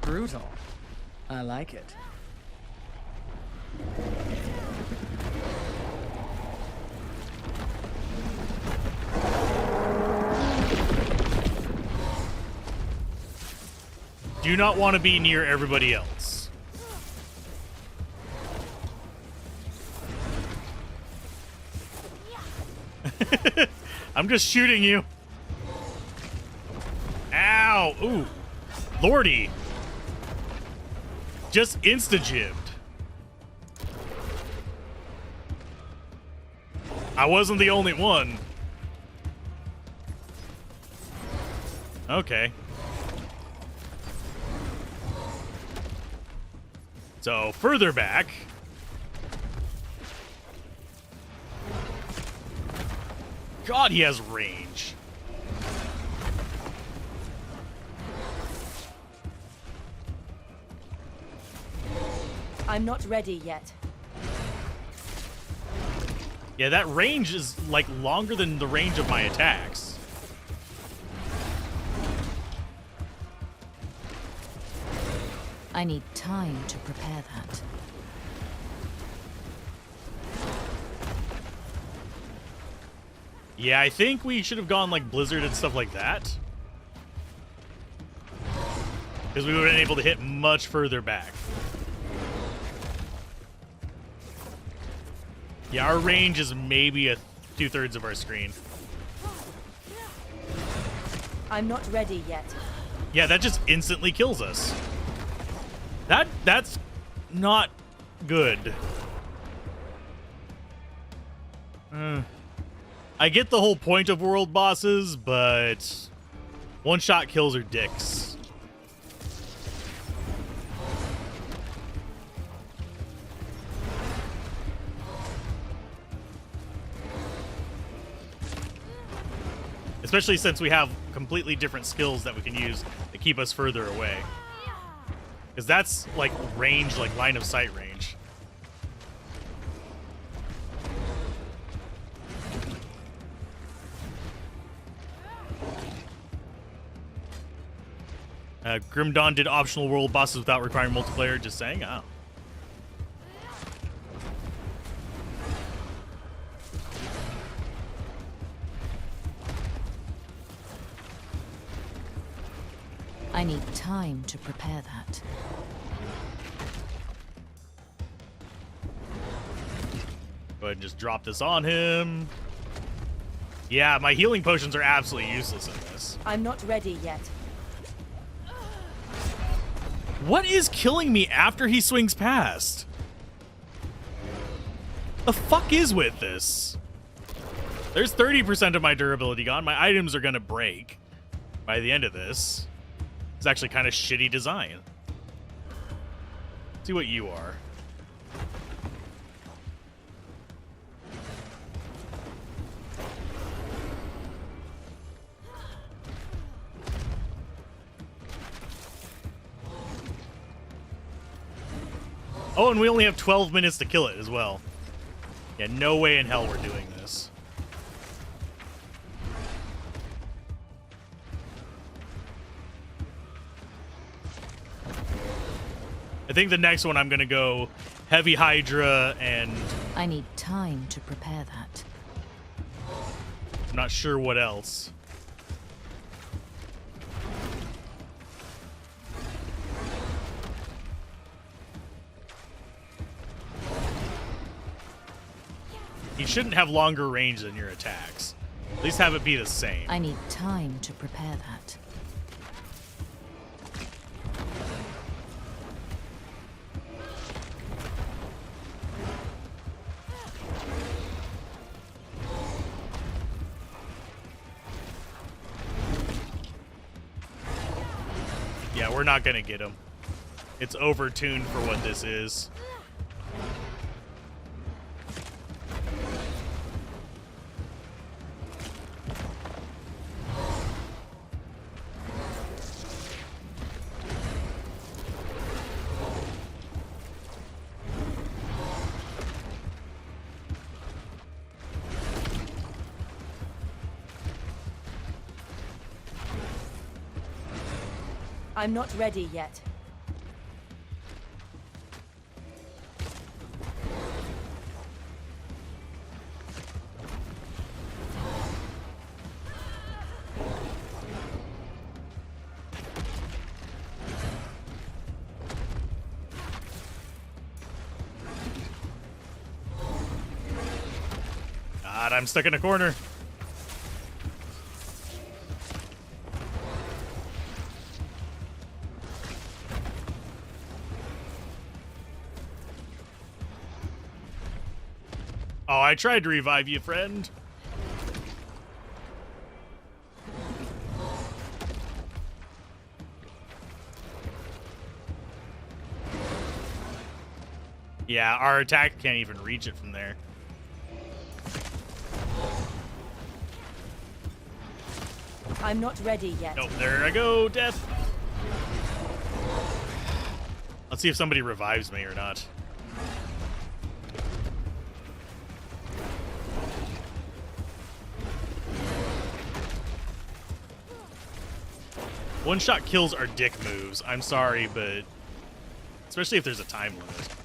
Brutal. I like it. Do not want to be near everybody else. I'm just shooting you. Ow! Ooh. Lordy. Just insta-jibbed. I wasn't the only one. Okay. So, further back. God, he has range. I'm not ready yet. Yeah, that range is, like, longer than the range of my attacks. I need time to prepare that. Yeah, I think we should have gone, like, Blizzard and stuff like that. Because we would have been able to hit much further back. Yeah, our range is maybe 2/3 of our screen. I'm not ready yet. Yeah, that just instantly kills us. That's not good. I get the whole point of world bosses, but one-shot kills are dicks. Especially since we have completely different skills that we can use to keep us further away. Because that's like range, like line of sight range. Grim Dawn did optional world bosses without requiring multiplayer, just saying. Oh. I need time to prepare that. Go ahead and just drop this on him. Yeah, my healing potions are absolutely useless in this. I'm not ready yet. What is killing me after he swings past? The fuck is with this? There's 30% of my durability gone. My items are gonna break by the end of this. It's actually kind of shitty design. Let's see what you are. Oh, and we only have 12 minutes to kill it as well. Yeah, no way in hell we're doing this. I think the next one I'm going to go Heavy Hydra and... I need time to prepare that. I'm not sure what else. shouldn't have longer range than your attacks. At least have it be the same. I need time to prepare that. Yeah, we're not gonna get him. It's overtuned for what this is. I'm not ready yet. God, I'm stuck in a corner. Oh, I tried to revive you, friend. Yeah, our attack can't even reach it from there. I'm not ready yet. Nope, there I go, death. Let's see if somebody revives me or not. One-shot kills are dick moves. I'm sorry, but especially if there's a time limit.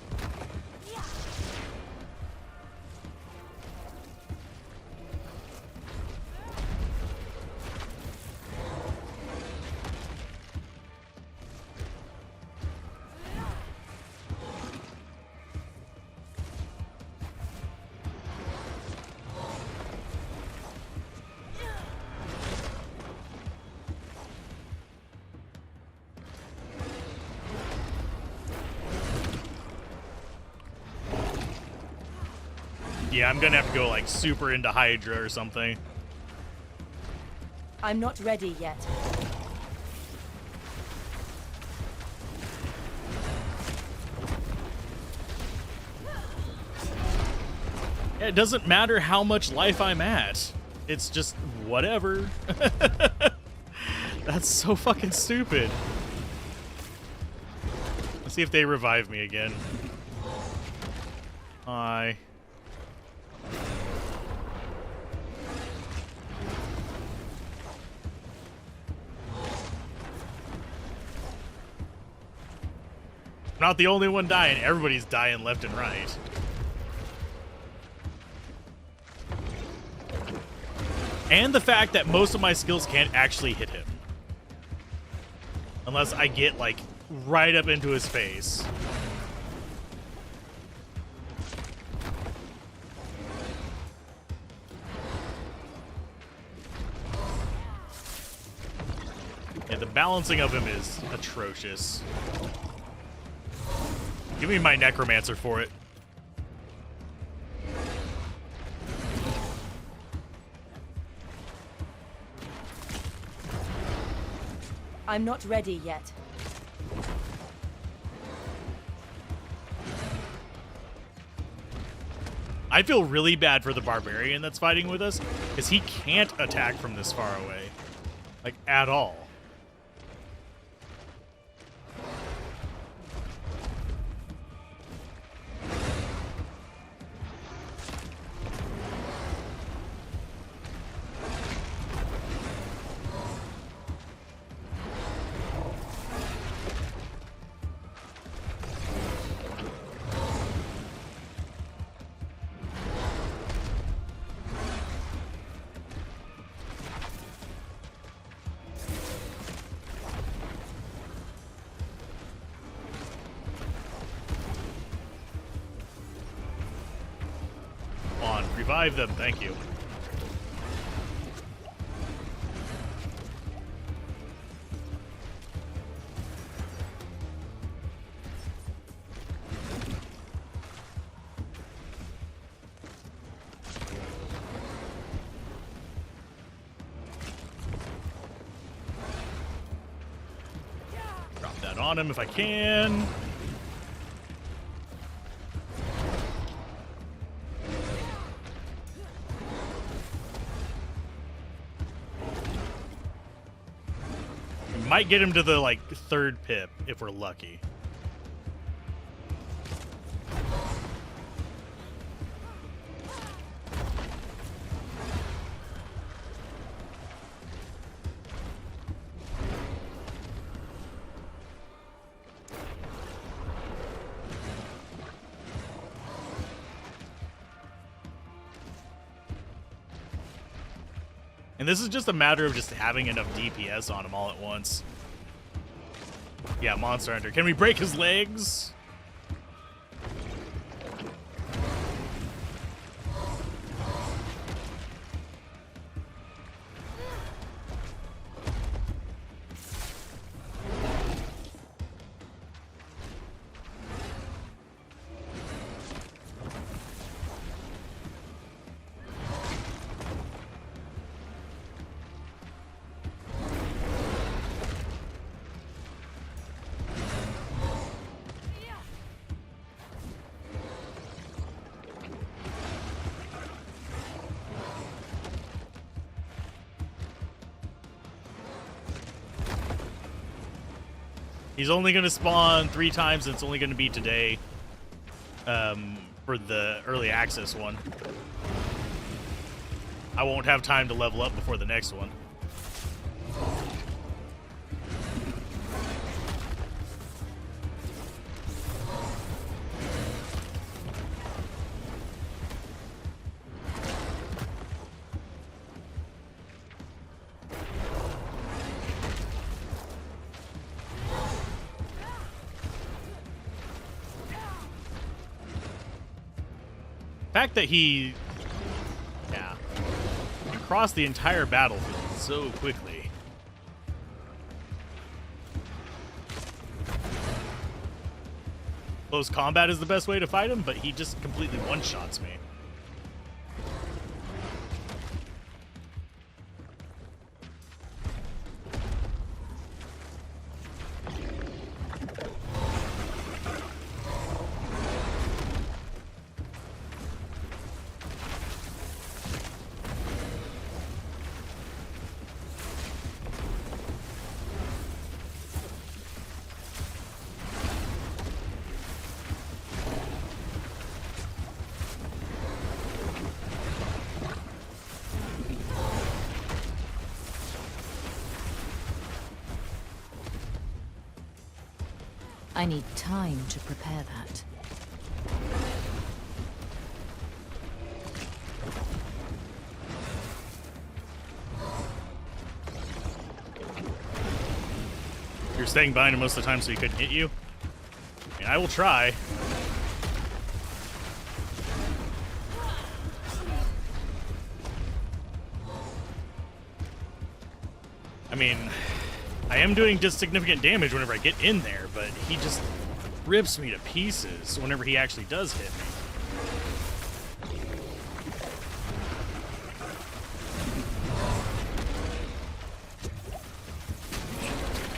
Yeah, I'm gonna have to go like super into Hydra or something. I'm not ready yet. Yeah, it doesn't matter how much life I'm at. It's just whatever. That's so fucking stupid. Let's see if they revive me again. Hi. I'm not the only one dying. Everybody's dying left and right. And the fact that most of my skills can't actually hit him. Unless I get, like, right up into his face. Yeah, the balancing of him is atrocious. Give me my necromancer for it. I'm not ready yet. I feel really bad for the barbarian that's fighting with us, because he can't attack from this far away. Like, at all. Revive them, thank you. Drop that on him if I can. Might get him to the, like, third pip if we're lucky. And this is just a matter of just having enough DPS on him all at once. Yeah, Monster Hunter. Can we break his legs? He's only going to spawn 3 times, and it's only going to be today for the early access one. I won't have time to level up before the next one. The fact that he can cross the entire battlefield so quickly. Close combat is the best way to fight him, but he just completely one-shots me. I need time to prepare that. You're staying behind him most of the time so he couldn't hit you? I mean, I will try. I mean, I am doing just significant damage whenever I get in there, but he just rips me to pieces whenever he actually does hit me.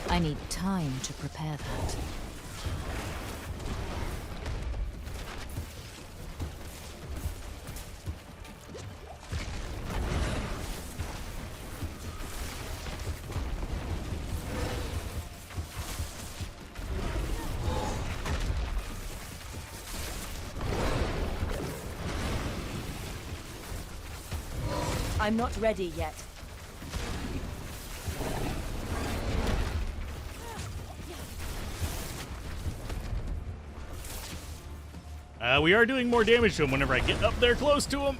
I need time to prepare that. I'm not ready yet. We are doing more damage to him whenever I get up there close to him.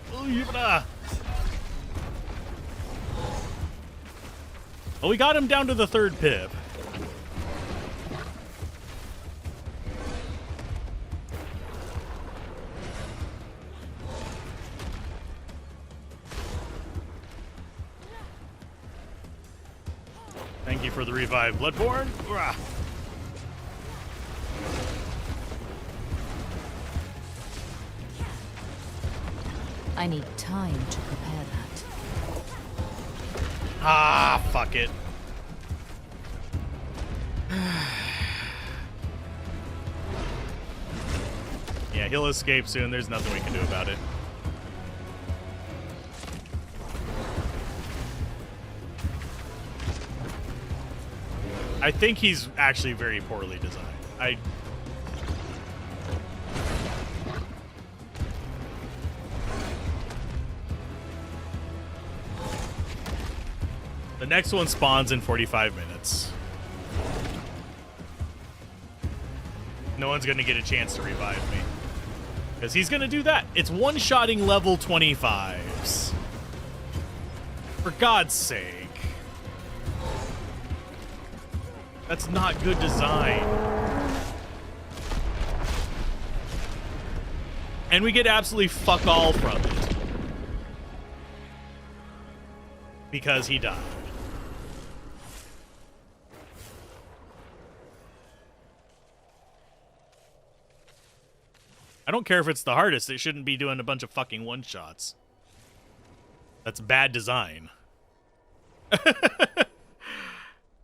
Well, we got him down to the third pip. you for the revive, Bloodborne. Rah. I need time to prepare that. Ah, fuck it. Yeah, he'll escape soon. There's nothing we can do about it. I think he's actually very poorly designed. The next one spawns in 45 minutes. No one's going to get a chance to revive me. Because he's going to do that. It's one-shotting level 25s. For God's sake. That's not good design. And we get absolutely fuck all from it. Because he died. I don't care if it's the hardest. It shouldn't be doing a bunch of fucking one-shots. That's bad design.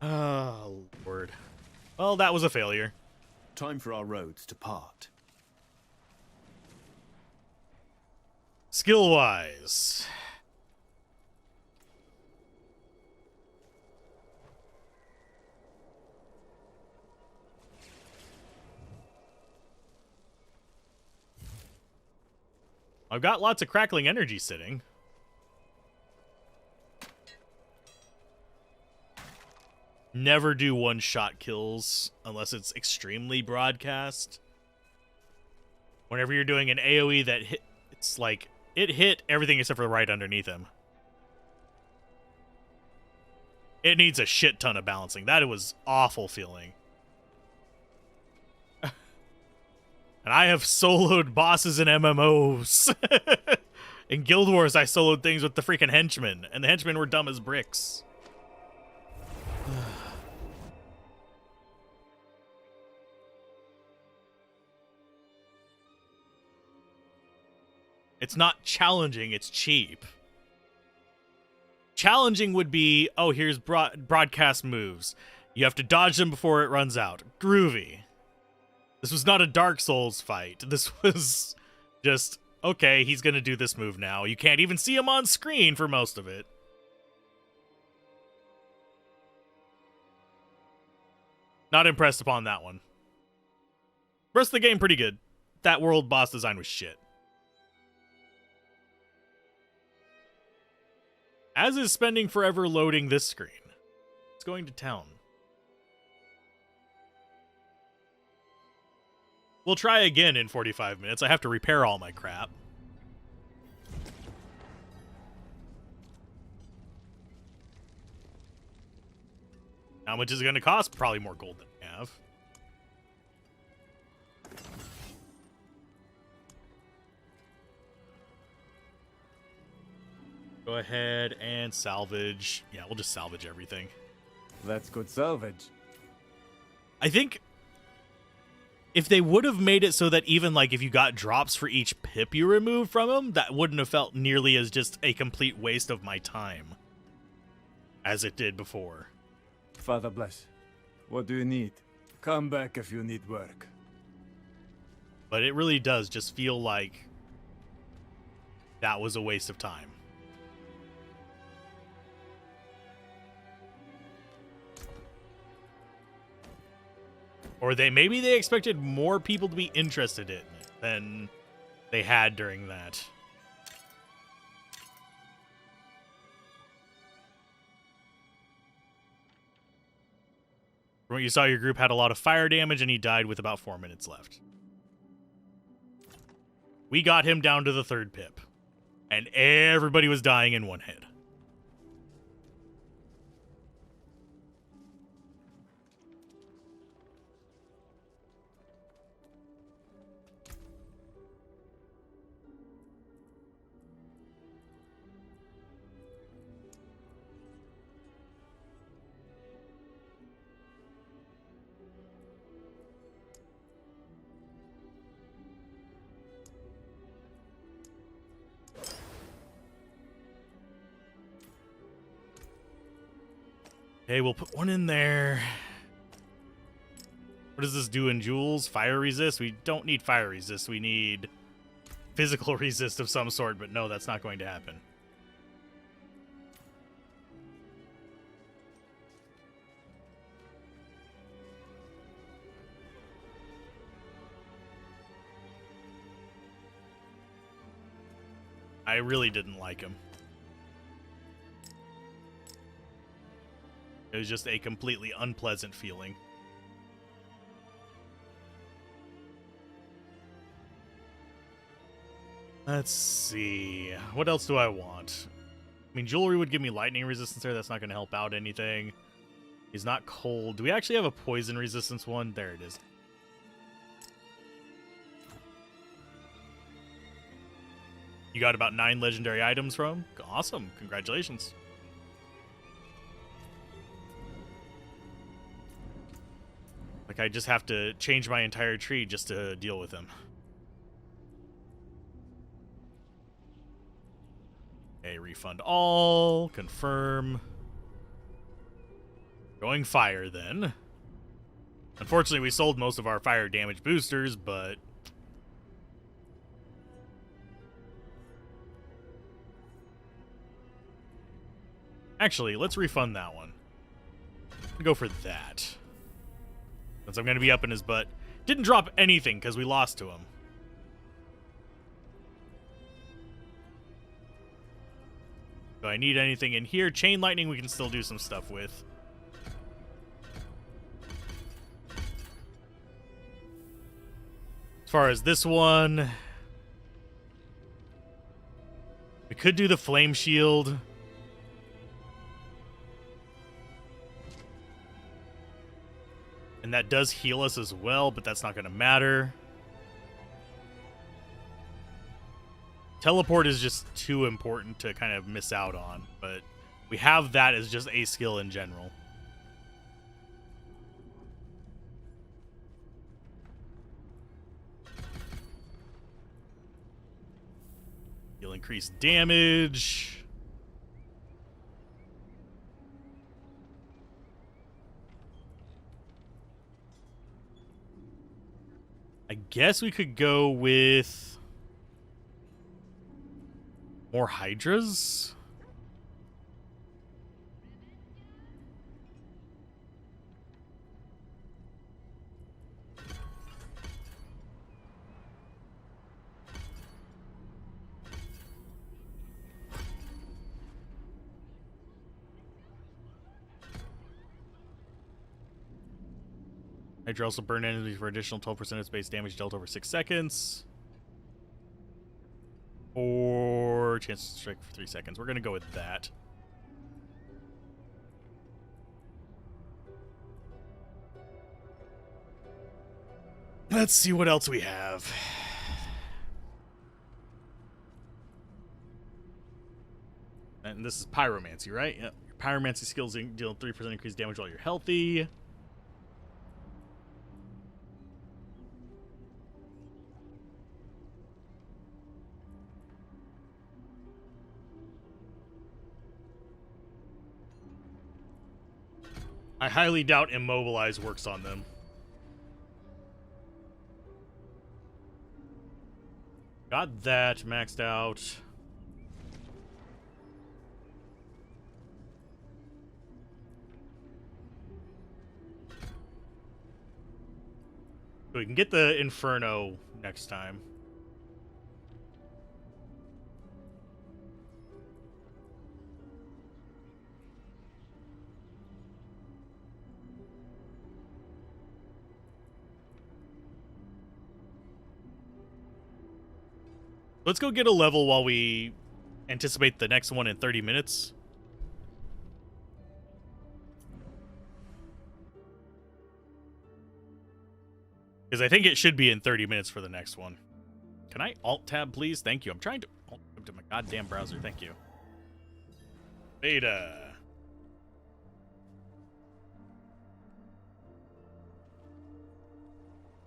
Oh, Lord. Well, that was a failure. Time for our roads to part. Skill-wise. I've got lots of crackling energy sitting. Never do one-shot kills unless it's extremely broadcast. Whenever you're doing an AoE that hit, it's like, it hit everything except for right underneath him. It needs a shit ton of balancing. That was awful feeling. And I have soloed bosses in MMOs. In Guild Wars, I soloed things with the freaking henchmen, and the henchmen were dumb as bricks. It's not challenging, it's cheap. Challenging would be, oh, here's broadcast moves. You have to dodge them before it runs out. Groovy. This was not a Dark Souls fight. This was just, okay, he's going to do this move now. You can't even see him on screen for most of it. Not impressed upon that one. Rest of the game, pretty good. That world boss design was shit. As is spending forever loading this screen. It's going to town. We'll try again in 45 minutes. I have to repair all my crap. How much is it going to cost? Probably more gold than we have. Go ahead and salvage. Yeah, we'll just salvage everything. That's good salvage. I think if they would have made it so that even like if you got drops for each pip you removed from him, that wouldn't have felt nearly as just a complete waste of my time as it did before. Father bless. What do you need? Come back if you need work. But it really does just feel like that was a waste of time. Or maybe they expected more people to be interested in it than they had during that. From what you saw, your group had a lot of fire damage and he died with about 4 minutes left. We got him down to the 3rd pip. And everybody was dying in one hit. Okay, we'll put one in there. What does this do in joules? Fire resist? We don't need fire resist. We need physical resist of some sort, but no, that's not going to happen. I really didn't like him. It was just a completely unpleasant feeling. Let's see. What else do I want? I mean, jewelry would give me lightning resistance there. That's not going to help out anything. He's not cold. Do we actually have a poison resistance one? There it is. You got about 9 legendary items from? Awesome. Congratulations. Like, I just have to change my entire tree just to deal with him. Okay, refund all. Confirm. Going fire, then. Unfortunately, we sold most of our fire damage boosters, but... Actually, let's refund that one. Go for that. Since I'm going to be up in his butt. Didn't drop anything because we lost to him. Do I need anything in here? Chain lightning we can still do some stuff with. As far as this one, we could do the flame shield. And that does heal us as well, but that's not going to matter. Teleport is just too important to kind of miss out on, but we have that as just a skill in general. You'll increase damage. I guess we could go with more Hydras. Hydra also burn enemies for additional 12% of base damage dealt over 6 seconds. Or chance to strike for 3 seconds. We're going to go with that. Let's see what else we have. And this is Pyromancy, right? Yep. Your Pyromancy skills deal 3% increased damage while you're healthy. I highly doubt Immobilize works on them. Got that maxed out. So we can get the Inferno next time. Let's go get a level while we anticipate the next one in 30 minutes. Because I think it should be in 30 minutes for the next one. Can I Alt-Tab, please? Thank you. I'm trying to Alt-Tab to my goddamn browser. Thank you. Beta.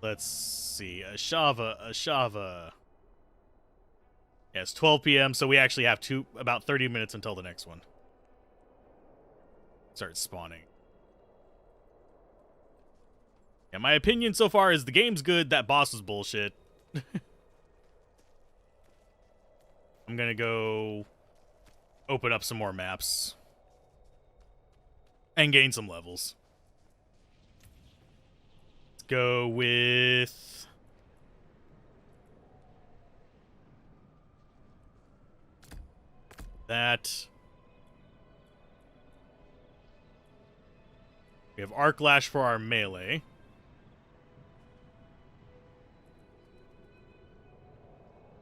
Let's see. Ashava. Yeah, it's 12 p.m., so we actually have about 30 minutes until the next one. start spawning. Yeah, my opinion so far is the game's good, that boss is bullshit. I'm gonna go open up some more maps and gain some levels. Let's go with that. We have Arc Lash for our melee.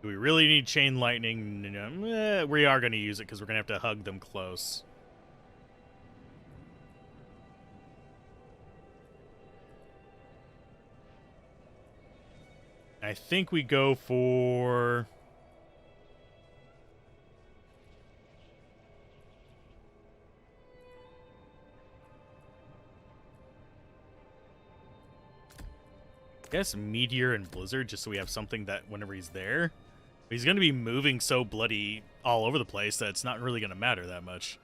Do we really need Chain Lightning? No, we are going to use it because we're going to have to hug them close. I think we go for... I guess Meteor and Blizzard, just so we have something that whenever he's there. He's going to be moving so bloody all over the place that it's not really going to matter that much.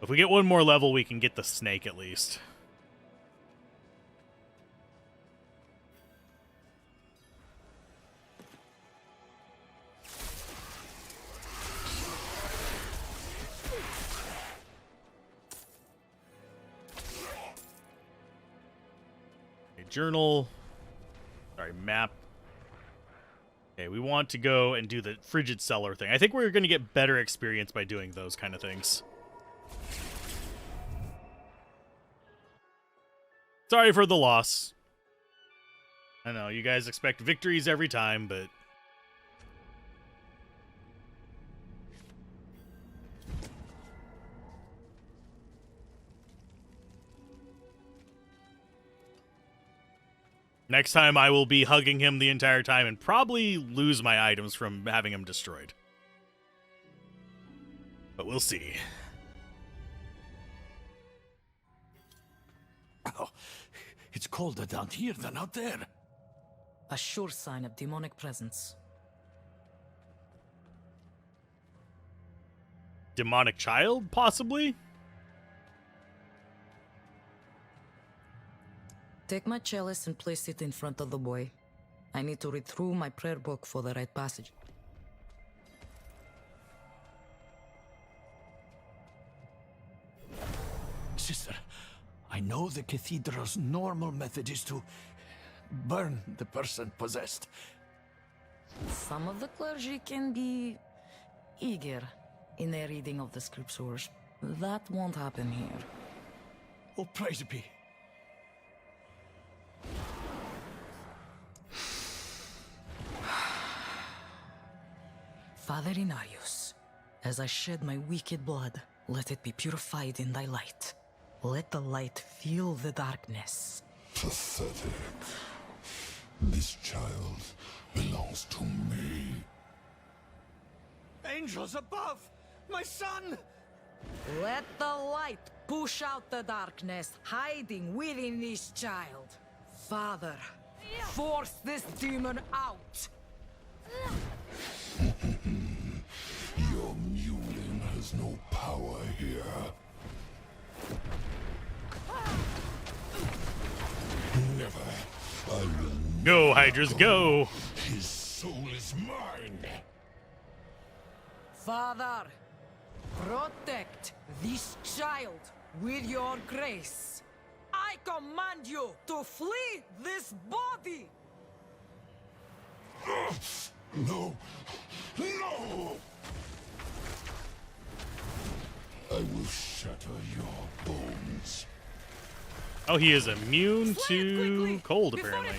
If we get one more level, we can get the snake at least. Okay, journal. Sorry, map. Okay, we want to go and do the Frigid Cellar thing. I think we're going to get better experience by doing those kind of things. Sorry for the loss. I know, you guys expect victories every time, but... Next time I will be hugging him the entire time and probably lose my items from having him destroyed. But we'll see. Oh, it's colder down here than out there. A sure sign of demonic presence. Demonic child, possibly? Take my chalice and place it in front of the boy. I need to read through my prayer book for the right passage. Sister, I know the cathedral's normal method is to burn the person possessed. Some of the clergy can be eager in their reading of the scriptures. That won't happen here. Oh, praise be. Father Inarius, as I shed my wicked blood, let it be purified in thy light. Let the light fill the darkness. Pathetic. This child belongs to me. Angels above! My son! Let the light push out the darkness hiding within this child. Father, force this demon out! Your mewling has no power here. Never. I will Go, Hydras, go! His soul is mine. Father, protect this child with your grace. I command you to flee this body! No! No! I will shatter your bones. Oh, he is immune to cold, apparently.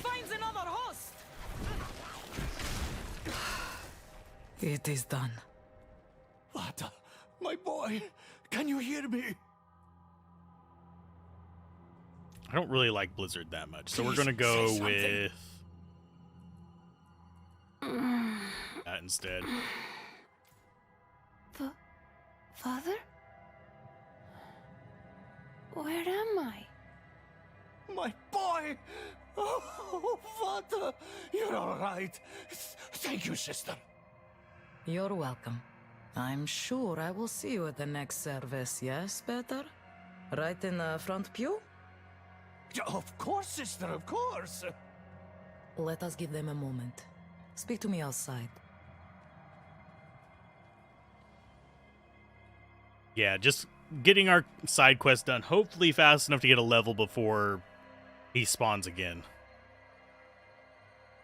It is done. Vata, my boy, can you hear me? I don't really like Blizzard that much, so we're Please gonna go say something. with that instead. Father? Where am I? My boy! Oh, Vata, you're all right. Thank you, sister. You're welcome. I'm sure I will see you at the next service, yes, Peter? Right in the front pew? Of course, sister, of course. Let us give them a moment. Speak to me outside. Yeah, just getting our side quest done, hopefully fast enough to get a level before he spawns again.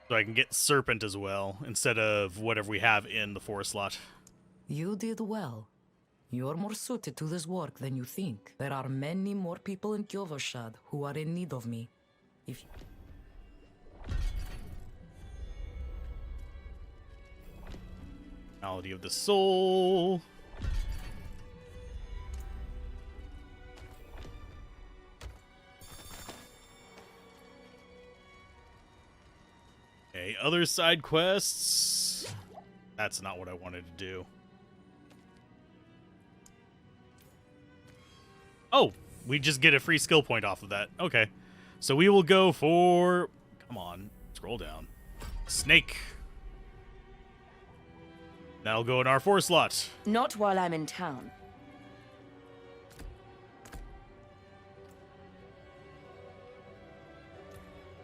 So I can get Serpent as well, instead of whatever we have in the 4 slot. You did well. You're more suited to this work than you think. There are many more people in Kyovoshad who are in need of me. If Malady of the Soul. Okay, other side quests. That's not what I wanted to do. Oh, we just get a free skill point off of that. Okay. So we will go for... Come on, scroll down. Snake. That'll go in our 4 slot. Not while I'm in town.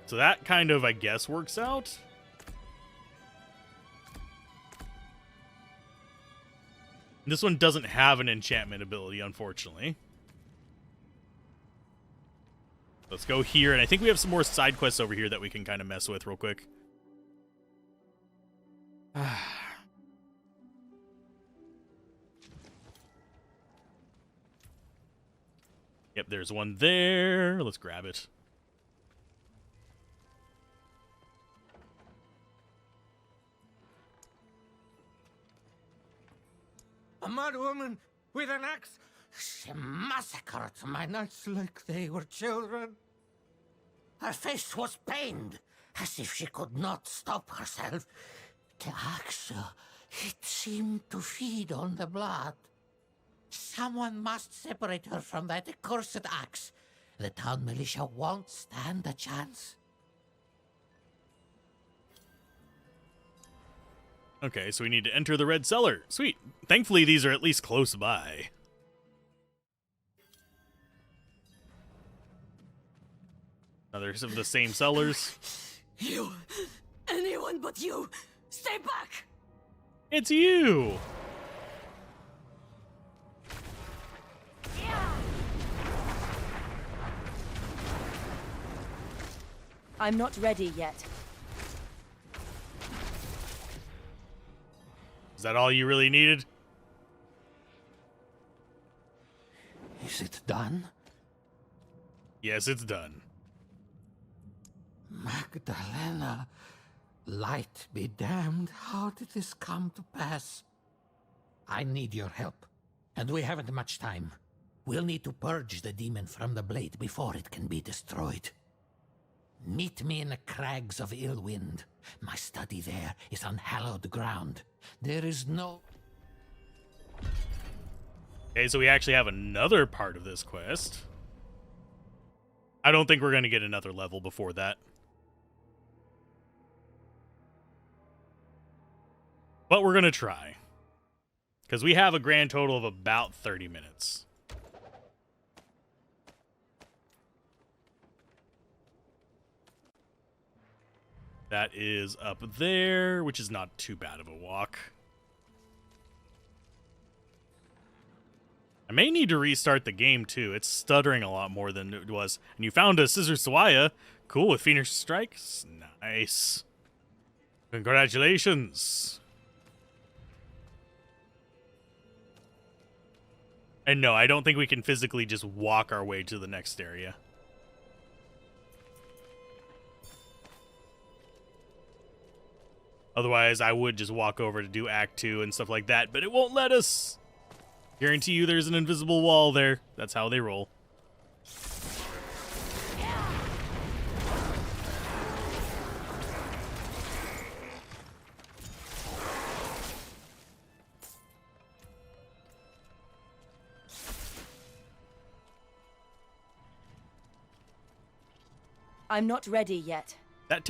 So that kind of, I guess, works out. This one doesn't have an enchantment ability, unfortunately. Let's go here, and I think we have some more side quests over here that we can kind of mess with real quick. Yep, there's one there. Let's grab it. A mad woman with an axe. She massacred my knights like they were children. Her face was pained, as if she could not stop herself. The axe, it seemed to feed on the blood. Someone must separate her from that accursed axe. The town militia won't stand a chance. Okay, so we need to enter the red cellar. Sweet. Thankfully, these are at least close by. Another of the same cellars. You! Anyone but you! Stay back! It's you! I'm not ready yet. Is that all you really needed? Is it done? Yes, it's done. Magdalena, light be damned, how did this come to pass? I need your help, and we haven't much time. We'll need to purge the demon from the blade before it can be destroyed. Meet me in the crags of Illwind. My study there is on hallowed ground. There is no... Okay, so we actually have another part of this quest. I don't think we're going to get another level before that. But we're going to try. Because we have a grand total of about 30 minutes. That is up there, which is not too bad of a walk. I may need to restart the game, too. It's stuttering a lot more than it was. And you found a Scissor Sawaya. Cool, with Phoenix Strikes. Nice. Congratulations. And no, I don't think we can physically just walk our way to the next area. Otherwise, I would just walk over to do Act 2 and stuff like that, but it won't let us. Guarantee you there's an invisible wall there. That's how they roll. I'm not ready yet. That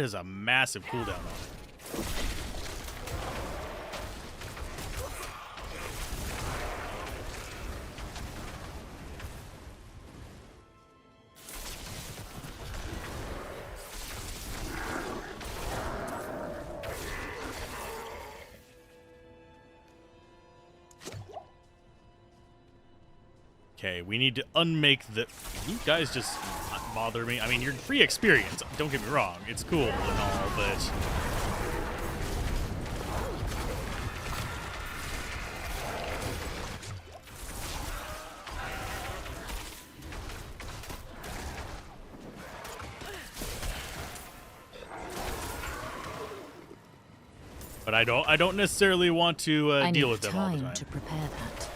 is a massive cooldown on it. Okay, we need to unmake the... You guys just not bother me. I mean, you're free experience. Don't get me wrong. It's cool and all, but... But I don't necessarily want to deal with them all the time. To prepare that.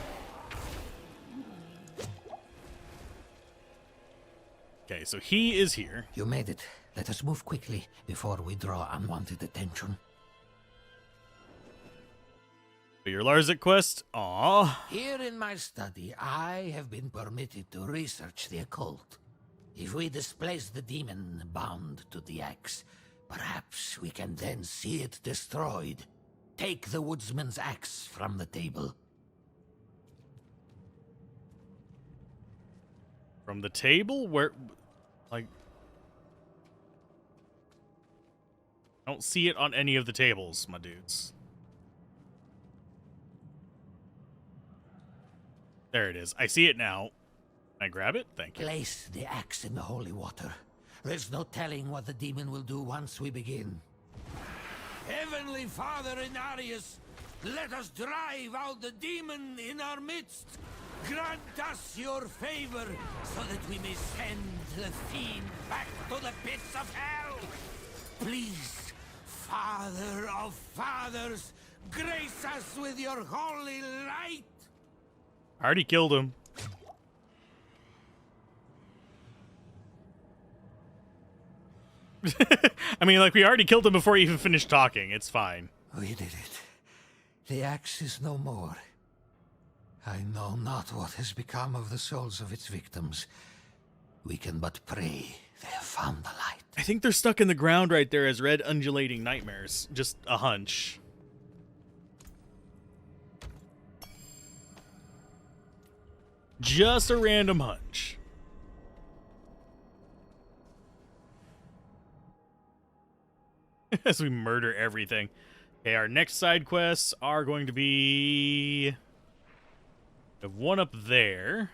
Okay, so he is here. You made it. Let us move quickly before we draw unwanted attention. Your Larzik quest? Aww. Here in my study, I have been permitted to research the occult. If we displace the demon bound to the axe, perhaps we can then see it destroyed. Take the woodsman's axe from the table. From the table? Where... Like... I don't see it on any of the tables, my dudes. There it is. I see it now. Can I grab it? Thank you. Place the axe in the holy water. There's no telling what the demon will do once we begin. Heavenly Father Inarius, let us drive out the demon in our midst. Grant us your favor so that we may send the fiend back to the pits of hell. Please, Father of Fathers, grace us with your holy light. I already killed him. I mean, like, we already killed him before he even finished talking. It's fine. We did it. The axe is no more. I know not what has become of the souls of its victims. We can but pray they have found the light. I think they're stuck in the ground right there as red undulating nightmares. Just a hunch. Just a random hunch. As we murder everything. Okay, our next side quests are going to be... We have one up there.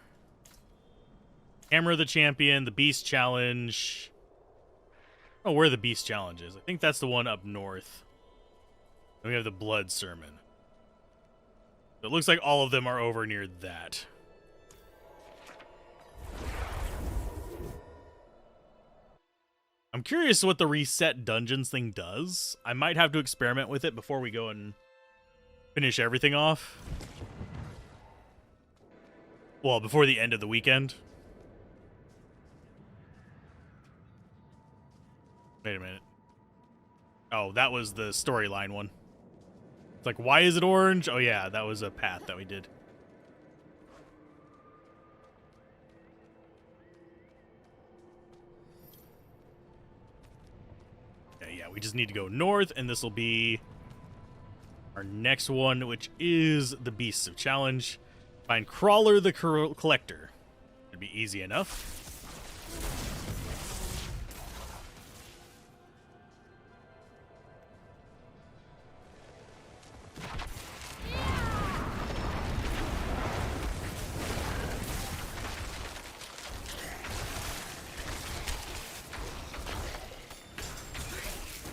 Hammer of the Champion, the Beast Challenge. Oh, where the Beast Challenge is. I think that's the one up north. Then we have the Blood Sermon. So it looks like all of them are over near that. I'm curious what the reset dungeons thing does. I might have to experiment with it before we go and finish everything off. Well, before the end of the weekend. Wait a minute. Oh, that was the storyline one. It's like, why is it orange? Oh yeah, that was a path that we did. We just need to go north, and this will be our next one, which is the Beasts of Challenge. Find Crawler the Collector. It'd be easy enough.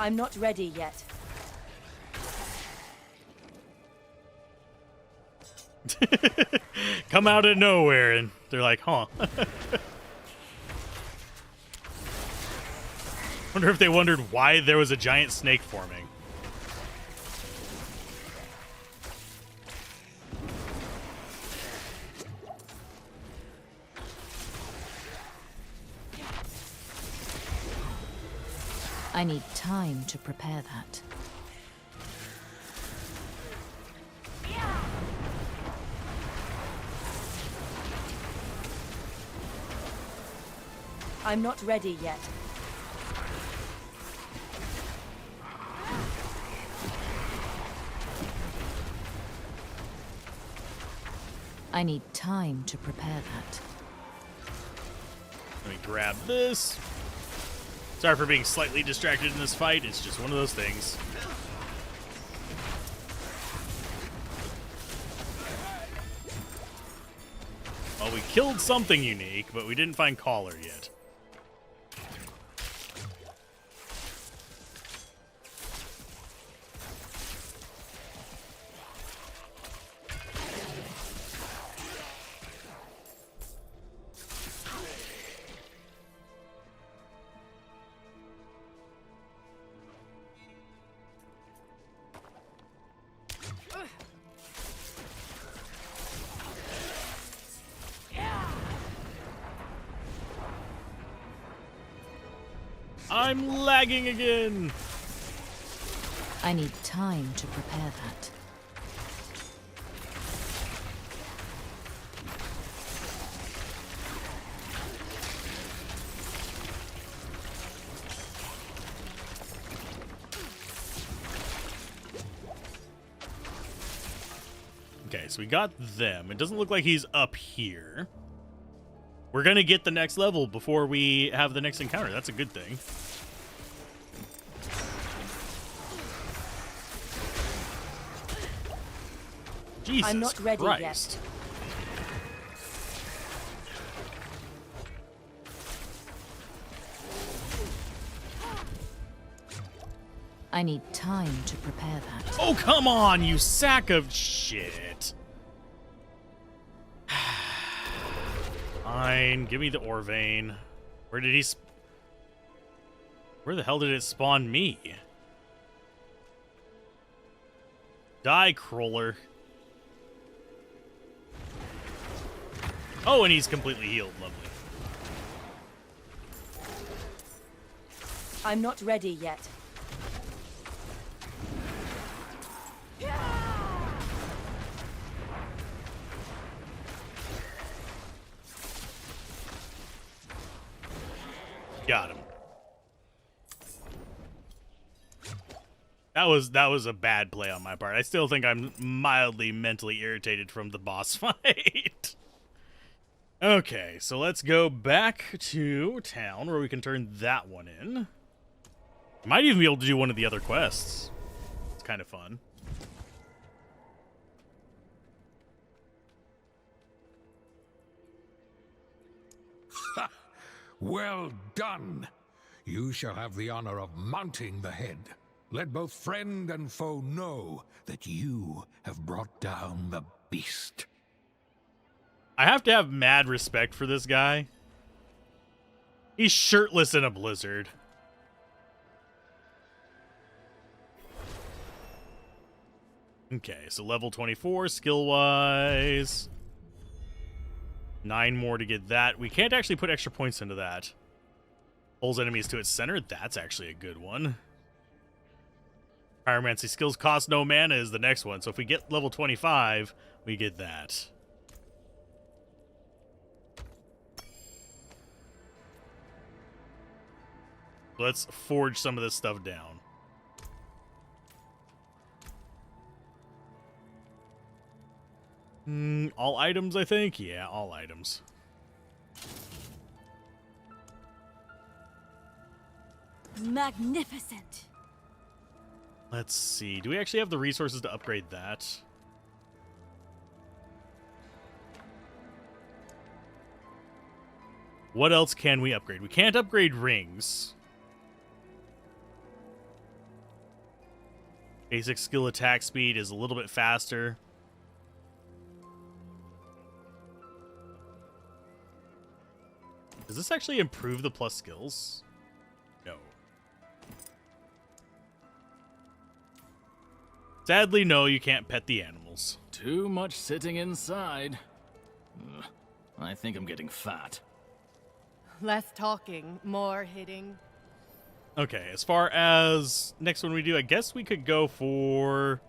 I'm not ready yet. Come out of nowhere, and they're like, huh. Wonder if they wondered why there was a giant snake forming. I need time to prepare that. I'm not ready yet. I need time to prepare that. Let me grab this. Sorry for being slightly distracted in this fight. It's just one of those things. Well, we killed something unique, but we didn't find Caller yet. I'm lagging again. I need time to prepare that. Okay, so we got them. It doesn't look like he's up here. We're gonna get the next level before we have the next encounter. That's a good thing. Jesus I'm not ready Christ. yet. I need time to prepare that. Oh, come on, you sack of shit. Fine, give me the ore vein. Where did he... Where the hell did it spawn me? Die, Crawler. Oh, and he's completely healed. Lovely. I'm not ready yet. Got him. That was a bad play on my part. I still think I'm mildly mentally irritated from the boss fight. Okay, so let's go back to town where we can turn that one in. Might even be able to do one of the other quests. It's kind of fun. Well done! You shall have the honor of mounting the head. Let both friend and foe know that you have brought down the beast. I have to have mad respect for this guy. He's shirtless in a blizzard. Okay, so level 24 skill-wise. 9 more to get that. We can't actually put extra points into that. Pulls enemies to its center. That's actually a good one. Pyromancy skills cost no mana is the next one. So if we get level 25, we get that. Let's forge some of this stuff down. All items, I think? Yeah, all items. Magnificent. Let's see. Do we actually have the resources to upgrade that? What else can we upgrade? We can't upgrade rings. Basic skill attack speed is a little bit faster. Does this actually improve the plus skills? No. Sadly, no, you can't pet the animals. Too much sitting inside. Ugh, I think I'm getting fat. Less talking, more hitting. Okay, as far as next one we do, I guess we could go for...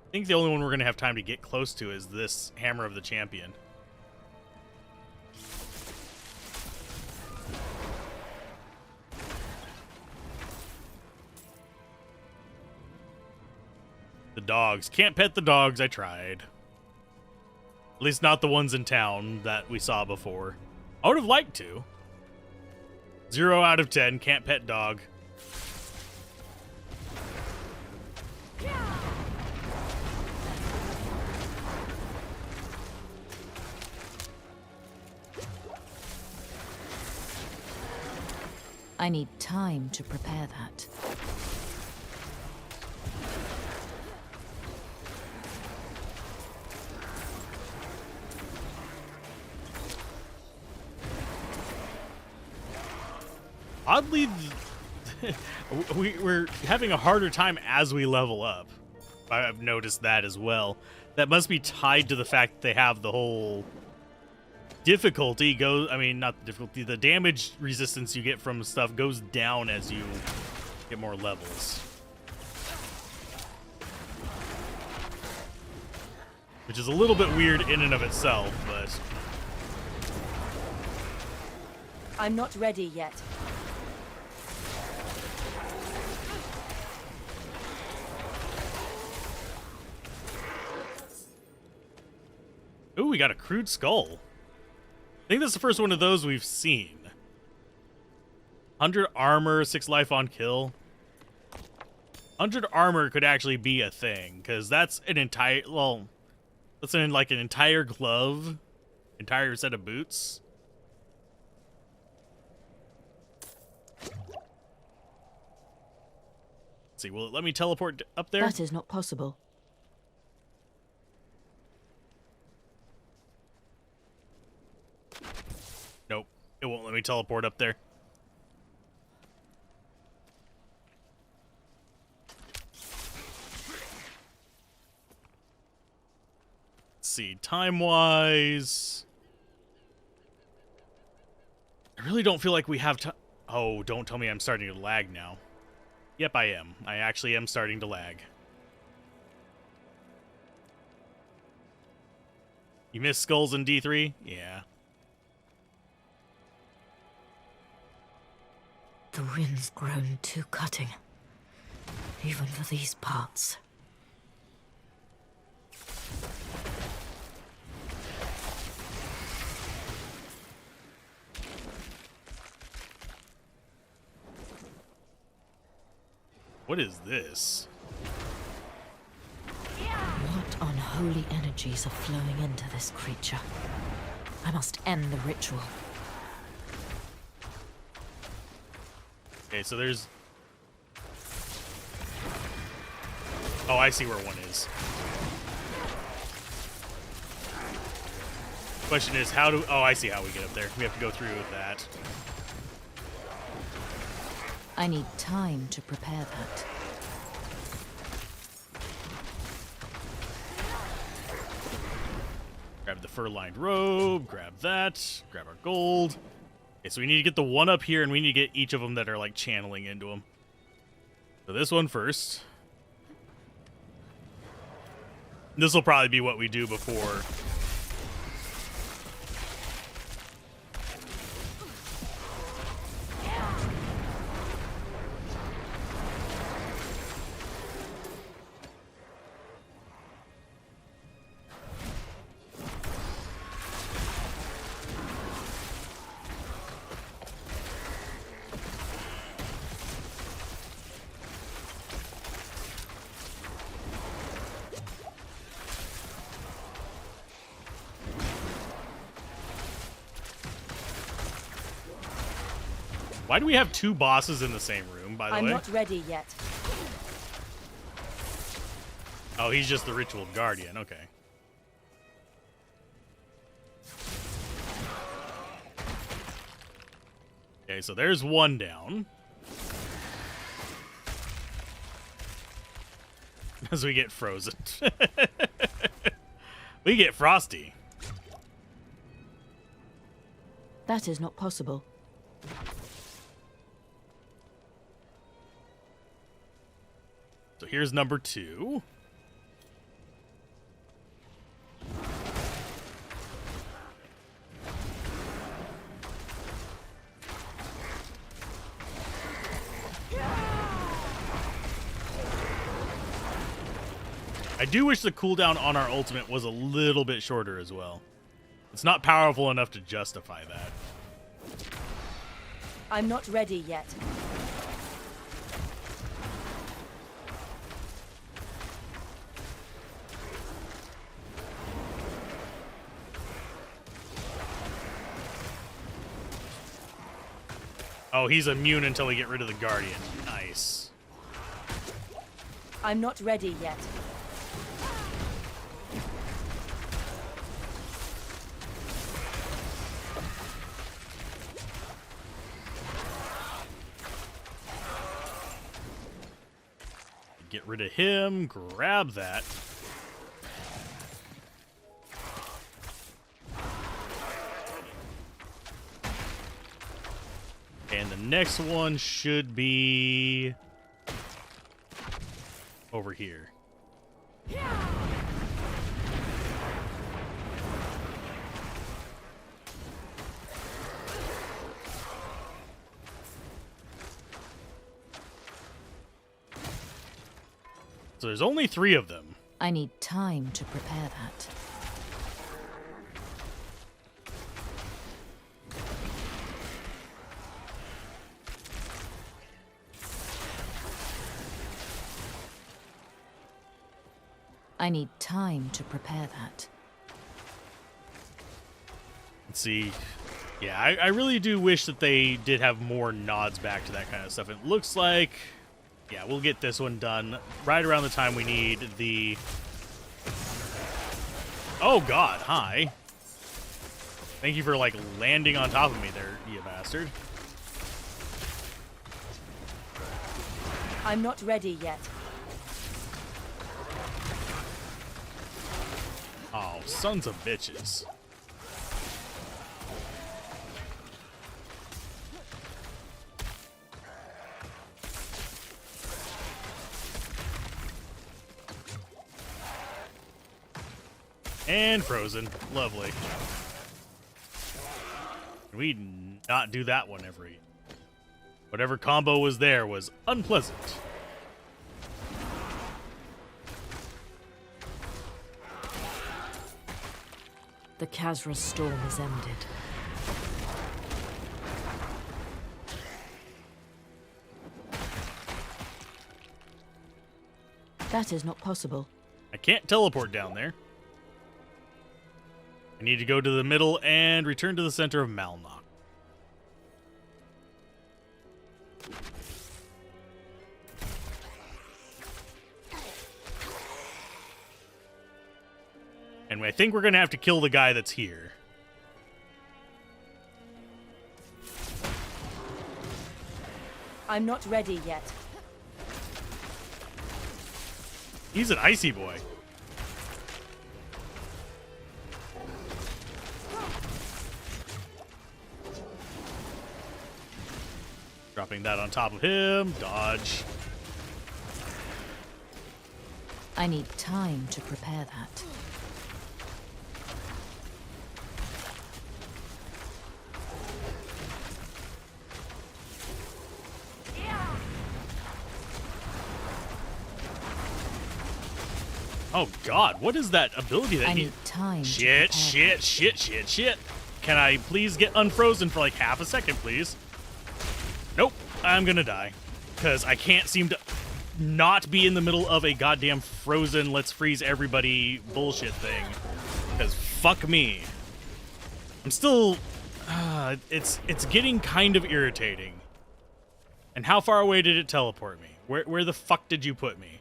I think the only one we're going to have time to get close to is this Hammer of the Champion. The dogs. Can't pet the dogs. I tried. At least not the ones in town that we saw before. I would have liked to. 0 out of 10. Can't pet dog. I need time to prepare that. Oddly, we're having a harder time as we level up. I've noticed that as well. That must be tied to the fact that they have the whole difficulty goes. I mean, not the difficulty. The damage resistance you get from stuff goes down as you get more levels, which is a little bit weird in and of itself. But I'm not ready yet. ooh, we got a crude skull. I think that's the first one of those we've seen. 100 armor, 6 life on kill. 100 armor could actually be a thing, because that's an entire, well, that's like an entire glove, entire set of boots. Let's see, will it let me teleport up there? That is not possible. Nope, it won't let me teleport up there. Let's see, time-wise, I really don't feel like we have time. Oh, don't tell me I'm starting to lag now. Yep, I am. I actually am starting to lag. You missed skulls in D3? Yeah. The wind's grown too cutting, even for these parts. What is this? What unholy energies are flowing into this creature? I must end the ritual. Okay, so there's... oh, I see where one is. Question is, how do... oh, I see how we get up there. We have to go through with that. I need time to prepare that. Grab the fur-lined robe, grab that, grab our gold. Okay, so we need to get the one up here, and we need to get each of them that are, like, channeling into them. So this one first. This will probably be what we do before... Why do we have two bosses in the same room, by the way? I'm not ready yet. Oh, he's just the ritual guardian. Okay. Okay, so there's one down. As we get frozen. We get frosty. That is not possible. So here's number 2. I do wish the cooldown on our ultimate was a little bit shorter as well. It's not powerful enough to justify that. I'm not ready yet. Oh, he's immune until we get rid of the Guardian. Nice. I'm not ready yet. Get rid of him, grab that. And the next one should be over here. So there's only 3 of them. I need time to prepare that. I need time to prepare that. Let's see. Yeah, I really do wish that they did have more nods back to that kind of stuff. It looks like, yeah, we'll get this one done right around the time we need the... Oh, God, hi. Thank you for, like, landing on top of me there, you bastard. I'm not ready yet. Oh, sons of bitches. And frozen. Lovely. We not do that one every... Whatever combo was there was unpleasant. The Khazra storm is ended. That is not possible. I can't teleport down there. I need to go to the middle and return to the center of Malnock. And I think we're going to have to kill the guy that's here. I'm not ready yet. He's an icy boy. Dropping that on top of him. Dodge. I need time to prepare that. Oh God, what is that ability that I need time. Shit. Can I please get unfrozen for like half a second, please? Nope, I'm gonna die. Because I can't seem to not be in the middle of a goddamn frozen let's freeze everybody bullshit thing. Because fuck me. I'm still... it's getting kind of irritating. And how far away did it teleport me? Where the fuck did you put me?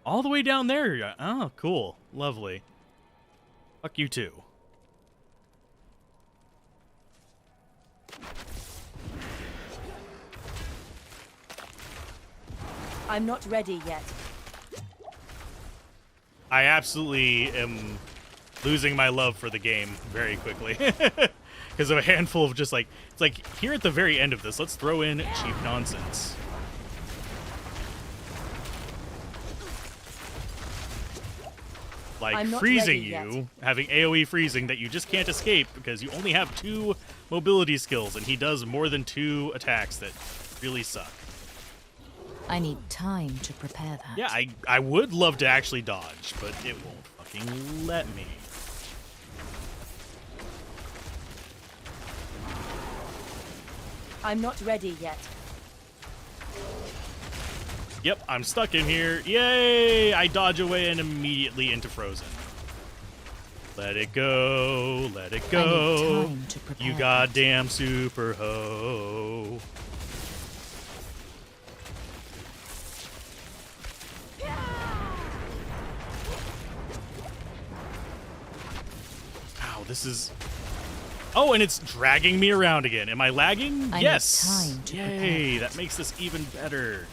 All the way down there. Oh, cool. Lovely. Fuck you too. I'm not ready yet. I absolutely am losing my love for the game very quickly. Because of a handful of just like... It's like, here at the very end of this, let's throw in cheap nonsense. Like freezing you, having AoE freezing that you just can't escape because you only have 2 mobility skills and he does more than 2 attacks that really suck. I need time to prepare that. Yeah, I would love to actually dodge, but it won't fucking let me. I'm not ready yet. Yep, I'm stuck in here. Yay! I dodge away and immediately into frozen. Let it go, let it I go. need time to prepare You that. goddamn super hoe. Wow, this is... Oh, and it's dragging me around again. Am I lagging? I need Yes. time to Yay, that makes this even better.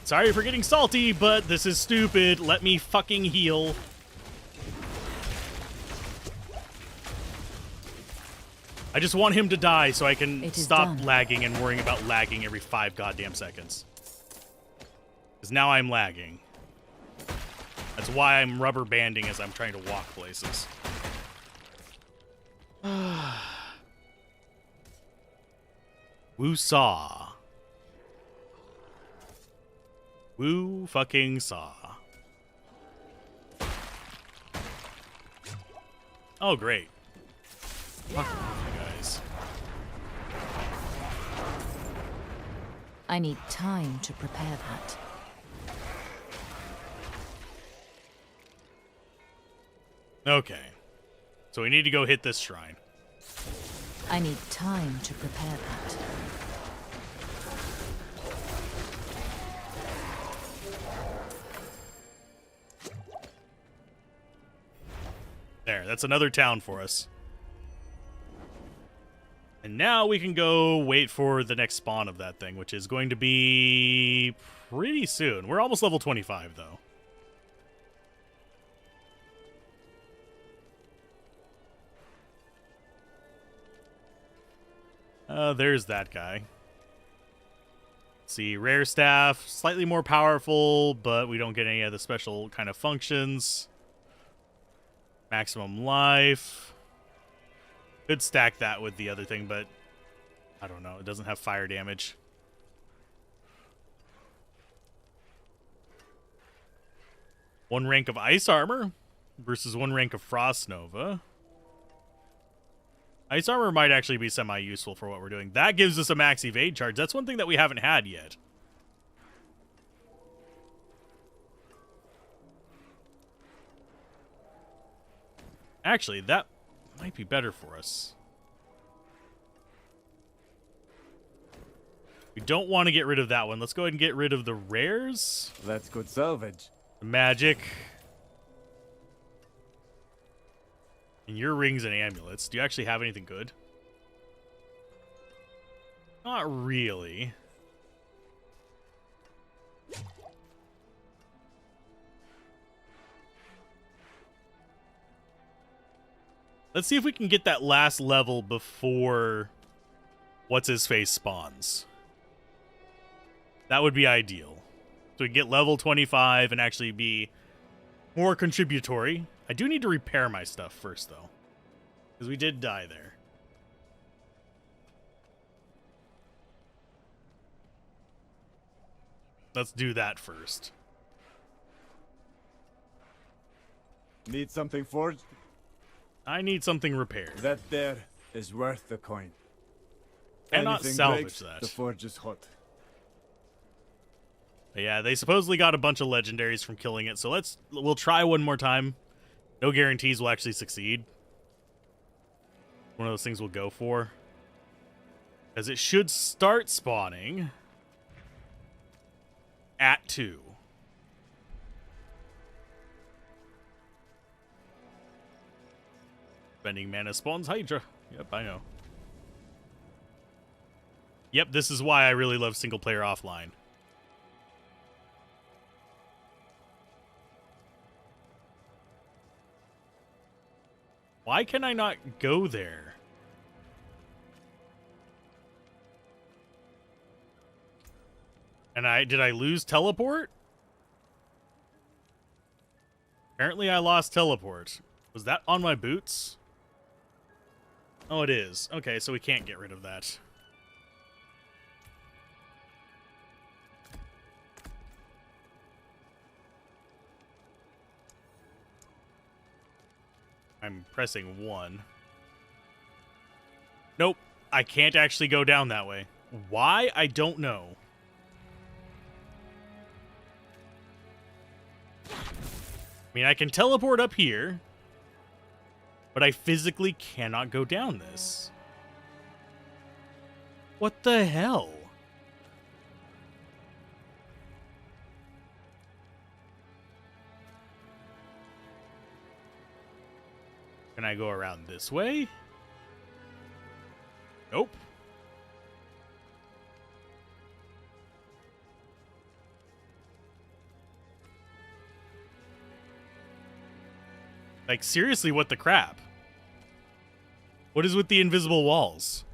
Sorry for getting salty, but this is stupid. Let me fucking heal. I just want him to die so I can It is stop done. lagging and worrying about lagging every 5 goddamn seconds. Because now I'm lagging. That's why I'm rubber banding as I'm trying to walk places. Woo saw. Woo fucking saw. Oh, great. Fuck you guys. I need time to prepare that. Okay. So we need to go hit this shrine. I need time to prepare that. There, that's another town for us. And now we can go wait for the next spawn of that thing, which is going to be pretty soon. We're almost level 25, though. There's that guy. Let's see, rare staff, slightly more powerful, but we don't get any of the special kind of functions. Maximum life. Could stack that with the other thing, but I don't know. It doesn't have fire damage. One rank of ice armor versus one rank of frost nova. Ice armor might actually be semi-useful for what we're doing. That gives us a max evade charge. That's one thing that we haven't had yet. Actually, that might be better for us. We don't want to get rid of that one. Let's go ahead and get rid of the rares. That's good salvage. The magic. And your rings and amulets. Do you actually have anything good? Not really. Let's see if we can get that last level before what's-his-face spawns. That would be ideal. So we can get level 25 and actually be more contributory. I do need to repair my stuff first, though. Because we did die there. Let's do that first. Need something forged? I need something repaired. That there is worth the coin. Cannot Anything salvage breaks, that. The forge is hot. But yeah, they supposedly got a bunch of legendaries from killing it, so we'll try one more time. No guarantees we'll actually succeed. One of those things we'll go for. Because it should start spawning at 2. Spending mana spawns Hydra. Yep, I know. Yep, this is why I really love single player offline. Why can I not go there? And did I lose teleport? Apparently I lost teleport. Was that on my boots? Oh, it is. Okay, so we can't get rid of that. I'm pressing 1. Nope, I can't actually go down that way. Why? I don't know. I mean, I can teleport up here. But I physically cannot go down this. What the hell? Can I go around this way? Nope. Like, seriously, what the crap? What is with the invisible walls?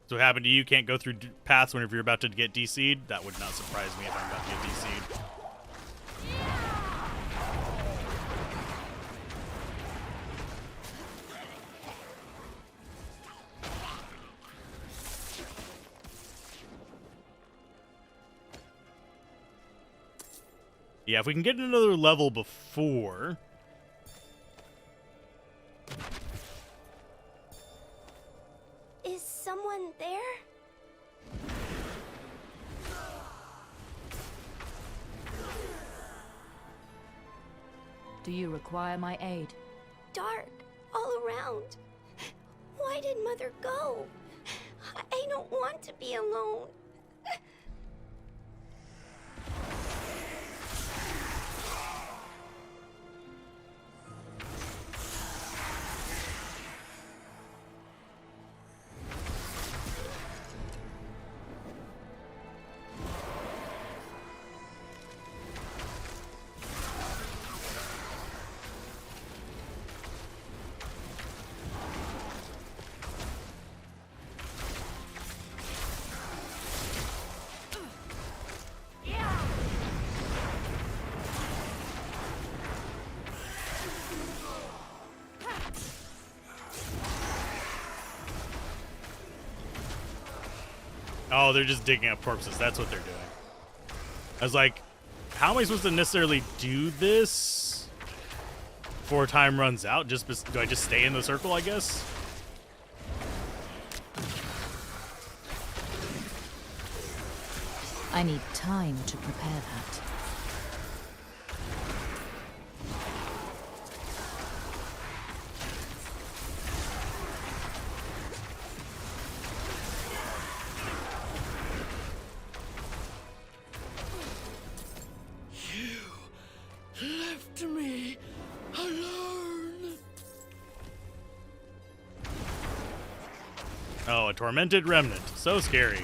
So what happened to you? Can't go through paths whenever you're about to get DC'd? That would not surprise me if I'm about to get DC'd. Yeah, if we can get another level before... Is someone there? Do you require my aid? Dark all around. Why did Mother go? I don't want to be alone. Oh, they're just digging up corpses. That's what they're doing. I was like, how am I supposed to necessarily do this before time runs out? Do I just stay in the circle, I guess? I need time to prepare that. Left me alone. Oh, a tormented remnant. So scary.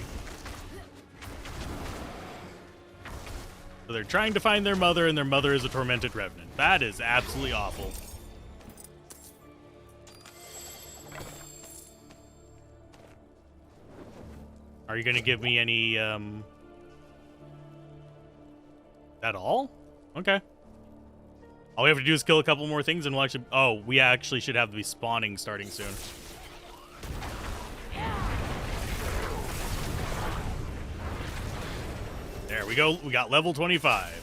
So they're trying to find their mother, and their mother is a tormented remnant. That is absolutely awful. Are you going to give me any, That all? Okay. All we have to do is kill a couple more things and we'll actually... Oh, we actually should have the spawning starting soon. There we go. We got level 25.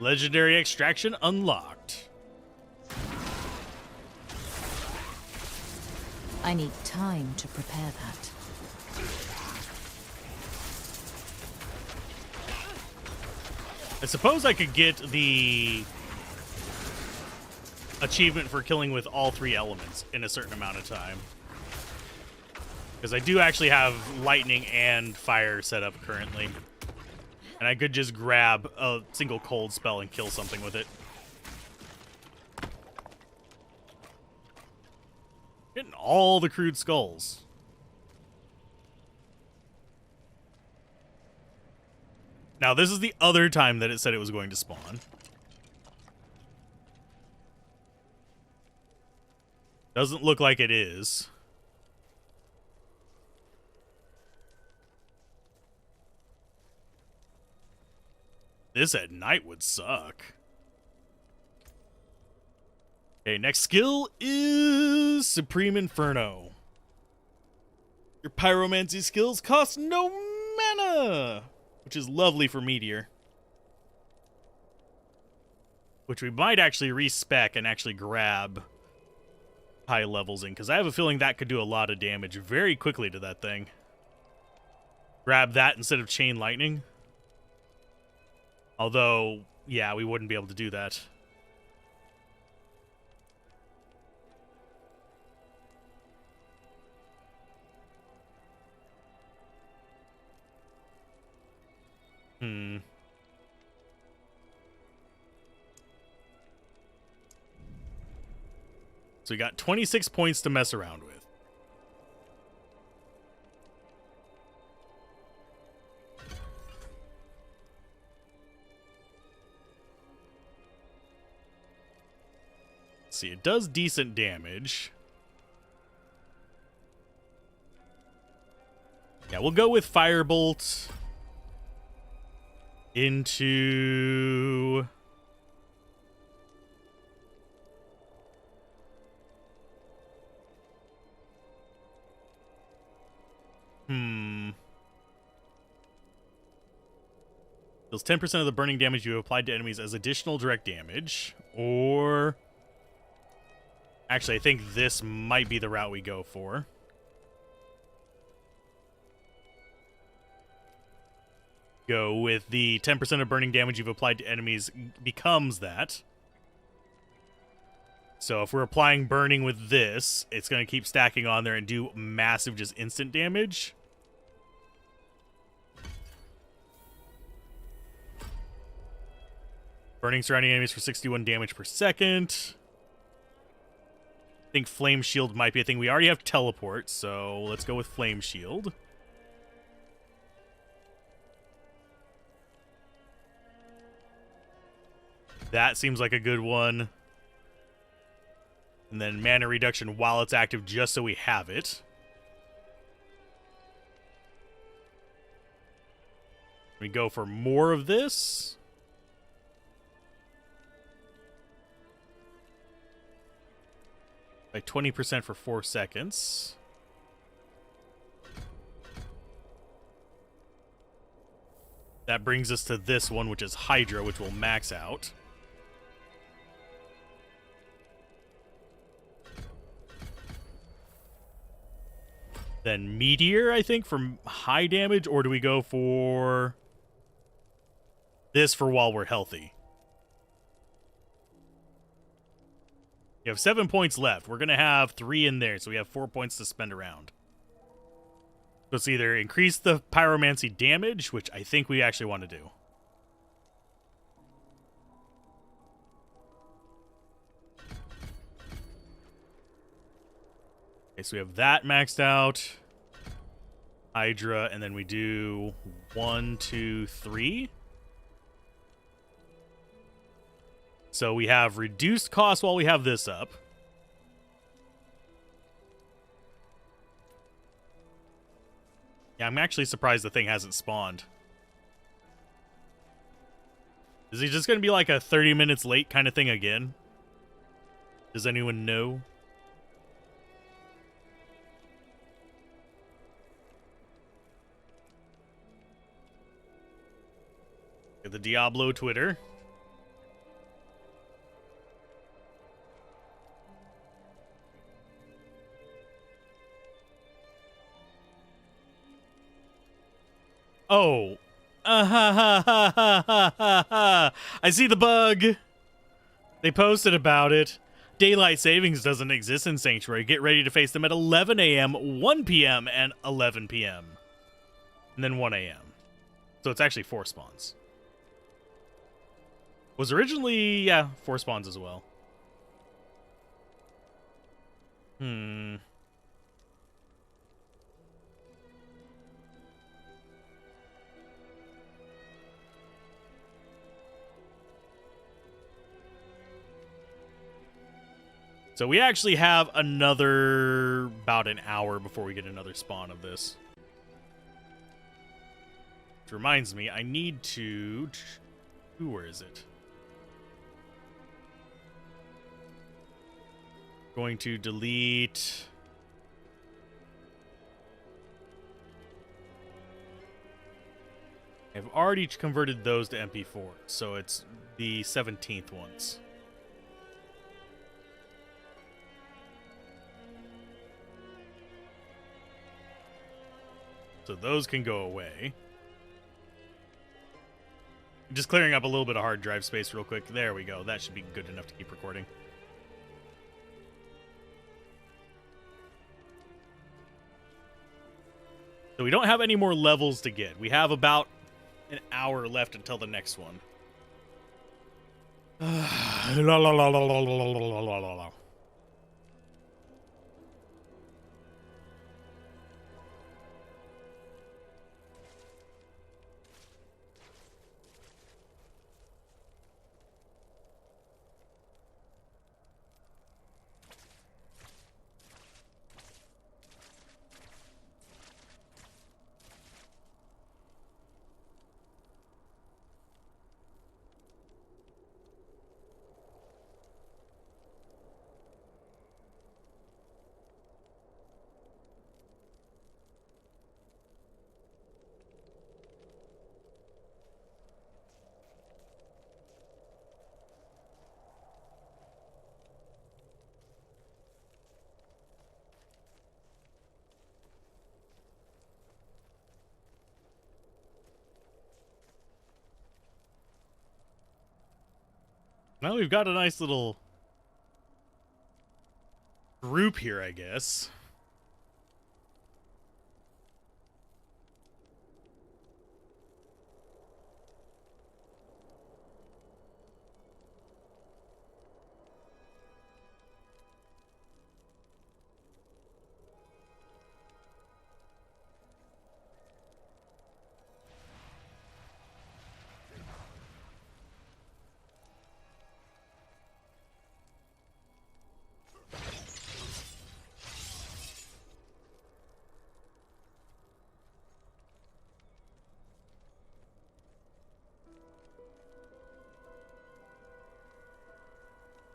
Legendary extraction unlocked. I need time to prepare that. I suppose I could get the achievement for killing with all three elements in a certain amount of time. Because I do actually have lightning and fire set up currently. And I could just grab a single cold spell and kill something with it. Getting all the crude skulls. Now, this is the other time that it said it was going to spawn. Doesn't look like it is. This at night would suck. Okay, next skill is Supreme Inferno. Your pyromancy skills cost no mana, which is lovely for Meteor. Which we might actually respec and actually grab high levels in, because I have a feeling that could do a lot of damage very quickly to that thing. Grab that instead of Chain Lightning. Although, yeah, we wouldn't be able to do that. So we got 26 points to mess around with. Let's see, it does decent damage. Yeah, we'll go with Firebolt into... Deals 10% of the burning damage you have applied to enemies as additional direct damage. Or... Actually, I think this might be the route we go for. Go with the 10% of burning damage you've applied to enemies becomes that. So if we're applying burning with this, it's going to keep stacking on there and do massive just instant damage. Burning surrounding enemies for 61 damage per second. I think Flame Shield might be a thing. We already have Teleport, so let's go with Flame Shield. That seems like a good one. And then mana reduction while it's active, just so we have it. We go for more of this. By 20% for 4 seconds. That brings us to this one, which is Hydra, which will max out. Then Meteor, I think, for high damage, or do we go for this for while we're healthy? You have 7 points left. We're going to have 3 in there, so we have 4 points to spend around. So it's either increase the pyromancy damage, which I think we actually want to do. Okay, so we have that maxed out. Hydra, and then we do 1, 2, 3. So we have reduced cost while we have this up. Yeah, I'm actually surprised the thing hasn't spawned. Is he just going to be like a 30 minutes late kind of thing again? Does anyone know? Get the Diablo Twitter. Oh. I see the bug. They posted about it. Daylight savings doesn't exist in Sanctuary. Get ready to face them at 11 a.m., 1 p.m., and 11 p.m. And then 1 a.m. So it's actually 4 spawns. Was originally, yeah, 4 spawns as well. So we actually have about an hour before we get another spawn of this. Which reminds me, I need to... Where is it? Going to delete. I've already converted those to MP4, so it's the 17th ones. So those can go away. Just clearing up a little bit of hard drive space real quick. There we go. That should be good enough to keep recording. So we don't have any more levels to get. We have about an hour left until the next one. La, la, la, la, la, la, la, la, la, la. Well, we've got a nice little group here, I guess.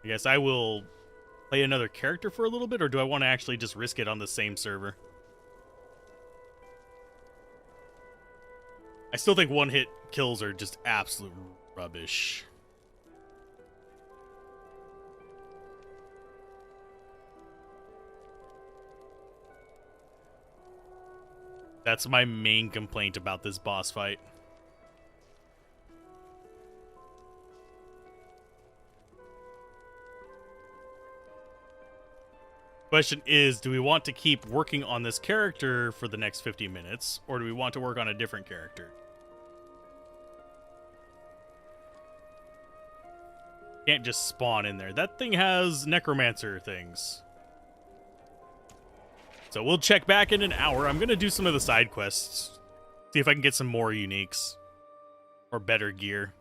I guess I will play another character for a little bit, or do I want to actually just risk it on the same server? I still think one-hit kills are just absolute rubbish. That's my main complaint about this boss fight. Question is, do we want to keep working on this character for the next 50 minutes, or do we want to work on a different character? Can't just spawn in there. That thing has necromancer things. So we'll check back in an hour. I'm going to do some of the side quests. See if I can get some more uniques. Or better gear.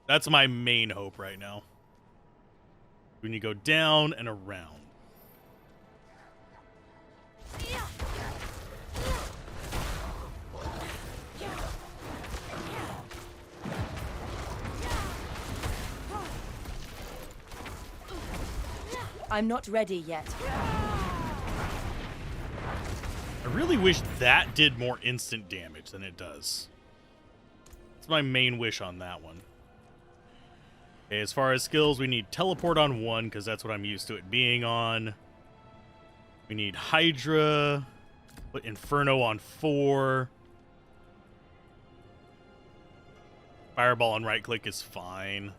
That's my main hope right now. We need to go down and around. I'm not ready yet. I really wish that did more instant damage than it does. That's my main wish on that one. Okay, as far as skills, we need teleport on 1, because that's what I'm used to it being on. We need Hydra. Put Inferno on 4. Fireball on right-click is fine.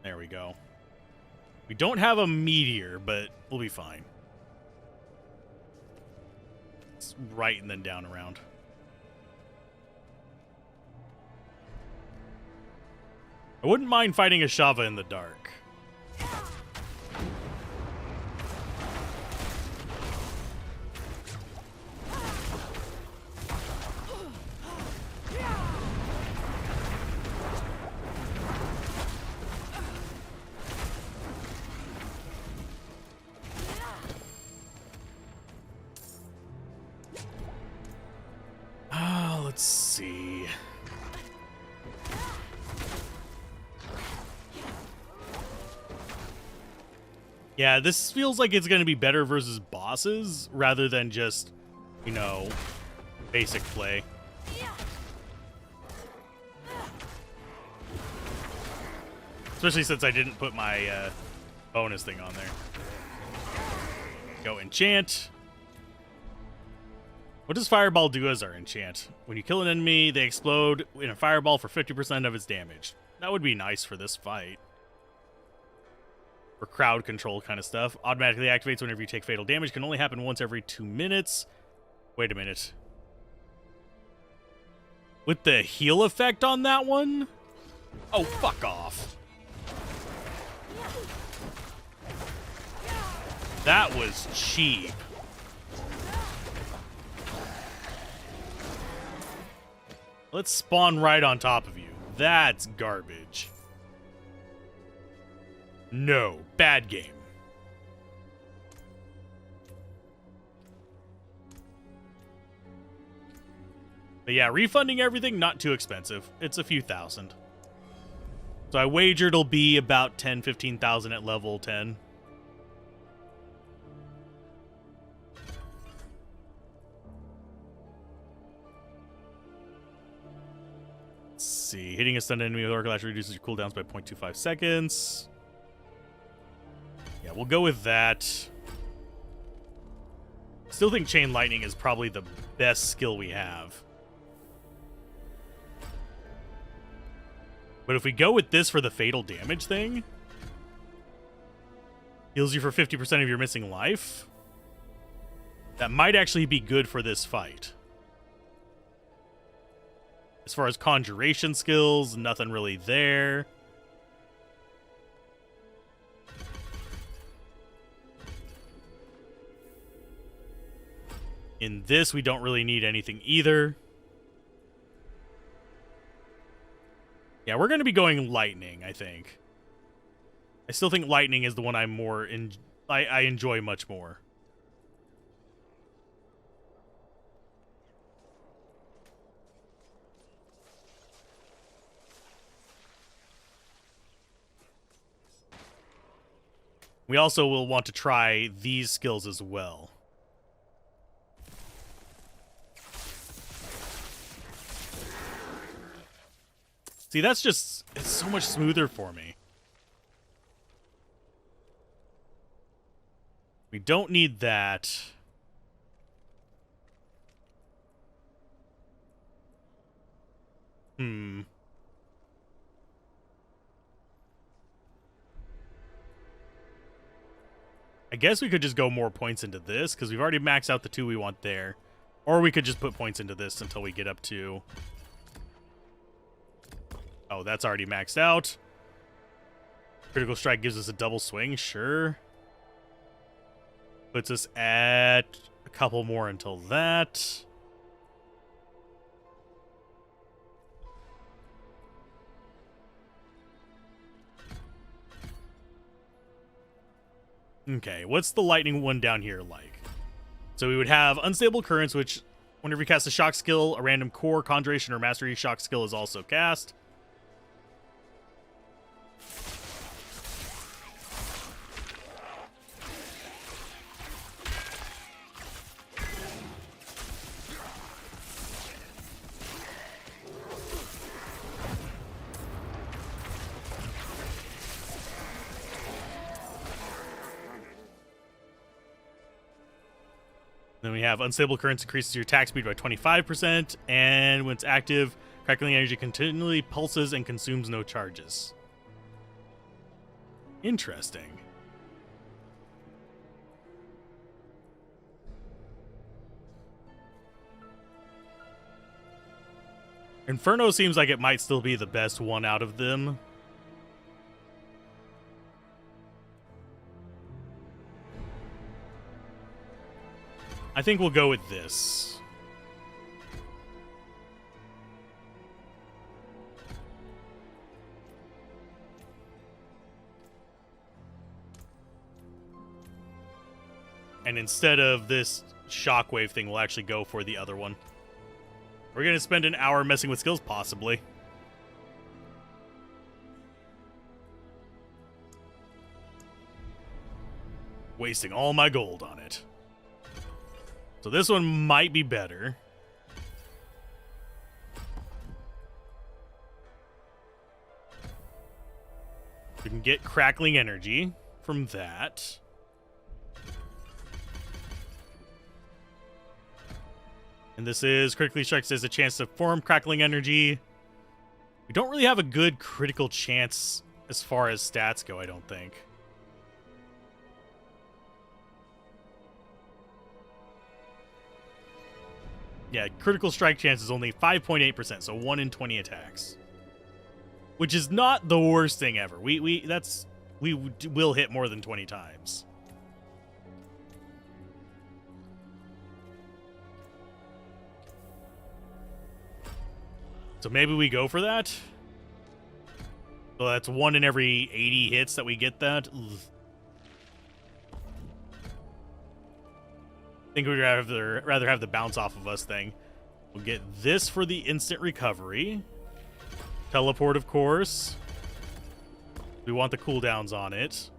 There we go. We don't have a meteor, but we'll be fine. It's right and then down around. I wouldn't mind fighting a Shava in the dark. Yeah, this feels like it's going to be better versus bosses rather than just, you know, basic play. Especially since I didn't put my bonus thing on there. Go enchant. What does Fireball do as our enchant? When you kill an enemy, they explode in a fireball for 50% of its damage. That would be nice for this fight. For crowd control kind of stuff. Automatically activates whenever you take fatal damage. Can only happen once every 2 minutes. Wait a minute. With the heal effect on that one? Oh, fuck off. That was cheap. Let's spawn right on top of you. That's garbage. No, bad game. But yeah, refunding everything, not too expensive. It's a few thousand. So I wager it'll be about 10, 15,000 at level 10. Let's see. Hitting a stunned enemy with Orc Lash reduces your cooldowns by 0.25 seconds. Yeah, we'll go with that. Still think Chain Lightning is probably the best skill we have. But if we go with this for the fatal damage thing, heals you for 50% of your missing life, that might actually be good for this fight. As far as conjuration skills, nothing really there. In this, we don't really need anything either. Yeah, we're going to be going lightning, I think. I still think lightning is the one I'm more I enjoy much more. We also will want to try these skills as well. See, that's just, it's so much smoother for me. We don't need that. I guess we could just go more points into this, because we've already maxed out the 2 we want there. Or we could just put points into this until we get up to... Oh, that's already maxed out. Critical Strike gives us a double swing, sure. Puts us at a couple more until that. Okay, what's the lightning one down here like? So we would have Unstable Currents, which whenever you cast a shock skill, a random core, conjuration, or mastery shock skill is also cast. Then we have Unstable Currents increases your attack speed by 25%, and when it's active, crackling energy continually pulses and consumes no charges. Interesting. Inferno seems like it might still be the best one out of them. I think we'll go with this. And instead of this shockwave thing, we'll actually go for the other one. We're going to spend an hour messing with skills, possibly. Wasting all my gold on it. So this one might be better. We can get crackling energy from that. And this is critically strikes as a chance to form crackling energy. We don't really have a good critical chance as far as stats go, I don't think. Yeah, critical strike chance is only 5.8%, so 1 in 20 attacks. Which is not the worst thing ever. We will hit more than 20 times. So maybe we go for that. So that's 1 in every 80 hits that we get that. Ugh. I think we'd rather have the bounce off of us thing. We'll get this for the instant recovery. Teleport, of course. We want the cooldowns on it.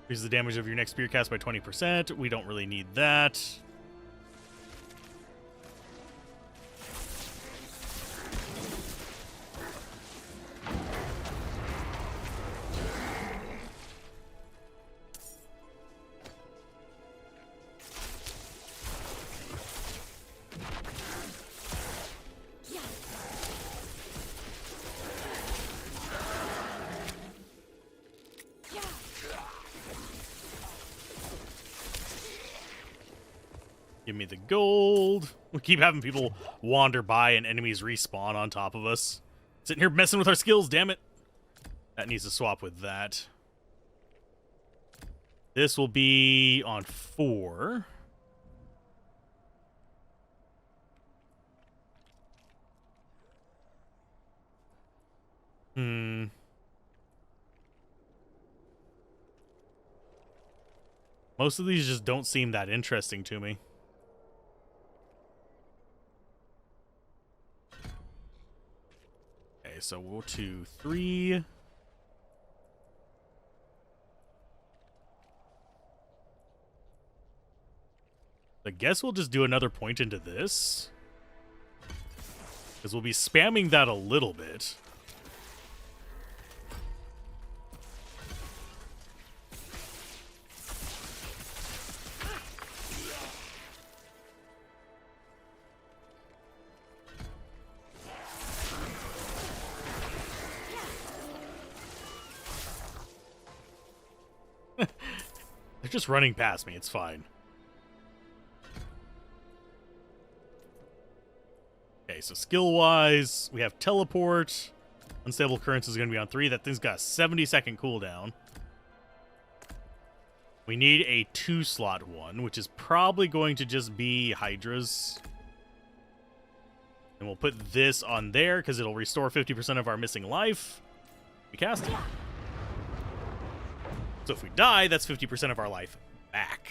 Increases the damage of your next spear cast by 20%. We don't really need that. Give me the gold. We keep having people wander by and enemies respawn on top of us. Sitting here messing with our skills, damn it. That needs to swap with that. This will be on 4. Most of these just don't seem that interesting to me. Okay, so 1, 2, 3. I guess we'll just do another point into this. Because we'll be spamming that a little bit. They're just running past me. It's fine. Okay, so skill-wise, we have teleport. Unstable currents is going to be on 3. That thing's got a 70-second cooldown. We need a 2-slot one, which is probably going to just be Hydra's. And we'll put this on there because it'll restore 50% of our missing life. We cast it. So if we die, that's 50% of our life back.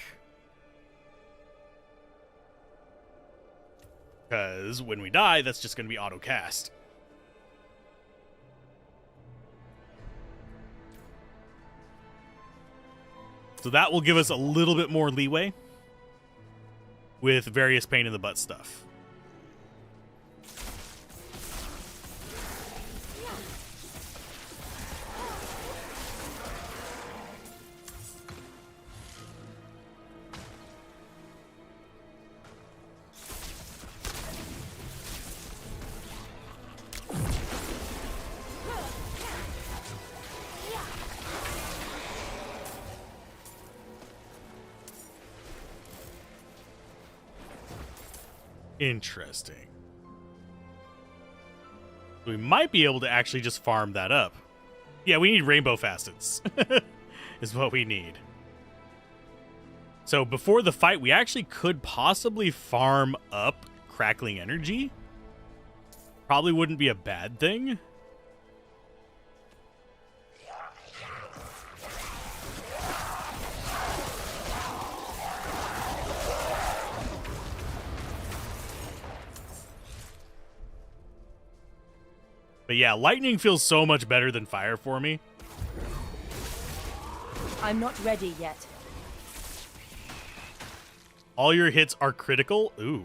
Because when we die, that's just going to be auto-cast. So that will give us a little bit more leeway with various pain in the butt stuff. Interesting. We might be able to actually just farm that up. Yeah, we need rainbow facets. Is what we need. So before the fight, we actually could possibly farm up crackling energy. Probably wouldn't be a bad thing. But yeah, lightning feels so much better than fire for me. I'm not ready yet. All your hits are critical? Ooh.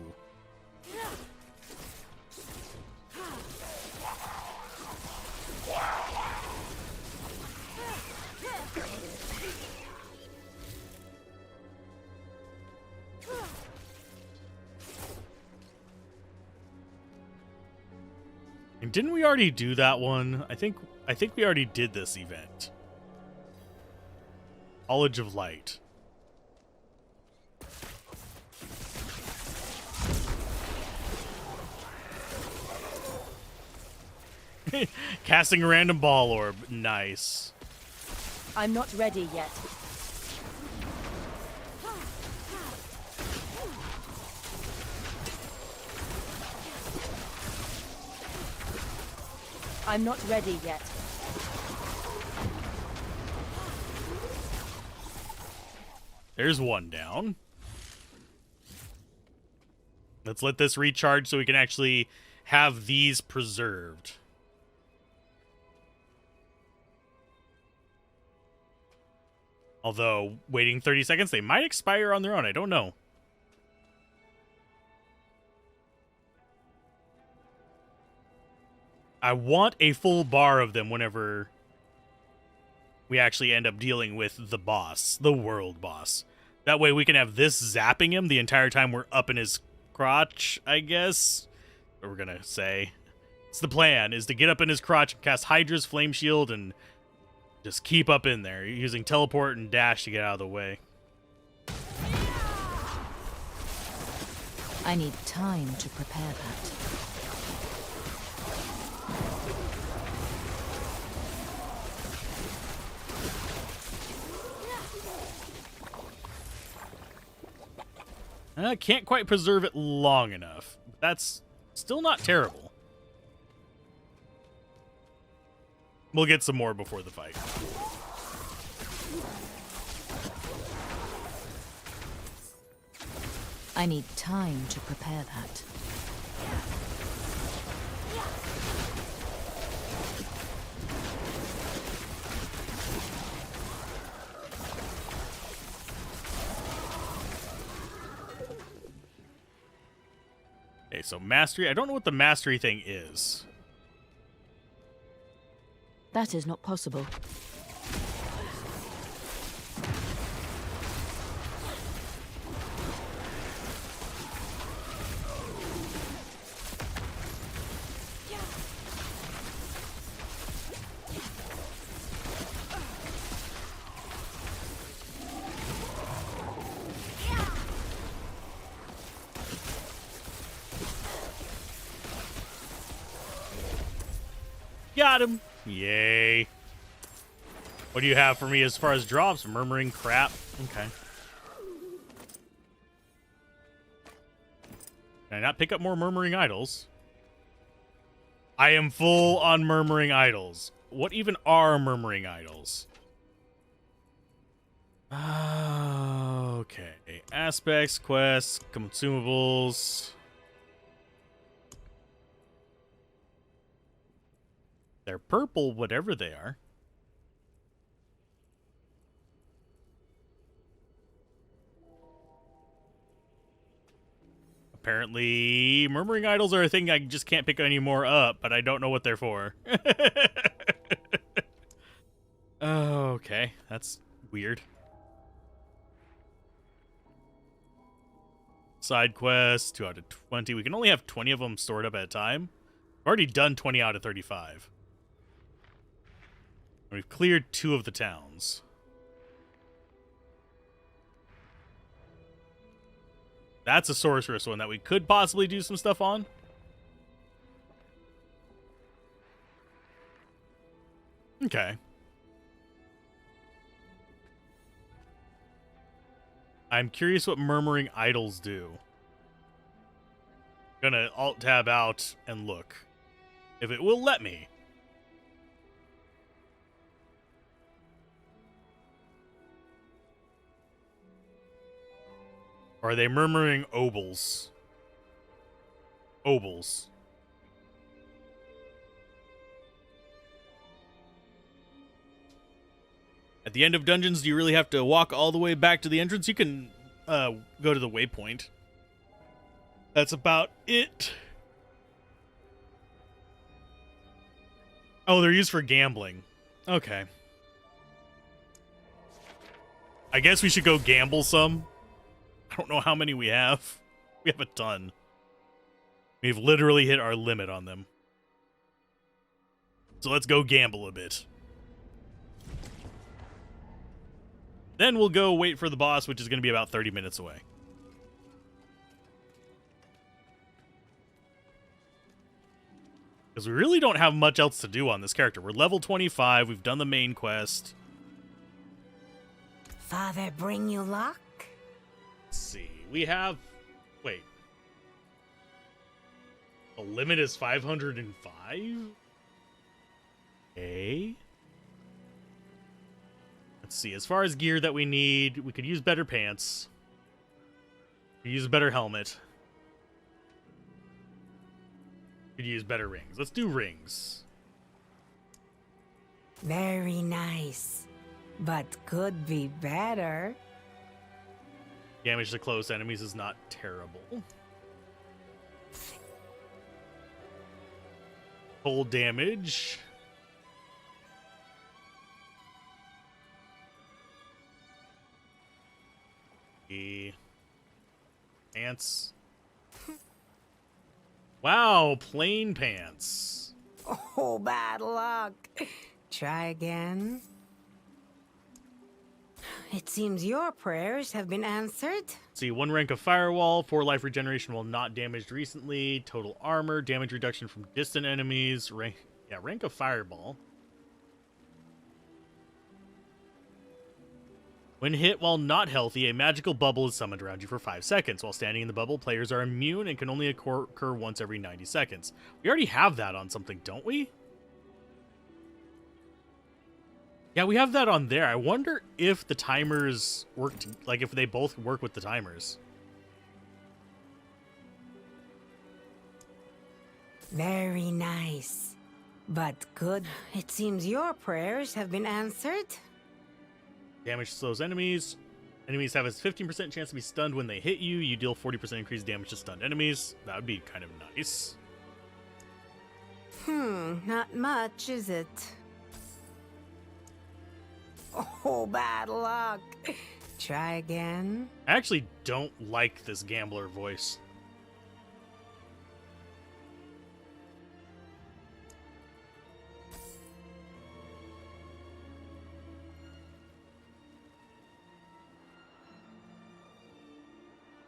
And didn't we already do that one? I think we already did this event. College of Light. Casting a random ball orb. Nice. I'm not ready yet. I'm not ready yet. There's one down. Let's let this recharge so we can actually have these preserved. Although, waiting 30 seconds, they might expire on their own. I don't know. I want a full bar of them whenever we actually end up dealing with the boss, the world boss. That way we can have this zapping him the entire time we're up in his crotch, I guess. What we're gonna say. It's the plan, is to get up in his crotch and cast Hydra's Flame Shield and just keep up in there, using teleport and dash to get out of the way. I need time to prepare that. I can't quite preserve it long enough. That's still not terrible. We'll get some more before the fight. I need time to prepare that. Okay, so mastery. I don't know what the mastery thing is. That is not possible. Got him. Yay. What do you have for me as far as drops? Murmuring crap. Okay. Can I not pick up more Murmuring Idols? I am full on Murmuring Idols. What even are Murmuring Idols? Okay. Aspects, quests, consumables. They're purple, whatever they are. Apparently, Murmuring Idols are a thing I just can't pick any more up, but I don't know what they're for. Okay, that's weird. Side quests, 2 out of 20. We can only have 20 of them stored up at a time. I've already done 20 out of 35. We've cleared 2 of the towns. That's a sorceress one that we could possibly do some stuff on. Okay. I'm curious what Murmuring Idols do. Gonna alt-tab out and look. If it will let me. Or are they Murmuring Obols? Obols. At the end of dungeons, do you really have to walk all the way back to the entrance? You can go to the waypoint. That's about it. Oh, they're used for gambling. Okay. I guess we should go gamble some. I don't know how many we have. We have a ton. We've literally hit our limit on them. So let's go gamble a bit. Then we'll go wait for the boss, which is going to be about 30 minutes away. Because we really don't have much else to do on this character. We're level 25. We've done the main quest. Father bring you luck? Let's see. We have... Wait. The limit is 505? Okay. Let's see. As far as gear that we need, we could use better pants. We could use a better helmet. We could use better rings. Let's do rings. Very nice. But could be better. Damage to close enemies is not terrible. Cold damage. The pants. Wow, plain pants. Oh, bad luck. Try again. It seems your prayers have been answered. See, 1 rank of firewall, 4 life regeneration while not damaged recently, total armor, damage reduction from distant enemies, rank of fireball. When hit while not healthy, a magical bubble is summoned around you for 5 seconds. While standing in the bubble, players are immune and can only occur once every 90 seconds. We already have that on something, don't we? Yeah, we have that on there. I wonder if the timers work, like if they both work with the timers. Very nice. But good. It seems your prayers have been answered. Damage slows enemies. Enemies have a 15% chance to be stunned when they hit you. You deal 40% increased damage to stunned enemies. That would be kind of nice. Not much, is it? Oh, bad luck. Try again. I actually don't like this gambler voice.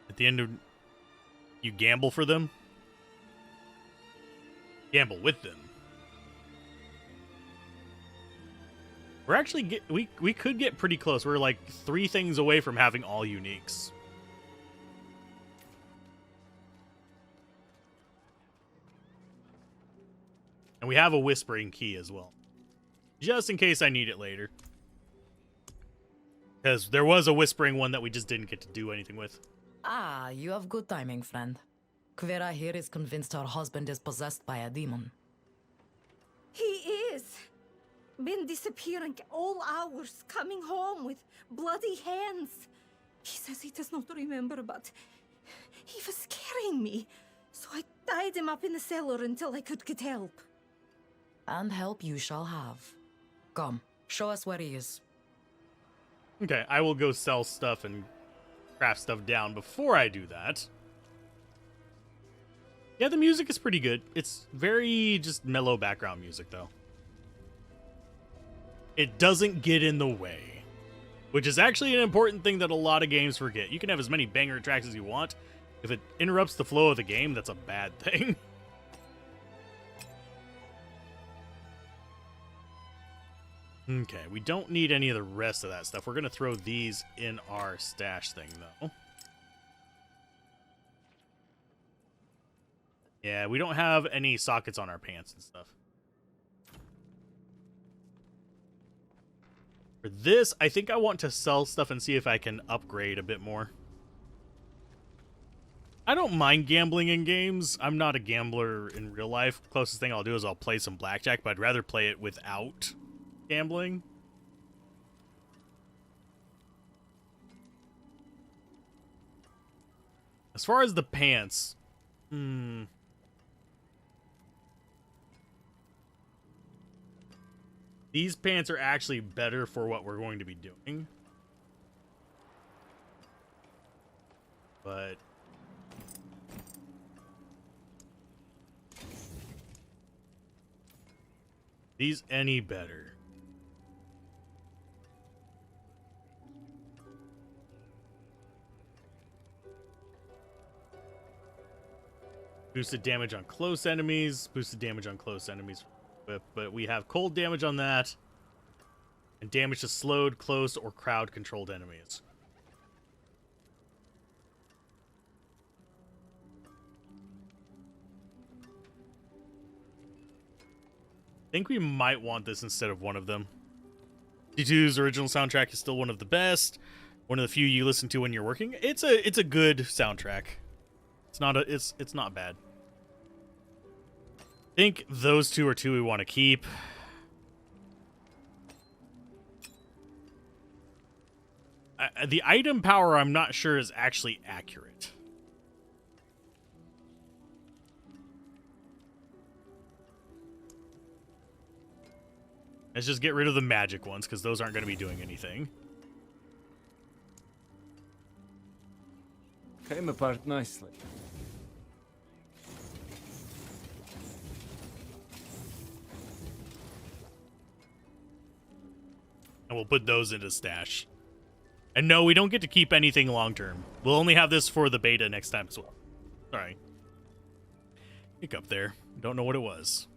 At the end of... You gamble for them? Gamble with them. We're actually... We could get pretty close. We're like 3 things away from having all uniques. And we have a whispering key as well. Just in case I need it later. Because there was a whispering one that we just didn't get to do anything with. Ah, you have good timing, friend. Kvera here is convinced her husband is possessed by a demon. He is. Been disappearing all hours, coming home with bloody hands. He says he does not remember, but he was scaring me. So I tied him up in the cellar until I could get help. And help you shall have. Come, show us where he is. Okay, I will go sell stuff and craft stuff down before I do that. Yeah, the music is pretty good. It's very just mellow background music, though. It doesn't get in the way, which is actually an important thing that a lot of games forget. You can have as many banger tracks as you want. If it interrupts the flow of the game, that's a bad thing. Okay, we don't need any of the rest of that stuff. We're going to throw these in our stash thing, though. Yeah, we don't have any sockets on our pants and stuff. For this, I think I want to sell stuff and see if I can upgrade a bit more. I don't mind gambling in games. I'm not a gambler in real life. Closest thing I'll do is I'll play some blackjack, but I'd rather play it without gambling. As far as the pants, these pants are actually better for what we're going to be doing. But these any better? Boosted damage on close enemies, boosted damage on close enemies, but we have cold damage on that, and damage to slowed, close, or crowd-controlled enemies. I think we might want this instead of one of them. D2's original soundtrack is still one of the best, one of the few you listen to when you're working. It's a good soundtrack. It's not bad. I think those two are two we want to keep. The item power I'm not sure is actually accurate. Let's just get rid of the magic ones, because those aren't going to be doing anything. Came apart nicely. And we'll put those into stash. And no, we don't get to keep anything long term. We'll only have this for the beta next time as well. Sorry. Hiccup there. Don't know what it was.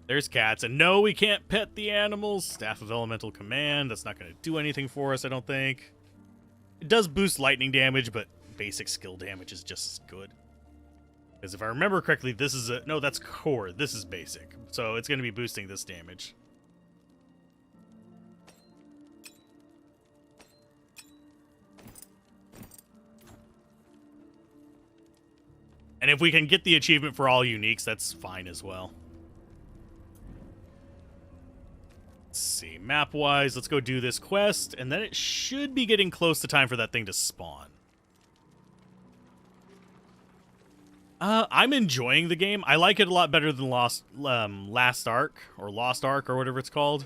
There's cats. And no, we can't pet the animals. Staff of Elemental Command. That's not going to do anything for us, I don't think. It does boost lightning damage, but basic skill damage is just as good. Because if I remember correctly, this is a... No, that's core. This is basic. So it's going to be boosting this damage. And if we can get the achievement for all uniques, that's fine as well. Let's see, map-wise, let's go do this quest, and then it should be getting close to time for that thing to spawn. I'm enjoying the game. I like it a lot better than Last Ark, or Lost Ark, or whatever it's called.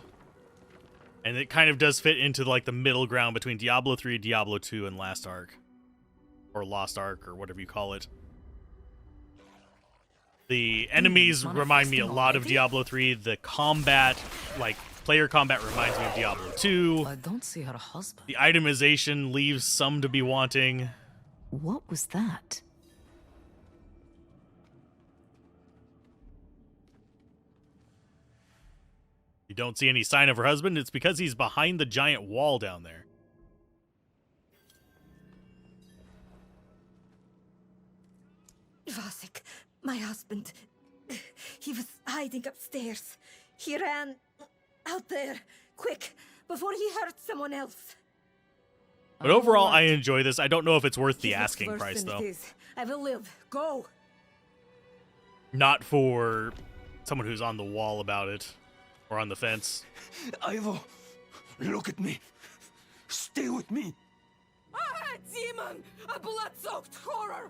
And it kind of does fit into like the middle ground between Diablo 3, Diablo 2, and Last Ark. Or Lost Ark, or whatever you call it. The enemies remind me a lot of Diablo 3. The combat, like, player combat reminds me of Diablo 2. I don't see her husband. The itemization leaves some to be wanting. What was that? You don't see any sign of her husband. It's because he's behind the giant wall down there. Vasek, my husband. He was hiding upstairs. He ran out there, quick, before he hurt someone else. But overall, I enjoy this. I don't know if it's worth the asking price, though. I will live. Go. Not for someone who's on the wall about it. Or on the fence. Ivo, look at me. Stay with me. Ah, demon! A blood-soaked horror!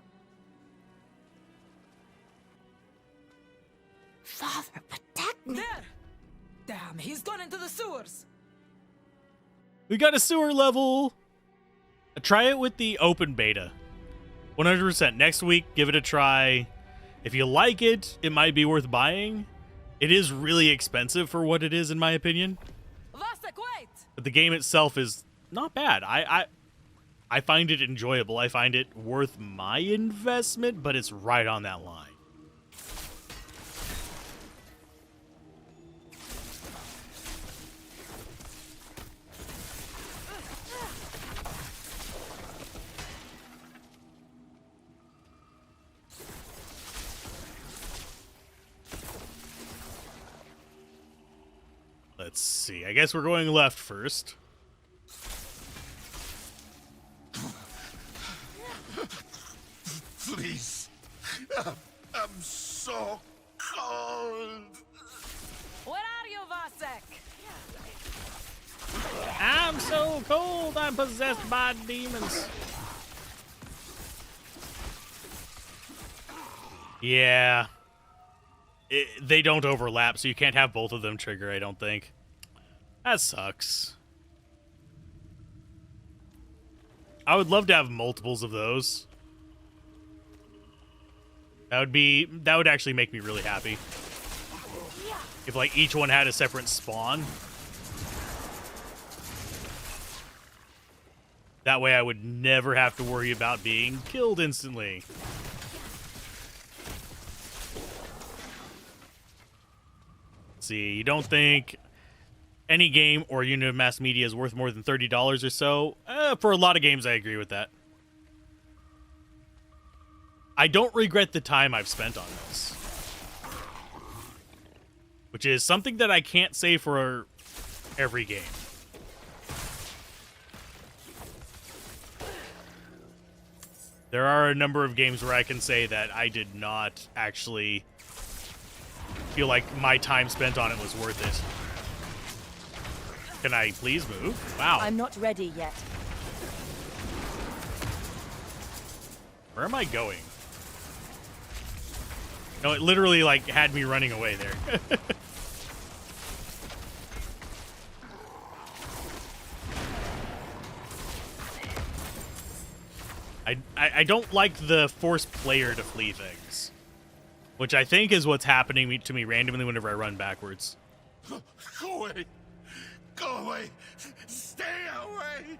Father, protect me. There! Damn, he's gone into the sewers. We got a sewer level. Try it with the open beta. 100%. Next week, give it a try. If you like it, it might be worth buying. It is really expensive for what it is, in my opinion. Vasek, wait! But the game itself is not bad. I find it enjoyable. I find it worth my investment, but it's right on that line. Let's see. I guess we're going left first. Please. I'm so cold. Where are you, Vasek? I'm so cold. I'm possessed by demons. Yeah. They don't overlap, so you can't have both of them trigger, I don't think. That sucks. I would love to have multiples of those. That would actually make me really happy. If like each one had a separate spawn. That way I would never have to worry about being killed instantly. Let's see, you don't think any game or unit of mass media is worth more than $30 or so? For a lot of games, I agree with that. I don't regret the time I've spent on this. Which is something that I can't say for every game. There are a number of games where I can say that I did not actually feel like my time spent on it was worth it. Can I please move? Wow. I'm not ready yet. Where am I going? No, it literally like had me running away there. I don't like the forced player to flee things, which I think is what's happening to me randomly whenever I run backwards. Go away! Go away! Stay away!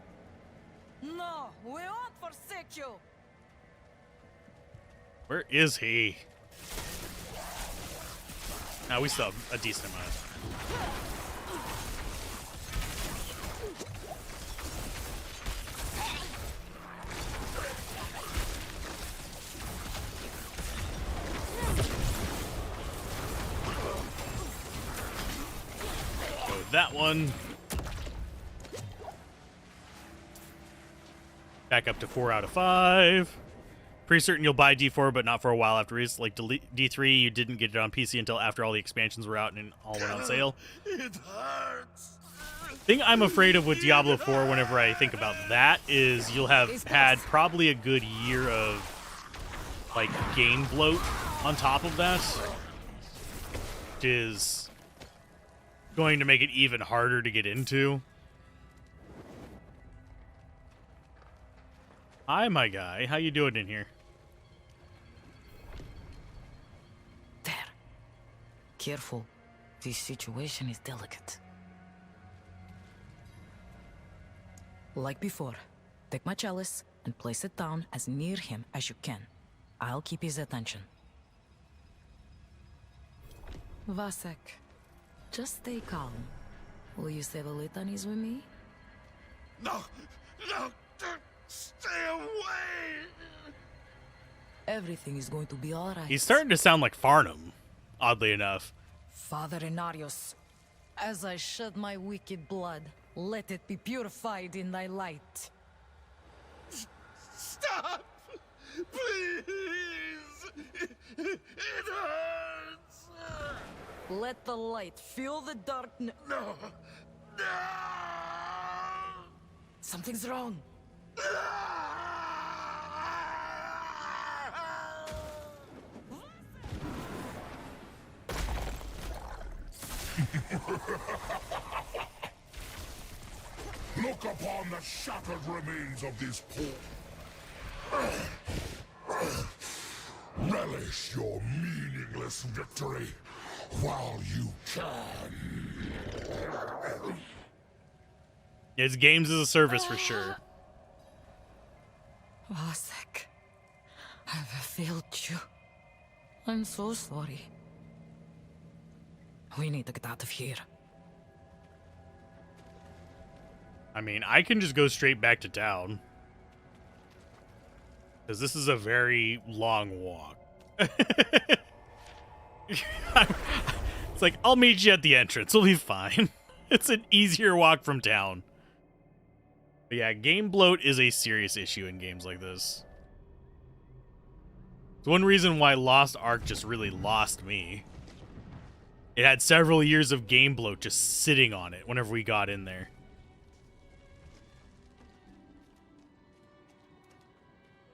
No, we won't forsake you. Where is he? Now we still have a decent amount. Go with that one. Back up to 4 out of 5. Pretty certain you'll buy D4, but not for a while after release. Like D3, you didn't get it on PC until after all the expansions were out and all went on sale. It hurts. Thing I'm afraid of with Diablo 4 whenever I think about that is you'll have had probably a good year of like game bloat on top of that, which is going to make it even harder to get into. Hi, my guy. How you doing in here? Careful. This situation is delicate. Like before, take my chalice and place it down as near him as you can. I'll keep his attention. Vasek, just stay calm. Will you say the litanies with me? No! No! Stay away! Everything is going to be all right. He's starting to sound like Farnham, oddly enough. Father Inarius, as I shed my wicked blood, let it be purified in thy light. Stop! Please! It hurts! Let the light fill the darkness. No! No! Something's wrong. Look upon the shattered remains of this poor. Relish your meaningless victory while you can. It's games as a service for sure. Vasek, I've failed you. I'm so sorry. We need to get out of here. I mean, I can just go straight back to town. Because this is a very long walk. It's like, I'll meet you at the entrance. We'll be fine. It's an easier walk from town. But yeah, game bloat is a serious issue in games like this. It's one reason why Lost Ark just really lost me. It had several years of game bloat just sitting on it whenever we got in there.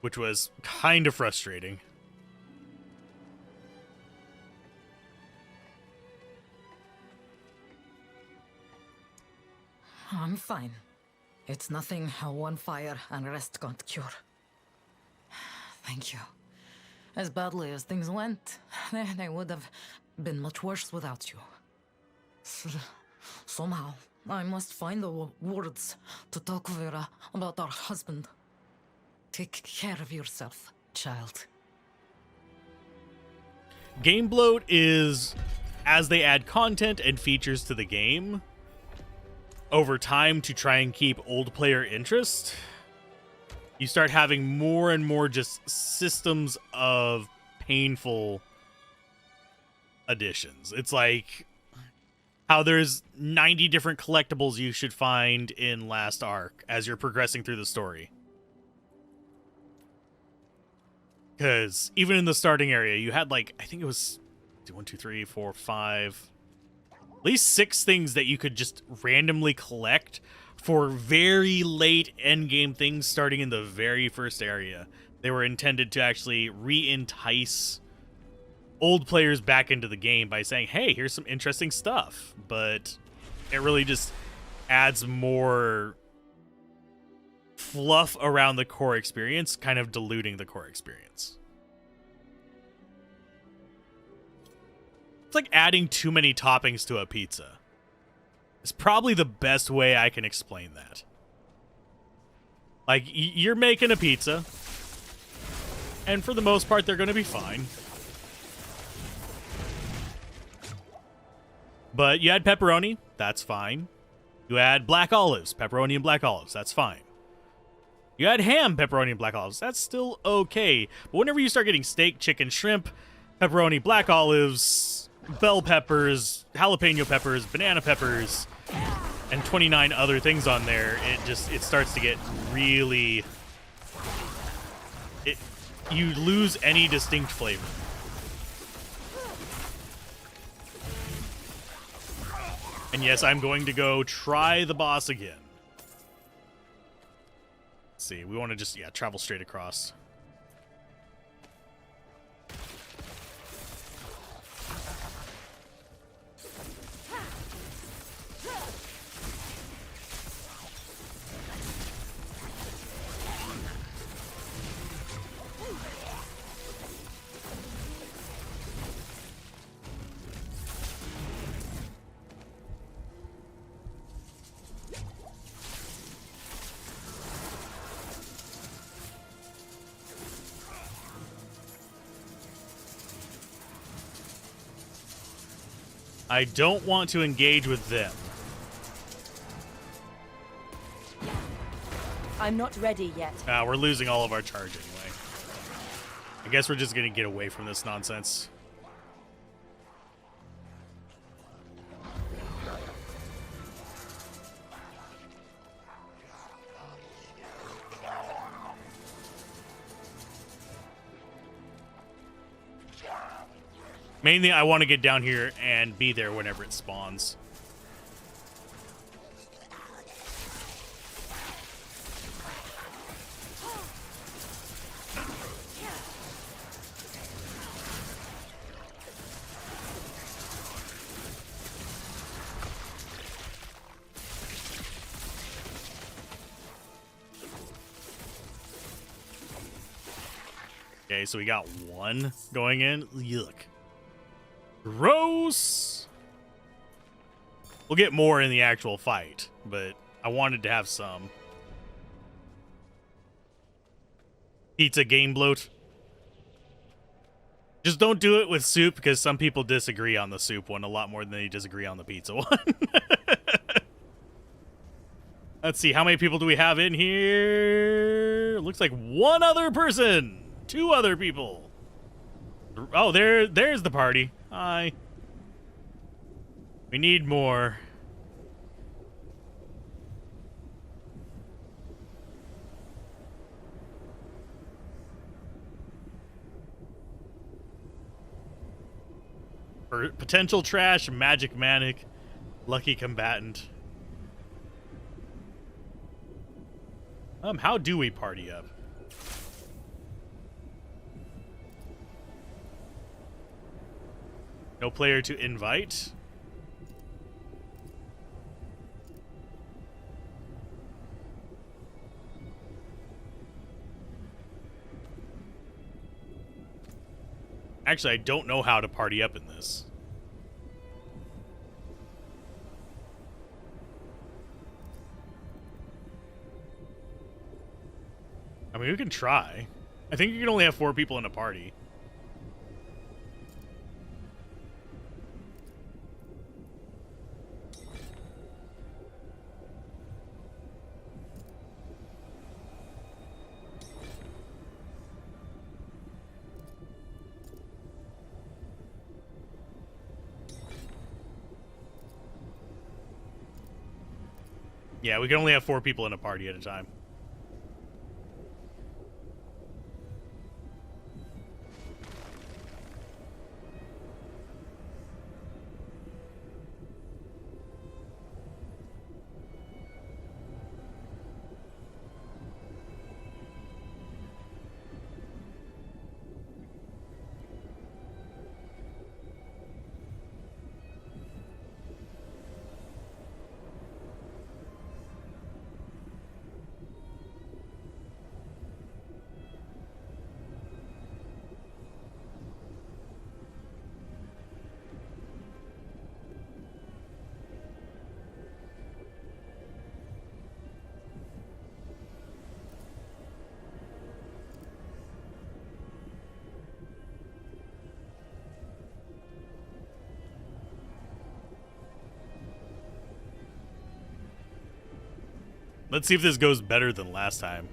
Which was kind of frustrating. I'm fine. It's nothing one fire and rest can't cure. Thank you. As badly as things went, they would have been much worse without you. Somehow, I must find the words to talk Vera about our husband. Take care of yourself, child. Game bloat is as they add content and features to the game over time to try and keep old player interest. You start having more and more just systems of painful additions. It's like how there's 90 different collectibles you should find in Last Ark as you're progressing through the story. Because even in the starting area, you had like, I think it was 1, 2, 3, 4, 5, at least 6 things that you could just randomly collect for very late endgame things starting in the very first area. They were intended to actually re-entice old players back into the game by saying, hey, here's some interesting stuff. But it really just adds more fluff around the core experience, kind of diluting the core experience. It's like adding too many toppings to a pizza. It's probably the best way I can explain that. Like, you're making a pizza, and for the most part, they're going to be fine. But you add pepperoni, that's fine. You add black olives, pepperoni and black olives, that's fine. You add ham, pepperoni, and black olives, that's still okay. But whenever you start getting steak, chicken, shrimp, pepperoni, black olives, bell peppers, jalapeno peppers, banana peppers, and 29 other things on there, it starts to get really... you lose any distinct flavor. And yes, I'm going to go try the boss again. Let's see, we want to just, travel straight across. I don't want to engage with them. I'm not ready yet. We're losing all of our charge anyway. I guess we're just going to get away from this nonsense. Mainly, I want to get down here and be there whenever it spawns. Okay, so we got one going in. Yuck. Gross! We'll get more in the actual fight, but I wanted to have some. Pizza game bloat. Just don't do it with soup, because some people disagree on the soup one a lot more than they disagree on the pizza one. Let's see, how many people do we have in here? Looks like one other person. 2 other people. Oh, there's the party. Hi. We need more. Potential trash, magic manic, lucky combatant. How do we party up? No player to invite. Actually, I don't know how to party up in this. I mean, we can try. I think you can only have 4 people in a party. Yeah, we can only have 4 people in a party at a time. Let's see if this goes better than last time.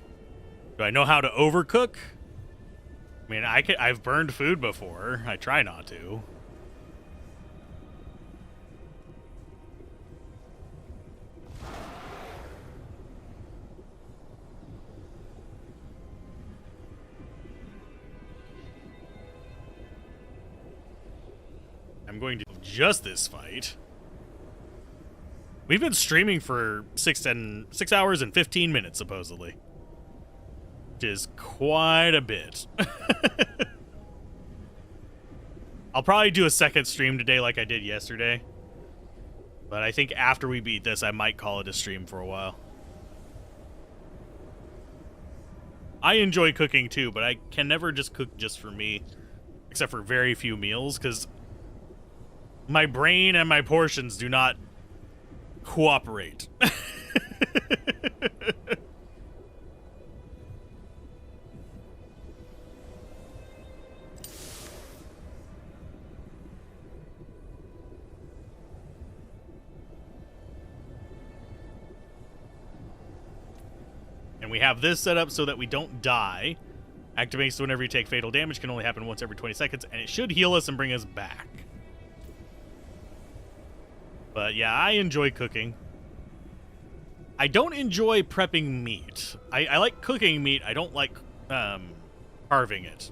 Do I know how to overcook? I mean, I've burned food before. I try not to. I'm going to just this fight. We've been streaming for 6 hours and 15 minutes, supposedly. Which is quite a bit. I'll probably do a second stream today like I did yesterday. But I think after we beat this, I might call it a stream for a while. I enjoy cooking too, but I can never just cook just for me. Except for very few meals, because my brain and my portions do not cooperate. And we have this set up so that we don't die. Activates whenever you take fatal damage, can only happen once every 20 seconds, and it should heal us and bring us back. But yeah, I enjoy cooking. I don't enjoy prepping meat. I like cooking meat. I don't like carving it.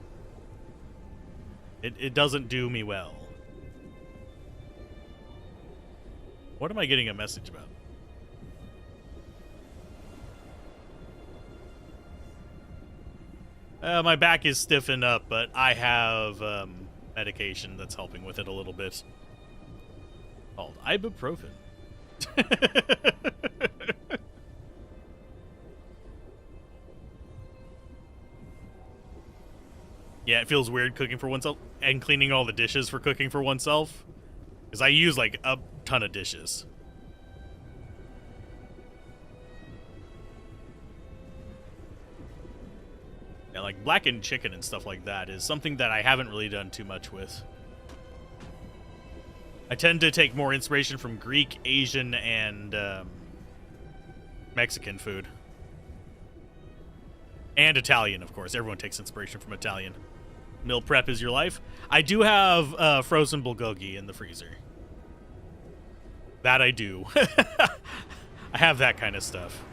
It doesn't do me well. What am I getting a message about? My back is stiffened up, but I have medication that's helping with it a little bit. Called ibuprofen. Yeah, it feels weird cooking for oneself and cleaning all the dishes for cooking for oneself. Because I use like a ton of dishes. Yeah, like blackened chicken and stuff like that is something that I haven't really done too much with. I tend to take more inspiration from Greek, Asian, and Mexican food. And Italian, of course. Everyone takes inspiration from Italian. Meal prep is your life. I do have frozen bulgogi in the freezer. That I do. I have that kind of stuff.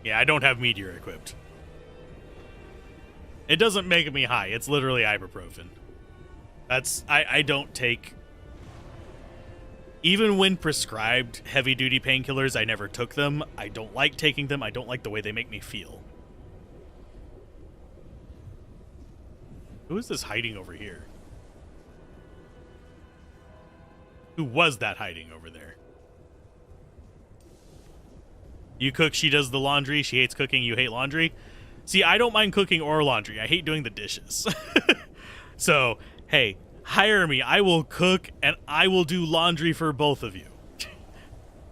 Yeah, I don't have Meteor equipped. It doesn't make me high. It's literally ibuprofen. That's... I don't take... Even when prescribed heavy-duty painkillers, I never took them. I don't like taking them. I don't like the way they make me feel. Who is this hiding over here? Who was that hiding over there? You cook, she does the laundry. She hates cooking, you hate laundry. See, I don't mind cooking or laundry. I hate doing the dishes. So, hey, hire me. I will cook and I will do laundry for both of you.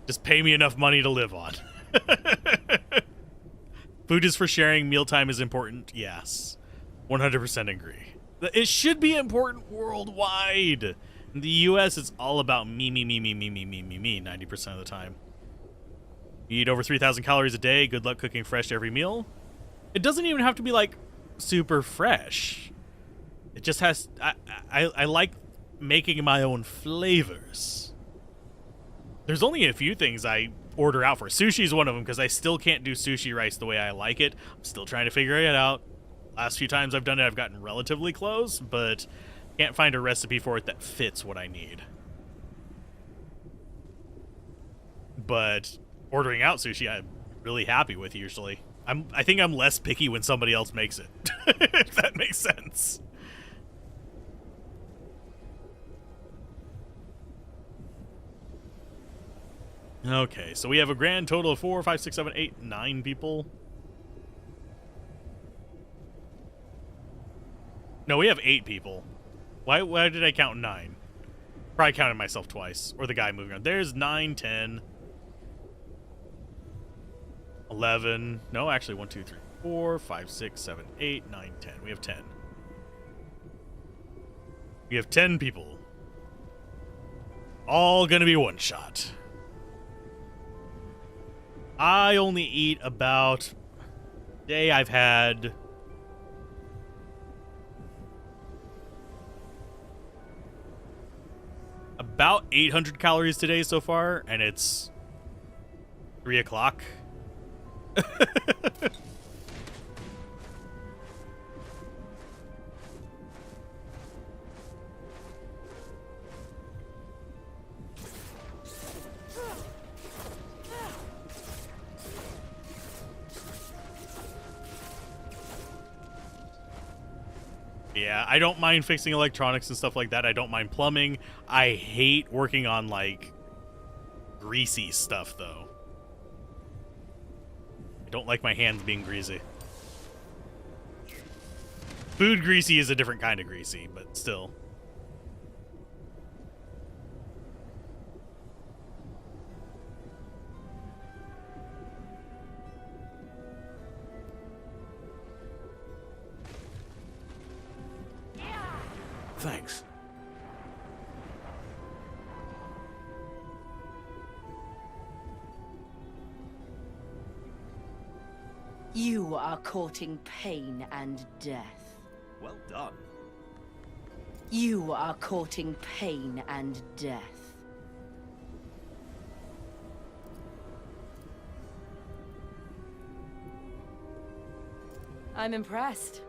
Just pay me enough money to live on. Food is for sharing. Mealtime is important. Yes. 100% agree. It should be important worldwide. In the US, it's all about me, 90% of the time. You eat over 3,000 calories a day. Good luck cooking fresh every meal. It doesn't even have to be, like, super fresh. It just has... I like making my own flavors. There's only a few things I order out for. Sushi is one of them, because I still can't do sushi rice the way I like it. I'm still trying to figure it out. Last few times I've done it, I've gotten relatively close, but can't find a recipe for it that fits what I need. But ordering out sushi, I'm really happy with usually. I think I'm less picky when somebody else makes it. If that makes sense. Okay, so we have a grand total of 4, 5, 6, 7, 8, 9 people. No, we have 8 people. Why did I count 9? Probably counted myself twice. Or the guy moving on. There's 9, 10, 11. No, actually 1, 2, 3, 4, 5, 6, 7, 8, 9, 10. We have 10. We have 10 people. All gonna be one shot. I only eat about... Today I've had... about 800 calories today so far, and it's 3 o'clock. Yeah, I don't mind fixing electronics and stuff like that. I don't mind plumbing. I hate working on, like, greasy stuff, though. I don't like my hands being greasy. Food greasy is a different kind of greasy, but still. Thanks. You are courting pain and death. Well done. You are courting pain and death. I'm impressed.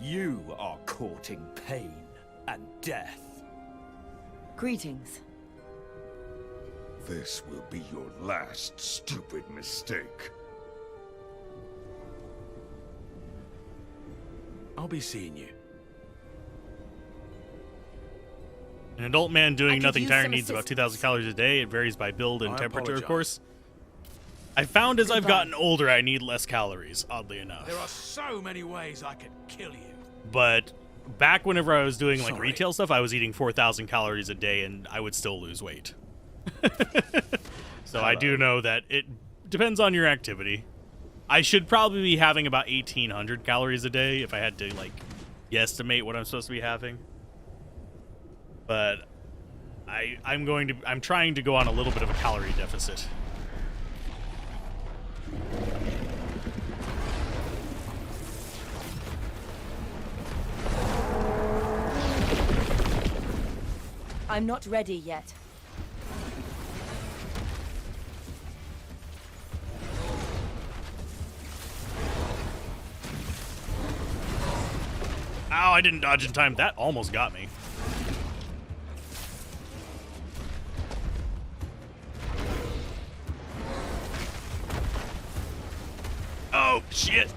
You are courting pain and death. Greetings. This will be your last stupid mistake. I'll be seeing you. An adult man doing nothing use tiring some needs about assistance. 2,000 calories a day. It varies by build and I temperature, of apologize. course. I found as I've Goodbye. gotten older, I need less calories, oddly enough. There are so many ways I could kill you. But back whenever I was doing like Sorry. retail stuff, I was eating 4,000 calories a day and I would still lose weight. So I do know that it depends on your activity. I should probably be having about 1,800 calories a day if I had to like guesstimate what I'm supposed to be having. But I'm trying to go on a little bit of a calorie deficit. I'm not ready yet. Ow, I didn't dodge in time. That almost got me. Oh, shit.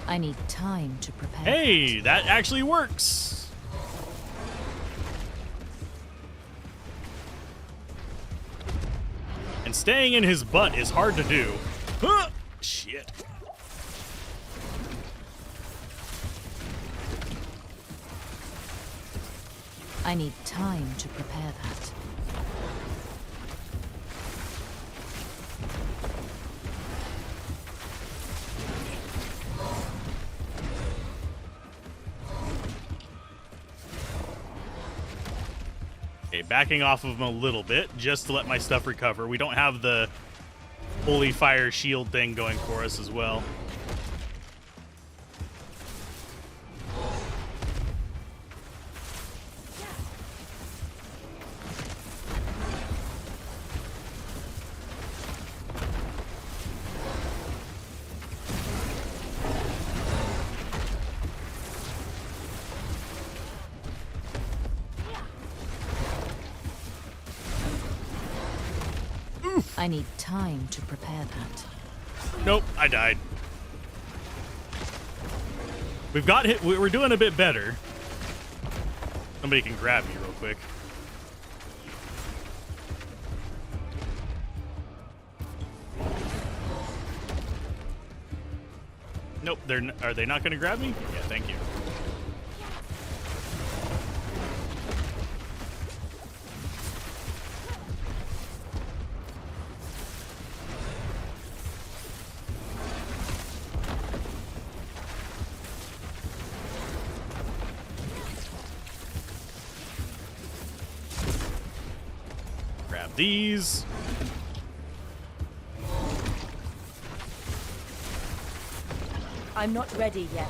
I need time to prepare. Hey, that actually works. And staying in his butt is hard to do. Huh! Shit. I need time to prepare that. Okay, backing off of him a little bit just to let my stuff recover. We don't have the holy fire shield thing going for us as well. I need time to prepare that. Nope, I died. We've got hit. We're doing a bit better. Somebody can grab me real quick. Nope, are they not going to grab me? Yeah, thank you. Grab these. I'm not ready yet.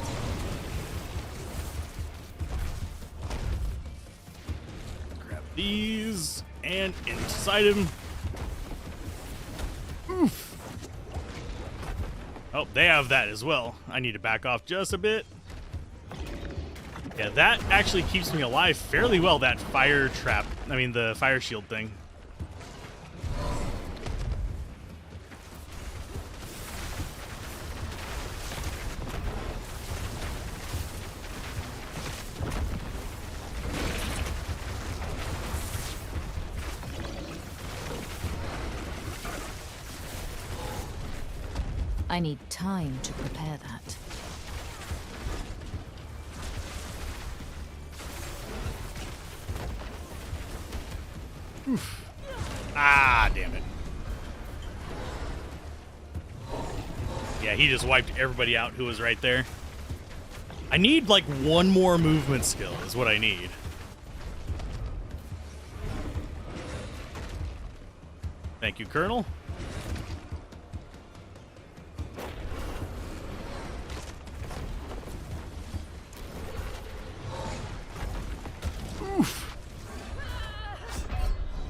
Grab these and inside him. Oof. Oh, they have that as well. I need to back off just a bit. Yeah, that actually keeps me alive fairly well, that fire trap. I mean, the fire shield thing. I need time to prepare that. Oof. Ah, damn it. Yeah, he just wiped everybody out who was right there. I need like one more movement skill is what I need. Thank you, Colonel.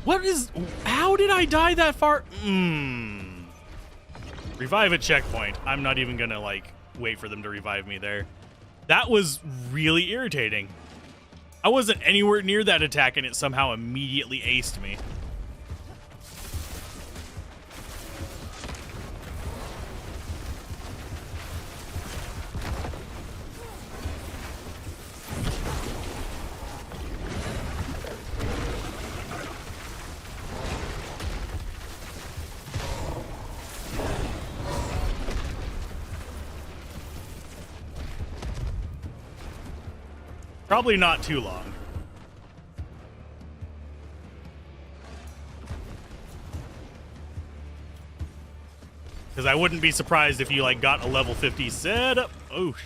What is... How did I die that far? Revive at checkpoint. I'm not even gonna, like, wait for them to revive me there. That was really irritating. I wasn't anywhere near that attack and it somehow immediately aced me. Probably not too long. Because I wouldn't be surprised if you like got a level 50 set up. Oosh.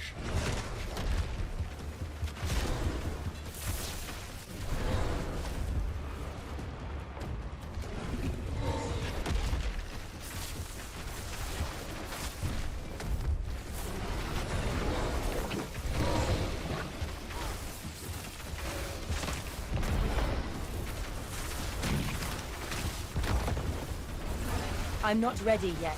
I'm not ready yet.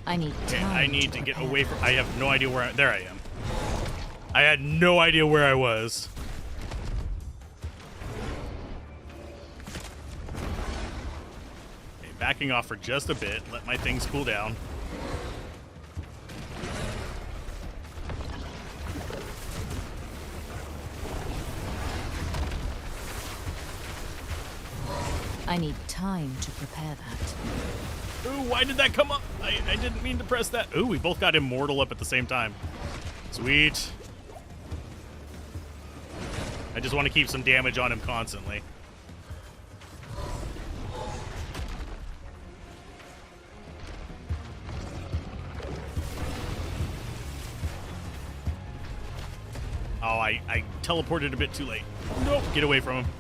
I need time. Okay, I need to get away from... I have no idea where there I am. I had no idea where I was. Okay, backing off for just a bit. Let my things cool down. I need time to prepare that. Ooh, why did that come up? I didn't mean to press that. Ooh, we both got Immortal up at the same time. Sweet. I just want to keep some damage on him constantly. Oh, I teleported a bit too late. Nope, get away from him.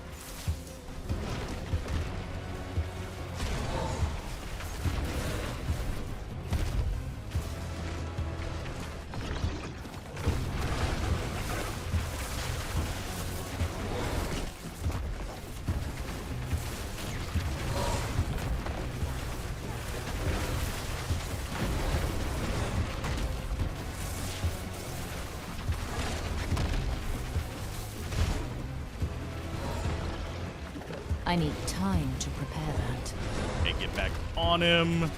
I need time to prepare that. Okay, get back on him.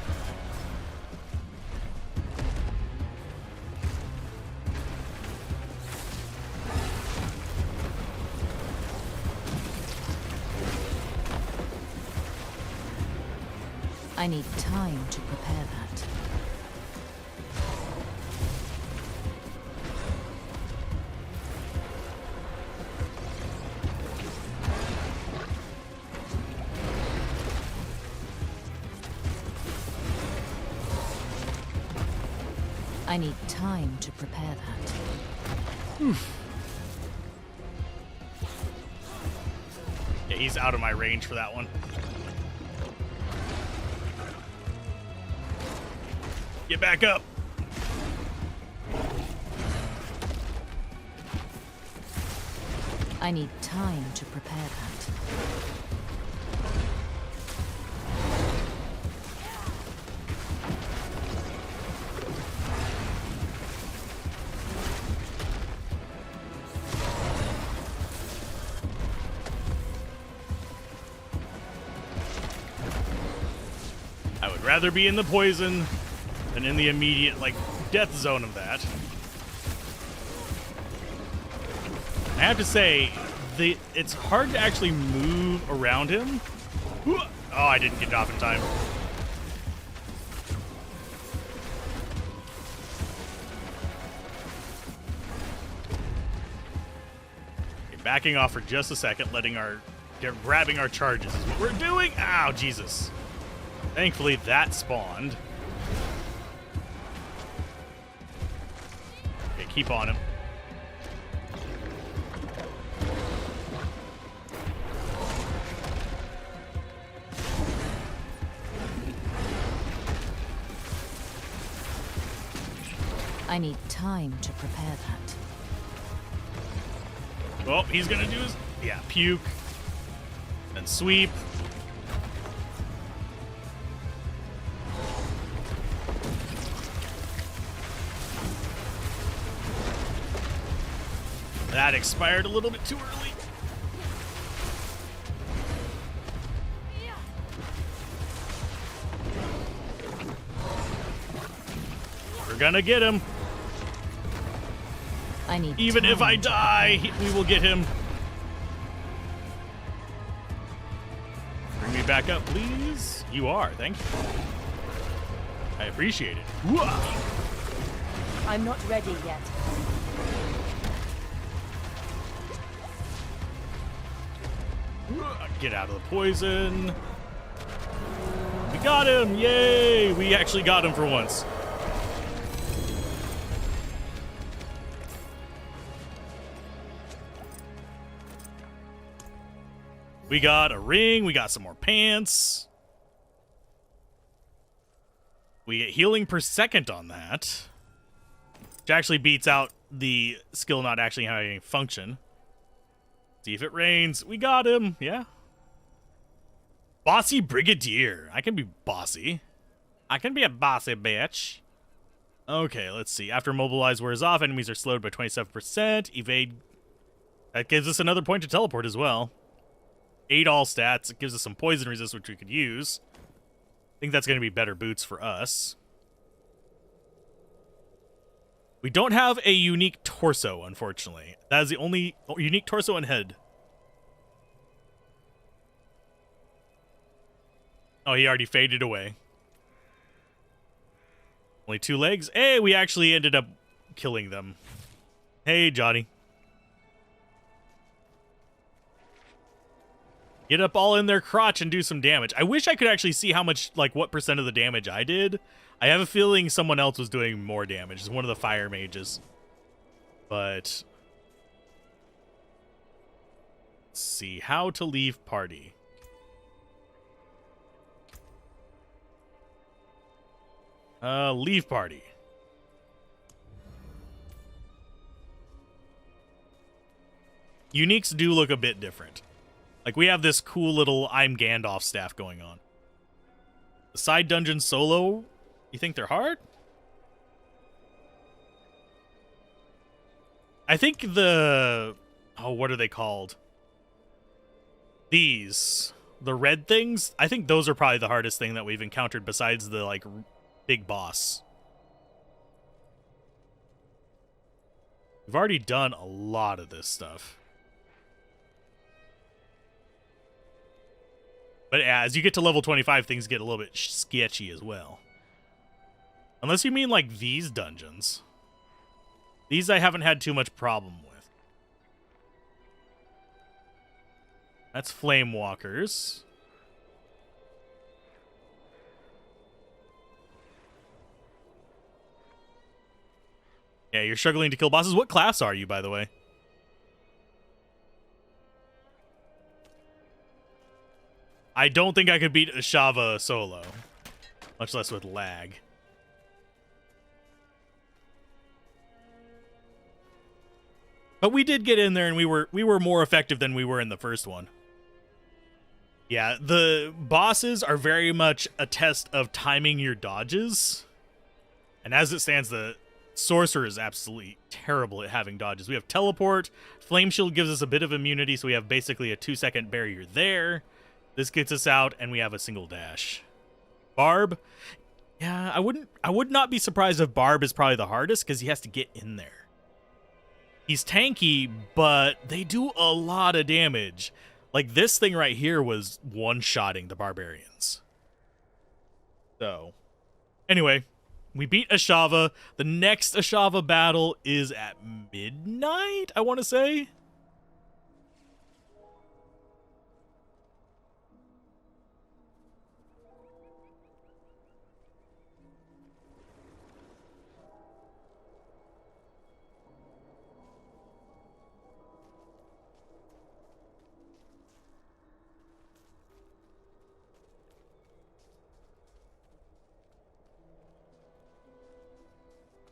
I need time to prepare that. I need time to prepare that. Yeah, he's out of my range for that one. Get back up. I need time to prepare that. I would rather be in the poison than in the immediate, like, death zone of that. I have to say, it's hard to actually move around him. Oh, I didn't get it off in time. Okay, backing off for just a second, grabbing our charges is what we're doing. Ow, Jesus. Thankfully, that spawned. Okay, keep on him. I need time to prepare that. Oh, he's gonna do his... Yeah, puke. Then sweep. That expired a little bit too early. We're gonna get him. I need Even if I die, we will get him. Bring me back up, please. You are, thank you. I appreciate it. Whoa. I'm not ready yet. Get out of the poison. We got him! Yay! We actually got him for once. We got a ring. We got some more pants. We get healing per second on that, which actually beats out the skill not actually having any function. See if it rains. We got him. Yeah. Bossy Brigadier. I can be bossy. I can be a bossy bitch. Okay, let's see. After mobilize wears off, enemies are slowed by 27%. Evade. That gives us another point to teleport as well. 8 all stats. It gives us some poison resist, which we could use. I think that's going to be better boots for us. We don't have a unique torso, unfortunately. That is the only unique torso and head. Oh, he already faded away. Only 2 legs. Hey, we actually ended up killing them. Hey, Johnny. Get up all in their crotch and do some damage. I wish I could actually see how much, like, what percent of the damage I did. I have a feeling someone else was doing more damage. It's one of the fire mages. But let's see. How to leave party. Leave party. Uniques do look a bit different. Like, we have this cool little I'm Gandalf staff going on. The side dungeon solo, you think they're hard? I think the... Oh, what are they called? These. The red things? I think those are probably the hardest thing that we've encountered besides the, like, big boss. We've already done a lot of this stuff. But as you get to level 25, things get a little bit sketchy as well. Unless you mean like these dungeons. These I haven't had too much problem with. That's Flame Walkers. Yeah, you're struggling to kill bosses. What class are you, by the way? I don't think I could beat Ashava solo. Much less with lag. But we did get in there and we were more effective than we were in the first one. Yeah, the bosses are very much a test of timing your dodges. And as it stands, the Sorcerer is absolutely terrible at having dodges. We have teleport. Flame Shield gives us a bit of immunity, so we have basically a 2-second barrier there. This gets us out, and we have a single dash. Barb. Yeah, I would not be surprised if Barb is probably the hardest, because he has to get in there. He's tanky, but they do a lot of damage. Like, this thing right here was one-shotting the barbarians. So, anyway, we beat Ashava. The next Ashava battle is at midnight, I want to say.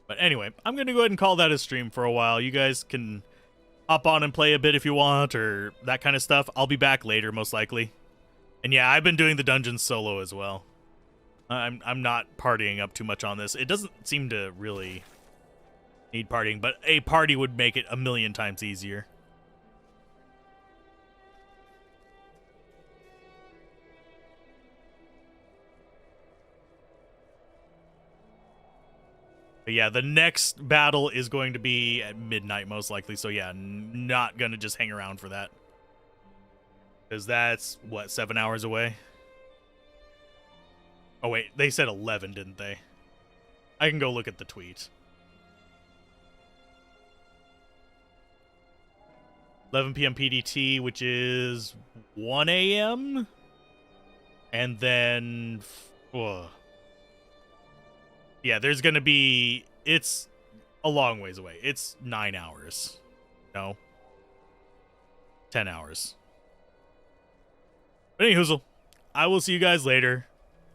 But anyway, I'm going to go ahead and call that a stream for a while. You guys can hop on and play a bit if you want, or that kind of stuff. I'll be back later, most likely. And yeah, I've been doing the dungeons solo as well. I'm not partying up too much on this. It doesn't seem to really need partying, but a party would make it a million times easier. But yeah, the next battle is going to be at midnight, most likely. So yeah, not going to just hang around for that. Because that's, what, 7 hours away? Oh, wait, they said 11, didn't they? I can go look at the tweet. 11 p.m. PDT, which is 1 a.m.? And then... yeah, there's going to be... It's a long ways away. It's 9 hours. No. 10 hours. But anyhoozle, I will see you guys later.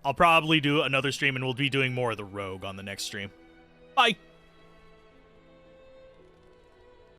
I'll probably do another stream, and we'll be doing more of the Rogue on the next stream. Bye!